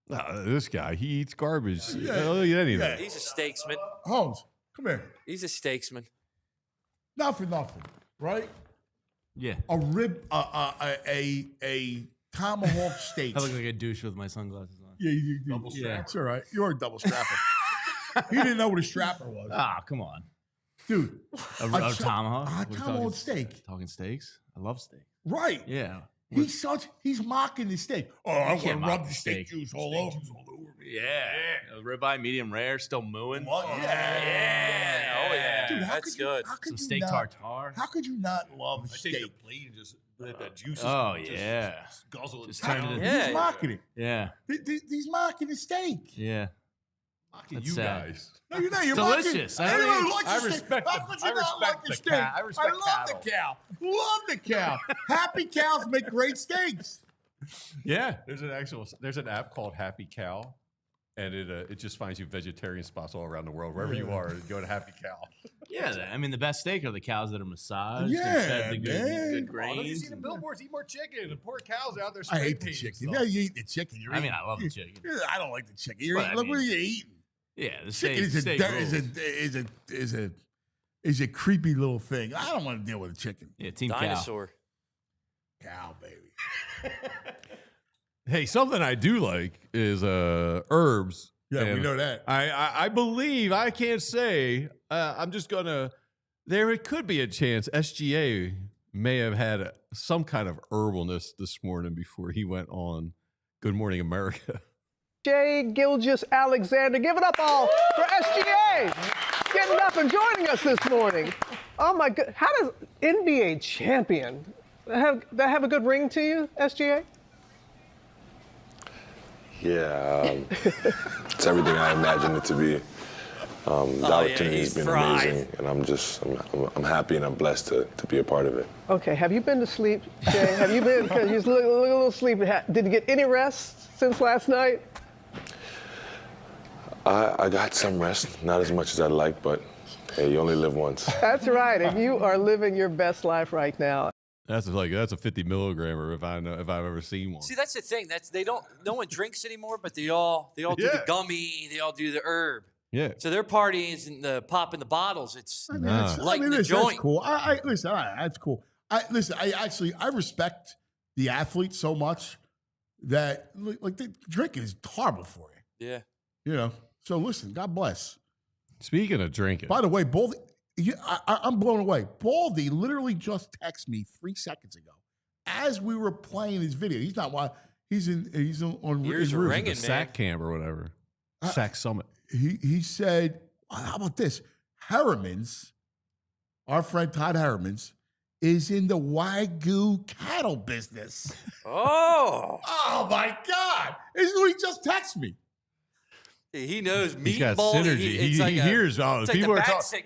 No, this guy, he eats garbage. Yeah. He'll eat anything. Yeah. He's a steaksman. Holmes, come here. He's a steaksman. Not for nothing, right? Yeah. A rib, a tomahawk steak. I look like a douche with my sunglasses on. Yeah, you do. Double strap. It's all right. You're a double strapper. He didn't know what a strapper was. Ah, come on. Dude. A A tomahawk? A We're tomahawk talking- steak. Talking steaks? I love steak. Right. Yeah. He's mocking the steak. Oh, I'm can't gonna rub mock the the steak steak. juice all over. Yeah. Ribeye, medium rare, still mooing. Yeah. Oh yeah. Dude, how That's could you, good. how could Some you steak not, tartare. How could you not love a I take the steak? plate and just let that juice. Oh, yeah. Guzzle it. Just down. turn it in. Yeah. He's mocking it. Yeah. He's mocking the steak. Yeah. Mocking That's you sad. guys. No, you're not. You're delicious. Mocking, I anyone mean, who likes I a steak. respect How the- could you I not respect like the a steak? cow. I respect love the cow. Love the cow. Happy cows make great steaks. Yeah, there's an app called Happy Cow, and it just finds you vegetarian spots all around the world. Wherever you are, go to Happy Cow. Yeah. I mean, the best steak are the cows that are massaged Yeah, and fed the good, man. good Oh, grains. don't you see the billboards? Eat more chicken. The poor cows out there. I spray hate the painting chicken. stuff. Yeah, you eat the chicken. You're I mean, eating- I love the chicken. I don't like the chicken. You're But eating, I look what mean- you're eating. Yeah, the Chicken steak, steak rules. is a creepy little thing. I don't want to deal with a chicken. Yeah, Team Dinosaur. Cow, baby. Hey, something I do like is herbs. Yeah, we And know that. I believe, I can't say, I'm just going to, it could be a chance SGA may have had some kind of herbalness this morning before he went on Good Morning America. Jay Gilgis Alexander. Give it up all for SGA. Getting up and joining us this morning. Oh my God. How does NBA champion have a good ring to you, SGA? Yeah, it's everything I imagined it to be. The opportunity has been amazing, and I'm happy and I'm blessed to be a part of it. Okay, have you been to sleep, Shay? Have you been, because you look a little sleepy. Did you get any rest since last night? I got some rest, not as much as I'd like, but hey, you only live once. That's right, and you are living your best life right now. That's a 50 milligrammer if I've ever seen one. See, that's the thing. No one drinks anymore, but they all do the gummy, they all do the herb. Yeah. So their party isn't the popping the bottles. It's lighting the That's joint. cool. Listen, all right, that's cool. I respect the athlete so much that like drinking is horrible for you. Yeah. You know. So listen, God bless. Speaking of drinking, by the way, Baldy, I'm blown away. Baldy literally just texted me 3 seconds ago as we were playing his video. He's not why he's on Ears are ringing, man. Sac Camp or whatever. Sac Summit. He said, how about this? Harriman's, our friend Todd Harriman's, is in the Wagyu cattle business. Oh. Oh my God. This is what he just texted me. He knows meat. He's got ball. synergy. He hears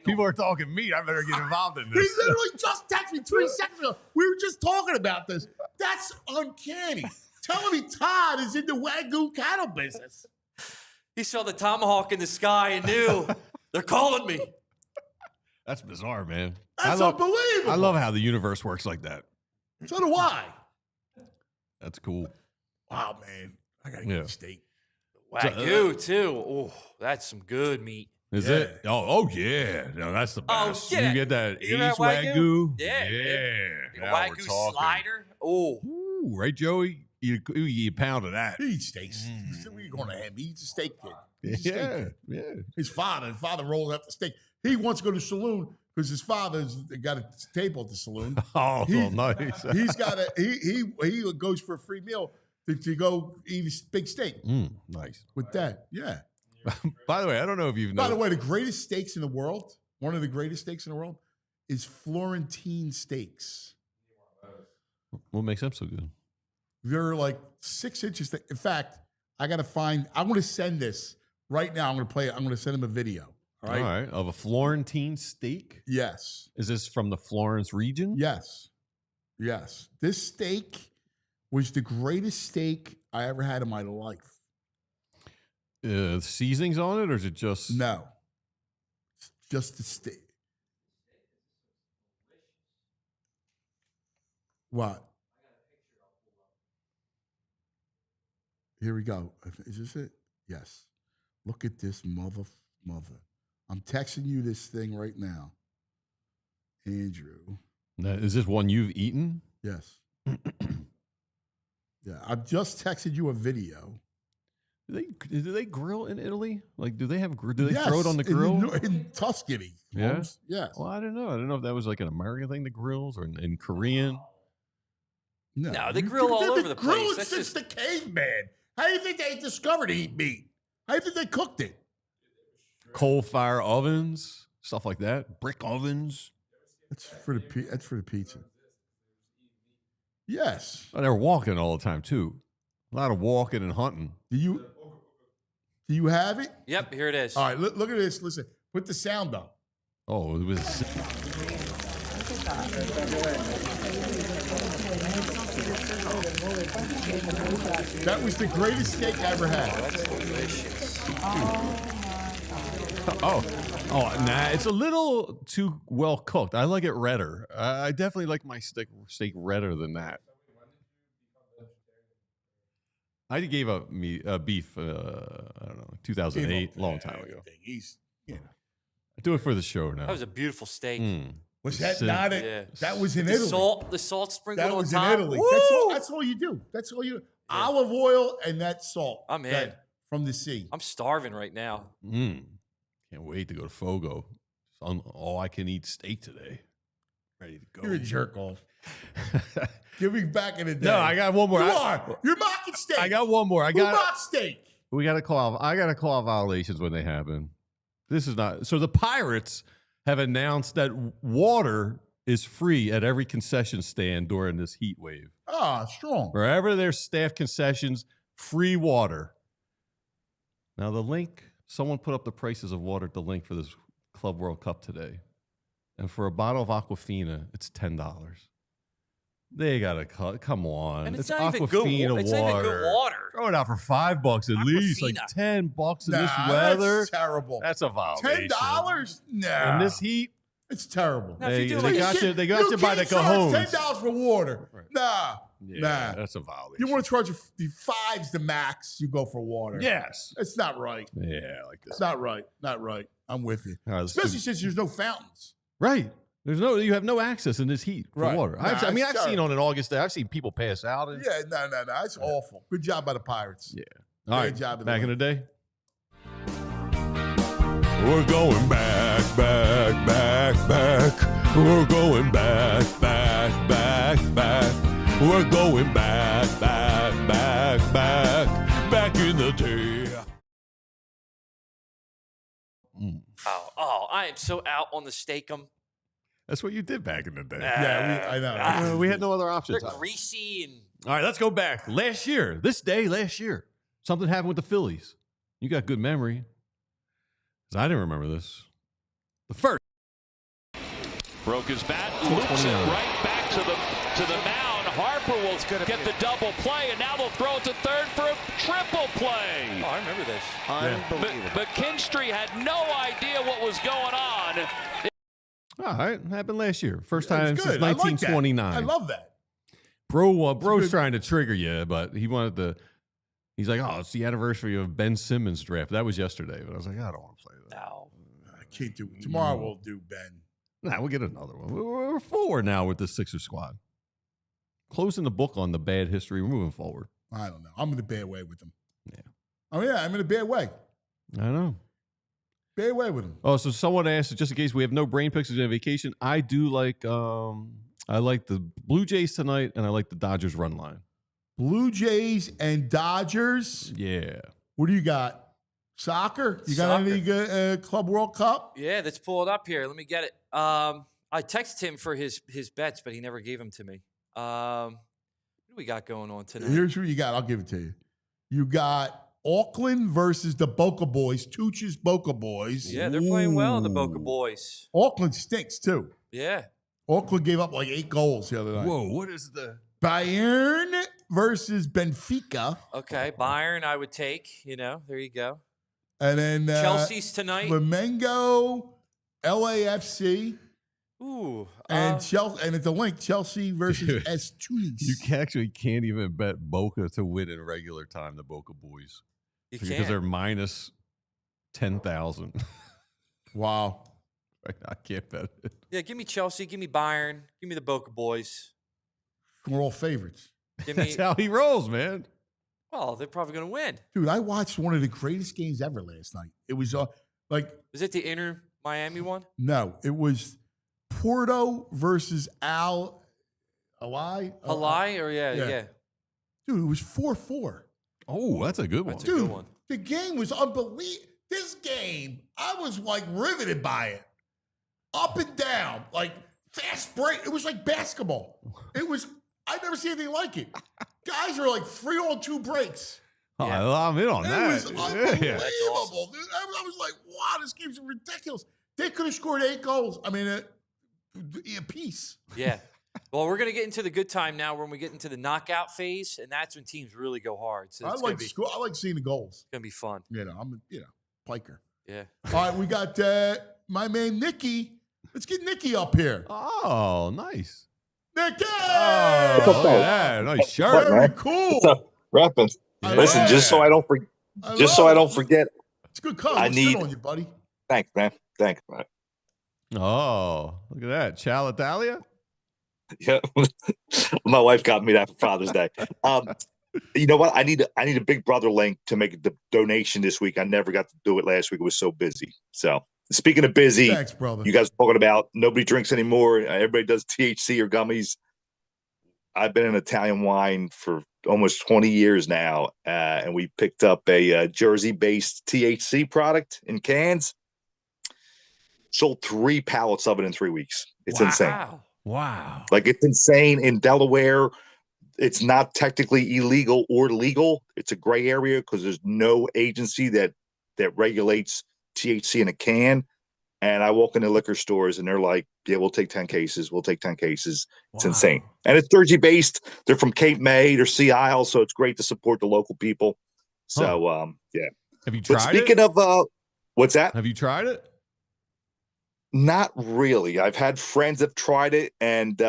people are talking meat. I better get involved in He this. literally just texted me 3 seconds ago. We were just talking about this. That's uncanny. Telling me Todd is in the Wagyu cattle business. He saw the tomahawk in the sky and knew they're calling me. That's bizarre, man. That's unbelievable. I love how the universe works like that. So do I. That's cool. Wow, man. I got to get a steak. Wagyu, too. Oh, that's some good meat. Is it? Oh, yeah. No, that's the best. yeah. You get that You Ace ever had Wagyu? Yeah. Now we're Wagyu talking. slider. Oh. Ooh, right, Joey? You eat a pound of that. He eats steaks. We're going to him. He eats a steak kid. He's a steak Yeah, kid. yeah. His father rolls up the steak. He wants to go to the saloon because his father's got a table at the saloon. Oh, nice. He's got he goes for a free meal to go eat a big steak. Nice. With that, yeah. By the way, I don't know if you've By the known. way, the greatest steaks in the world, one of the greatest steaks in the world, is Florentine steaks. What makes them so good? They're like 6 inches thick. In fact, I'm going to send this right now. I'm going to play it. I'm going to send him a video. All right. Of a Florentine steak? Yes. Is this from the Florence region? Yes. Yes. This steak was the greatest steak I ever had in my life. Seasonings on it, or is it just? No. Just the steak. What? Here we go. Is this it? Yes. Look at this mother. I'm texting you this thing right now. Andrew. Now, is this one you've eaten? Yes. Yeah, I've just texted you a video. Do they grill in Italy? Like, do they Yes, throw it on the grill? in Tuscany? Yeah. Holmes. Yes. Well, I don't know. I don't know if that was like an American thing, the grills, or in Korean. No, they grill all over the place. Grill That's since just the caveman. How do you think they discovered to eat meat? How do you think they cooked it? Coal fire ovens, stuff like that. Brick ovens. That's for the pizza. Yes. Oh, they're walking all the time too. A lot of walking and hunting. Do you have it? Yep, here it is. All right, look at this. Listen, put the sound up. Oh, it was. That was the greatest steak I ever had. That's delicious. Oh, nah, it's a little too well cooked. I like it redder. I definitely like my steak redder than that. I gave up beef, I don't know, 2008, long time ago. He's, Do it for the show now. That was a beautiful steak. Was that not it? Yeah. That was in The Italy. the salt sprinkled That was on in top. Italy. Woo! That's all you do. That's all you. Olive oil and that salt. I'm in. That from the sea. I'm starving right now. Can't wait to go to Fogo. All I can eat steak today. Ready to go. You're a jerk off. Give me back in the day. No, I got one more. You are. You're mocking steak. I got one more. Who mocked steak? We got to call. I got to call out violations when they happen. This is not. So the Pirates have announced that water is free at every concession stand during this heat wave. Ah, strong. Wherever there's staff concessions, free water. Now the link. Someone put up the prices of water at the link for this Club World Cup today, and for a bottle of Aquafina, it's $10. They gotta come on. And it's it's not even Aquafina good. water. It's not even good water. Throw it out for $5 at least, like $10 in this Nah, weather. That's terrible. That's a violation. $10? Nah. In this heat, it's terrible. Now, if you do they got you by the cajones. $10 for water. Right. Nah. Yeah, nah. that's a violation. You want to charge the fives the max, you go for water. Yes. It's not right. Yeah, like this. It's not right. Not right. I'm with you. All right, Especially since there's no fountains. Right. You have no access in this heat for Right. water. Nah, I've seen terrible. on an August day, I've seen people pass out. Yeah, no. It's awful. Good job by the Pirates. Yeah. All Great right. job. Back in the day. We're going back. We're going back. We're going back in the day. Oh, I am so out on the steak-em. That's what you did back in the day. Yeah, I know. We had no other options. They're greasy and All right, let's go back. Last year, something happened with the Phillies. You got good memory. 'Cause I didn't remember this. The first. Broke his bat, loops it right back to the mound. Harper will get the double play, and now they'll throw it to third for a triple play. oh, I remember this. McKinstry had no idea what was going on. All right, happened last year. First Yeah, time it's since good. I like that. 1929. I love that. Bro's trying to trigger you, but he wanted to. He's like, oh, it's the anniversary of Ben Simmons' draft. That was yesterday, but I was like, I don't want to play that. No. I can't do it. Tomorrow we'll do Ben. Nah, we'll get another one. We're forward now with the Sixer squad. Closing the book on the bad history. We're moving forward. I don't know. I'm in a bad way with them. Yeah. Oh, yeah, I'm in a bad way. I know. Bad way with them. Oh, so someone asked, just in case we have no brain picks on vacation, I do like I like the Blue Jays tonight, and I like the Dodgers run line. Blue Jays and Dodgers. Yeah. What do you got? Soccer? You got Soccer. any good Club World Cup? Yeah, let's pull it up here. Let me get it. I texted him for his bets, but he never gave them to me. What do we got going on tonight? Here's what you got. I'll give it to you. You got Auckland versus the Boca Boys, Tooch's Boca Boys. Yeah, they're playing well, the Boca Boys. Auckland stinks, too. Yeah. Auckland gave up like 8 goals the other night. Whoa, what is the... Bayern versus Benfica. Okay, Bayern I would take. There you go. And then Chelsea's tonight. Flamengo, LAFC. Ooh. And Chelsea, and at the link, Chelsea versus S. Tunis. You actually can't even bet Boca to win in regular time, the Boca Boys. You because can't. they're minus 10,000. Wow. I can't bet it. Yeah, give me Chelsea. Give me Bayern. Give me the Boca Boys. We're all favorites. Give me. That's how he rolls, man. Well, they're probably going to win. Dude, I watched one of the greatest games ever last night. It was like... Was it the Inter Miami one? No, it was Porto versus ALLCITY. Yeah. Dude, it was 4-4. Oh, that's a good one. That's a good one. The game was unbelievable. This game, I was like riveted by it. Up and down, like fast break. It was like basketball. It was, I've never seen anything like it. Guys are like 3-on-2 breaks. Oh, I'm in on that. It was unbelievable, Yeah. dude. I was like, wow, this game's ridiculous. They could have scored 8 goals. I mean, a piece. Yeah. Well, we're going to get into the good time now when we get into the knockout phase, and that's when teams really go hard. So I like seeing the goals. It's going to be fun. I'm Piker. Yeah. All right, we got my man Nikki. Let's get Nikki up here. Oh, nice. Nikki! Oh, look at that. Nice shirt. Very cool. What's up? Rapping. Listen, just so I don't forget. It's good color. I Looks need. good on you, buddy. Thanks, man. Thanks, man. Oh, look at that. Ciao Italia? Yeah. My wife got me that for Father's Day. You know what? I need a Big Brother link to make the donation this week. I never got to do it last week. It was so busy. So speaking of busy, Thanks, brother. You guys are talking about nobody drinks anymore. Everybody does THC or gummies. I've been in Italian wine for almost 20 years now, and we picked up a Jersey-based THC product in cans. Sold 3 pallets of it in 3 weeks. It's insane. Wow. Like, it's insane. In Delaware, it's not technically illegal or legal. It's a gray area because there's no agency that regulates THC in a can. And I walk into liquor stores and they're like, yeah, we'll take 10 cases. We'll take 10 cases. It's insane. And it's Jersey based. They're from Cape May. They're Sea Isle. So it's great to support the local people. So, yeah. Have you tried speaking it? of, what's that? Have you tried it? Not really. I've had friends that tried it. And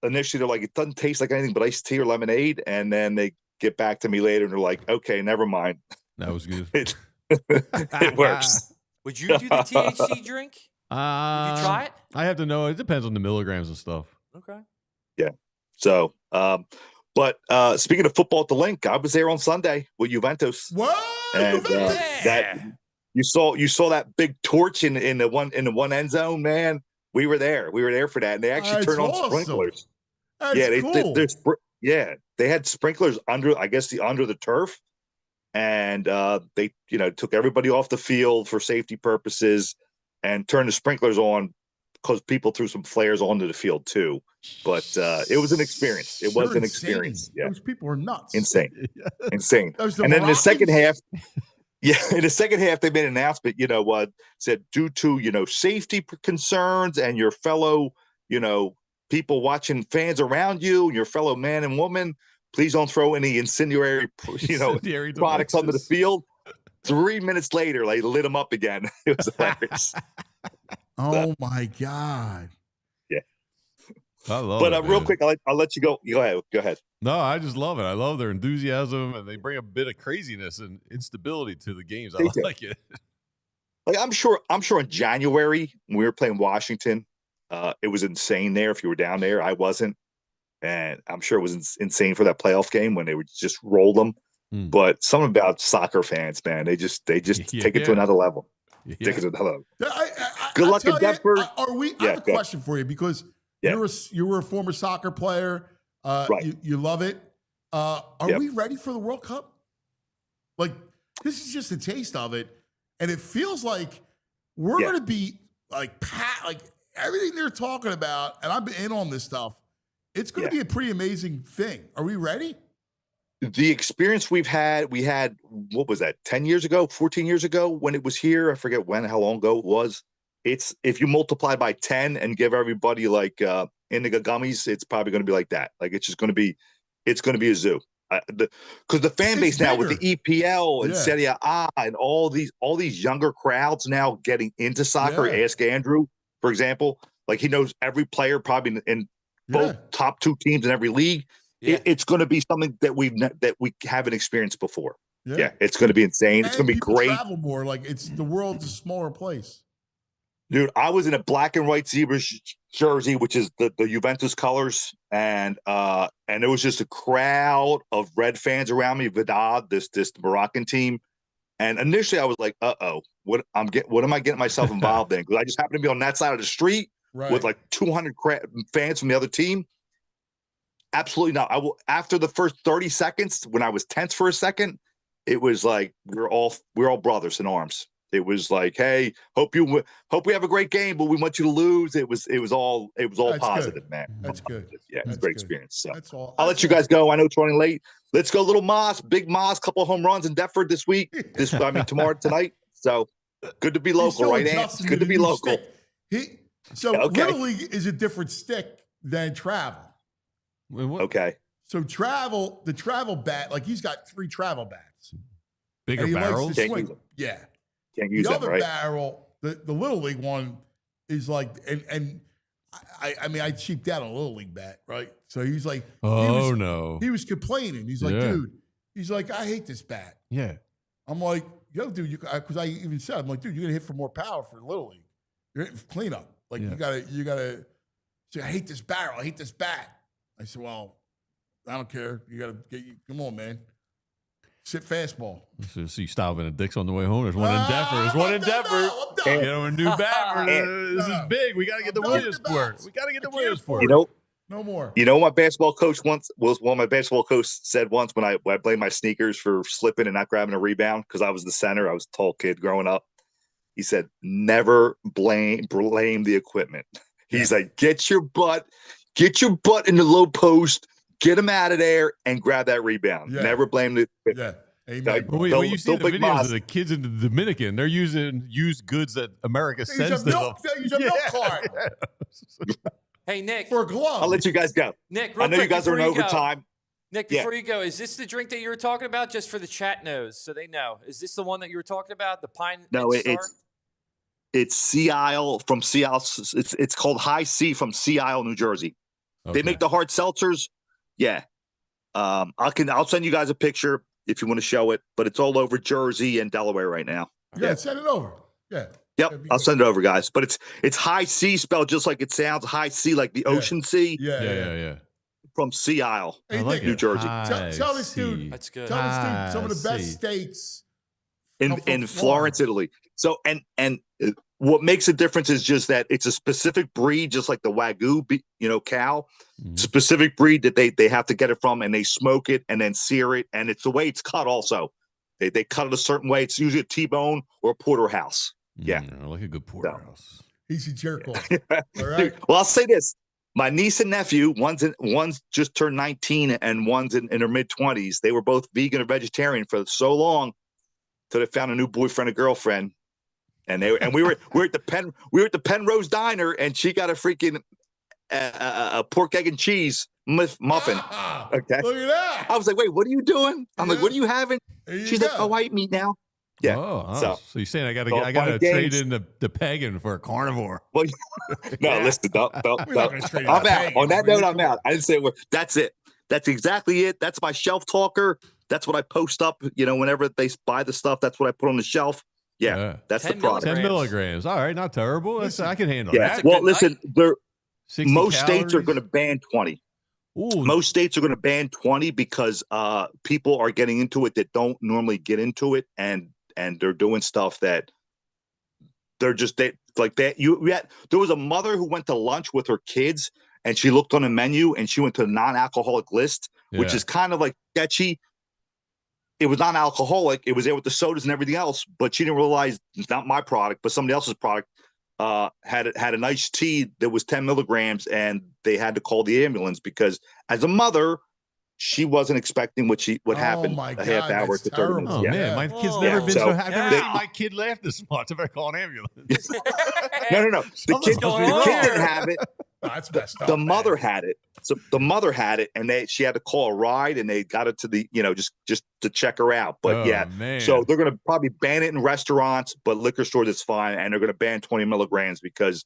initially they're like, it doesn't taste like anything but iced tea or lemonade. And then they get back to me later and they're like, okay, never mind. That was good. It works. Would you do the THC drink? Would you try it? I have to know. It depends on the milligrams and stuff. Okay. Yeah. So, but speaking of football at the link, I was there on Sunday with Juventus. What? And that you saw that big torch in the one end zone, man. We were there. We were there for that, and they actually turned on sprinklers. That's cool. They had sprinklers under the turf. And they, took everybody off the field for safety purposes and turned the sprinklers on because people threw some flares onto the field too. But it was an experience. It was an experience. Yeah, those people are nuts. Insane. And then in the second half, they made an announcement. Said due to safety concerns and your fellow people watching, fans around you, your fellow man and woman. Please don't throw any incendiary products onto the field. 3 minutes later, they lit them up again. It was hilarious. Oh my God. Yeah. I love it. But real quick, I'll let you go. Go ahead. No, I just love it. I love their enthusiasm, and they bring a bit of craziness and instability to the games. I like it. Like I'm sure in January when we were playing Washington, it was insane there. If you were down there, I wasn't. And I'm sure it was insane for that playoff game when they would just roll them. But something about soccer fans, man, they just take it to another level. Take it to another level. Good luck in Denver. I have a question for you because you were a former soccer player. Right. You love it. Are we ready for the World Cup? Like, this is just a taste of it. And it feels like we're going to be like everything they're talking about. And I've been in on this stuff. It's going to be a pretty amazing thing. Are we ready? The experience we had, what was that, 10 years ago, 14 years ago when it was here? I forget how long ago it was. It's if you multiply by 10 and give everybody like indica gummies, it's probably going to be like that. Like it's going to be a zoo. Because the fan base now with the EPL and Serie A and all these younger crowds now getting into soccer. Ask Andrew, for example, like he knows every player probably in both top 2 teams in every league. It's going to be something that we haven't experienced before. Yeah, it's going to be insane. It's going to be great. Travel more, like the world's a smaller place. Dude, I was in a black and white Zebras jersey, which is the Juventus colors, and it was just a crowd of red fans around me. Vidal, this Moroccan team, and initially I was like, what am I getting myself involved in? Because I just happened to be on that side of the street. Right. With like 200 fans from the other team. Absolutely not. After the first 30 seconds, when I was tense for a second, it was like we're all brothers in arms. It was like, hey, hope we have a great game, but we want you to lose. It was all positive, good. man. That's good. Yeah, it's a great experience. So that's all. I'll let you guys go. I know it's running late. Let's go, little Moss, big Moss, couple of home runs in Deptford this week. Tonight. So good to be local, right, Ant? It's good to be local. Little League is a different stick than travel. Okay. So the travel bat, like he's got 3 travel bats. Bigger barrels? Can't use the them, other right? barrel, the Little League one is like, and I cheaped out on a Little League bat, right? So he's like, he was complaining. He's like, dude, I hate this bat. Yeah. I'm like, yo, dude, because I even said, I'm like, dude, you're gonna hit for more power for Little League. You're hitting for cleanup. Like you gotta. Say, I hate this barrel. I hate this bat. I said, well, I don't care. You gotta come on, man. Sit fastball. So you stop in a Dick's on the way home. There's one in Denver. There's one in Denver. Get him a new bat. This is big. We got to get the Williamsport. We got to get the Williamsport. You know, no more. You know, my basketball coach my basketball coach said once when I blamed my sneakers for slipping and not grabbing a rebound because I was the center. I was a tall kid growing up. He said, never blame the equipment. He's like, get your butt in the low post. Get him out of there and grab that rebound. Yeah. Never blame the equipment. Yeah. Amen. When you see the videos of the kids in the Dominican, they're using used goods that America sends to them. They use a milk cart. Hey, Nick. For a glove. I'll let you guys go. Nick, I know you guys are in overtime. Nick, before you go, is this the drink that you were talking about? Just for the chat knows, so they know. Is this the one that you were talking about? The Pine No, Star? it's Sea Isle from Sea Isle. It's called High C from Sea Isle, New Jersey. Okay. They make the hard seltzers. Yeah. I'll send you guys a picture if you want to show it, but it's all over Jersey and Delaware right now. Yeah, send it over. Yeah. Yep, I'll send it over, guys. But it's High C spelled just like it sounds. High C, like the ocean sea. Yeah. From Sea Isle, New Jersey. Tell this dude. That's good. Tell this dude some of the best steaks in Florence, Italy. So and what makes a difference is just that it's a specific breed, just like the Wagyu, cow. Mm-hmm. Specific breed that they have to get it from, and they smoke it and then sear it, and it's the way it's cut. Also, they cut it a certain way. It's usually a T-bone or a porterhouse. Yeah, I like a good porterhouse. He's a jerk off. All right. Well, I'll say this: my niece and nephew, one's just turned 19, and one's in their mid-20s. They were both vegan or vegetarian for so long, till they found a new boyfriend or girlfriend. And we were at the Penrose Diner, and she got a freaking a pork, egg, and cheese muffin. Okay, look at that. I was like, wait, what are you doing? I'm like, what are you having? She's like, oh, I eat meat now. Yeah. So you're saying I gotta trade in the pagan for a carnivore? Well, no, listen, don't. I'm out. On that note, I'm out. I didn't say that's it. That's exactly it. That's my shelf talker. That's what I post up. Whenever they buy the stuff, that's what I put on the shelf. Yeah, that's the product. 10 milligrams. All right, not terrible. I can handle that. Well, listen, most states are going to ban 20. Ooh. Most states are going to ban 20 because people are getting into it that don't normally get into it, and they're doing stuff that they're just like that. There was a mother who went to lunch with her kids, and she looked on a menu, and she went to the non-alcoholic list, which is kind of like sketchy. It was non-alcoholic. It was there with the sodas and everything else, but she didn't realize it's not my product, but somebody else's product had an iced tea that was 10 milligrams, and they had to call the ambulance because, as a mother, she wasn't expecting what happened a half hour to 30 minutes. Oh man, my kid's never been so happy. I've never seen my kid laugh this much. I better call an ambulance. No. The kid didn't have it. That's messed up. The mother had it. So the mother had it, and she had to call a ride, and they got it to the, just to check her out. But so they're going to probably ban it in restaurants, but liquor stores it's fine, and they're going to ban 20 milligrams because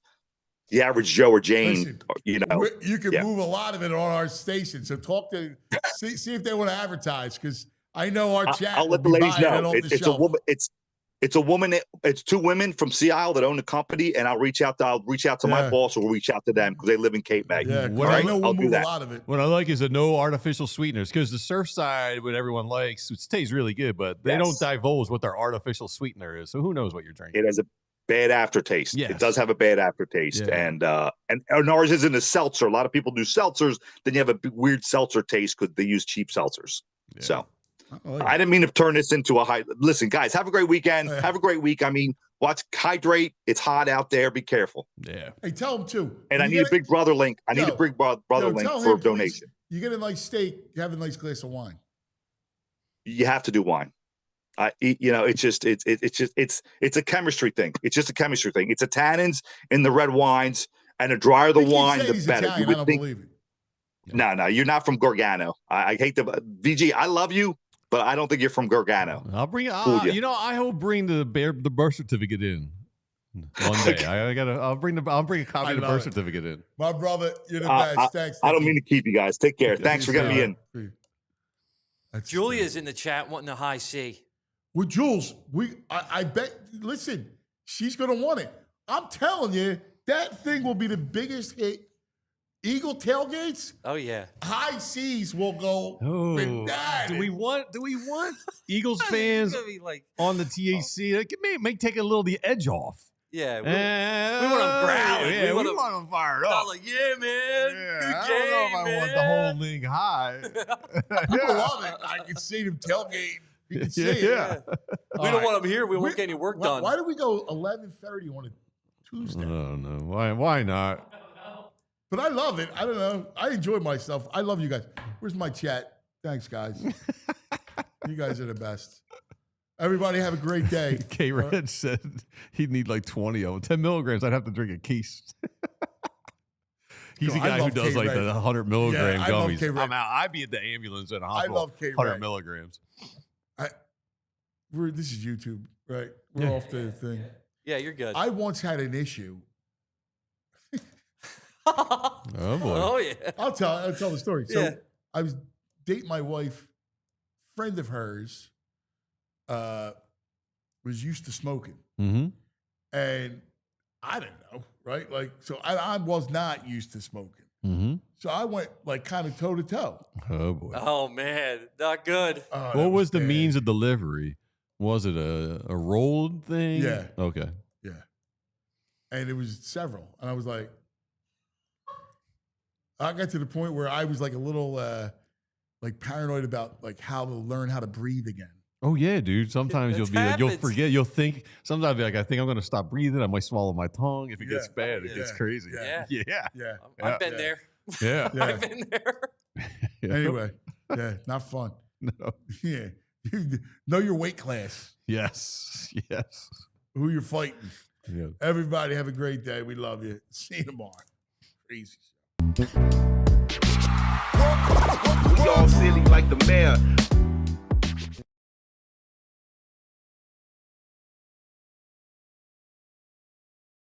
the average Joe or Jane, you can move a lot of it on our station. So talk to see if they want to advertise, because I know our chat. I'll let the ladies know. It's a woman. It's two women from Sea Isle that own the company, and I'll reach out to my boss, or we'll reach out to them because they live in Cape May. Yeah, I know we'll move a lot of it. What I like is no artificial sweeteners, because the Surfside, what everyone likes, it tastes really good, but they don't divulge what their artificial sweetener is. So who knows what you're drinking? It has a bad aftertaste. Yes. It does have a bad aftertaste, and ours isn't a seltzer. A lot of people do seltzers, then you have a weird seltzer taste because they use cheap seltzers. Yeah. So. I didn't mean to turn this into a high. Listen, guys, have a great weekend. Have a great week. I mean, hydrate. It's hot out there. Be careful. Yeah. Hey, tell them too. And I need a Big Brother link. I need a Big Brother link for a donation. You get a nice steak. You have a nice glass of wine. You have to do wine. It's a chemistry thing. It's just a chemistry thing. It's the tannins in the red wines, and the drier the wine, the better. Italian, I don't believe it. No, you're not from Gargano. I hate VG. I love you, but I don't think you're from Gargano. I'll bring. I hope bring the birth certificate in one day. I'll bring a copy of the birth certificate in. My brother, you're the best. Thanks. I don't mean to keep you guys. Take care. Thanks for getting me in. Julia's in the chat wanting a high C. With Jules, I bet, listen, she's going to want it. I'm telling you, that thing will be the biggest hit. Eagle tailgates? Oh, yeah. High seas will go bananas. Do we want Eagles fans on the TAC? Like, it may take a little the edge off. Yeah, we want them growling. Yeah, we want them fired up. Like, yeah, man. I don't know if I want the whole league high. People love it. I can see them tailgate. You can see it. Yeah. We don't want them here. We won't get any work done. Why do we go 11:30 on a Tuesday? Oh, no. Why not? But I love it. I don't know. I enjoy myself. I love you guys. Where's my chat? Thanks, guys. You guys are the best. Everybody have a great day. K-Red said he'd need like 20 of them. 10 milligrams, I'd have to drink a case. He's the guy who does like the 100 milligram gummies. I'm out. I'd be at the ambulance at a hospital. I love K-Red. 100 milligrams. This is YouTube, right? We're off the thing. Yeah, you're good. I once had an issue. Oh, boy. Oh, yeah. I'll tell the story. So Yeah. I was dating my wife, friend of hers, was used to smoking. Mm-hmm. And I didn't know, right? Like, so I was not used to smoking. Mm-hmm. So I went like kind of toe to toe. Oh, boy. Oh, man. Not good. What was the means of delivery? Was it a rolled thing? Yeah. Okay. Yeah. And it was several. And I was like, I got to the point where I was like a little like paranoid about like how to learn how to breathe again. Oh yeah, dude. Sometimes you'll be like, you'll forget, you'll think. Sometimes I'll be like, I think I'm gonna stop breathing. I might swallow my tongue. If it gets bad, it gets crazy. Yeah. I've been there. Yeah. I've been there. Anyway, not fun. No. Yeah. Know your weight class. Yes. Who you're fighting. Yeah. Everybody have a great day. We love you. See you tomorrow. Crazy. We all silly like the mayor.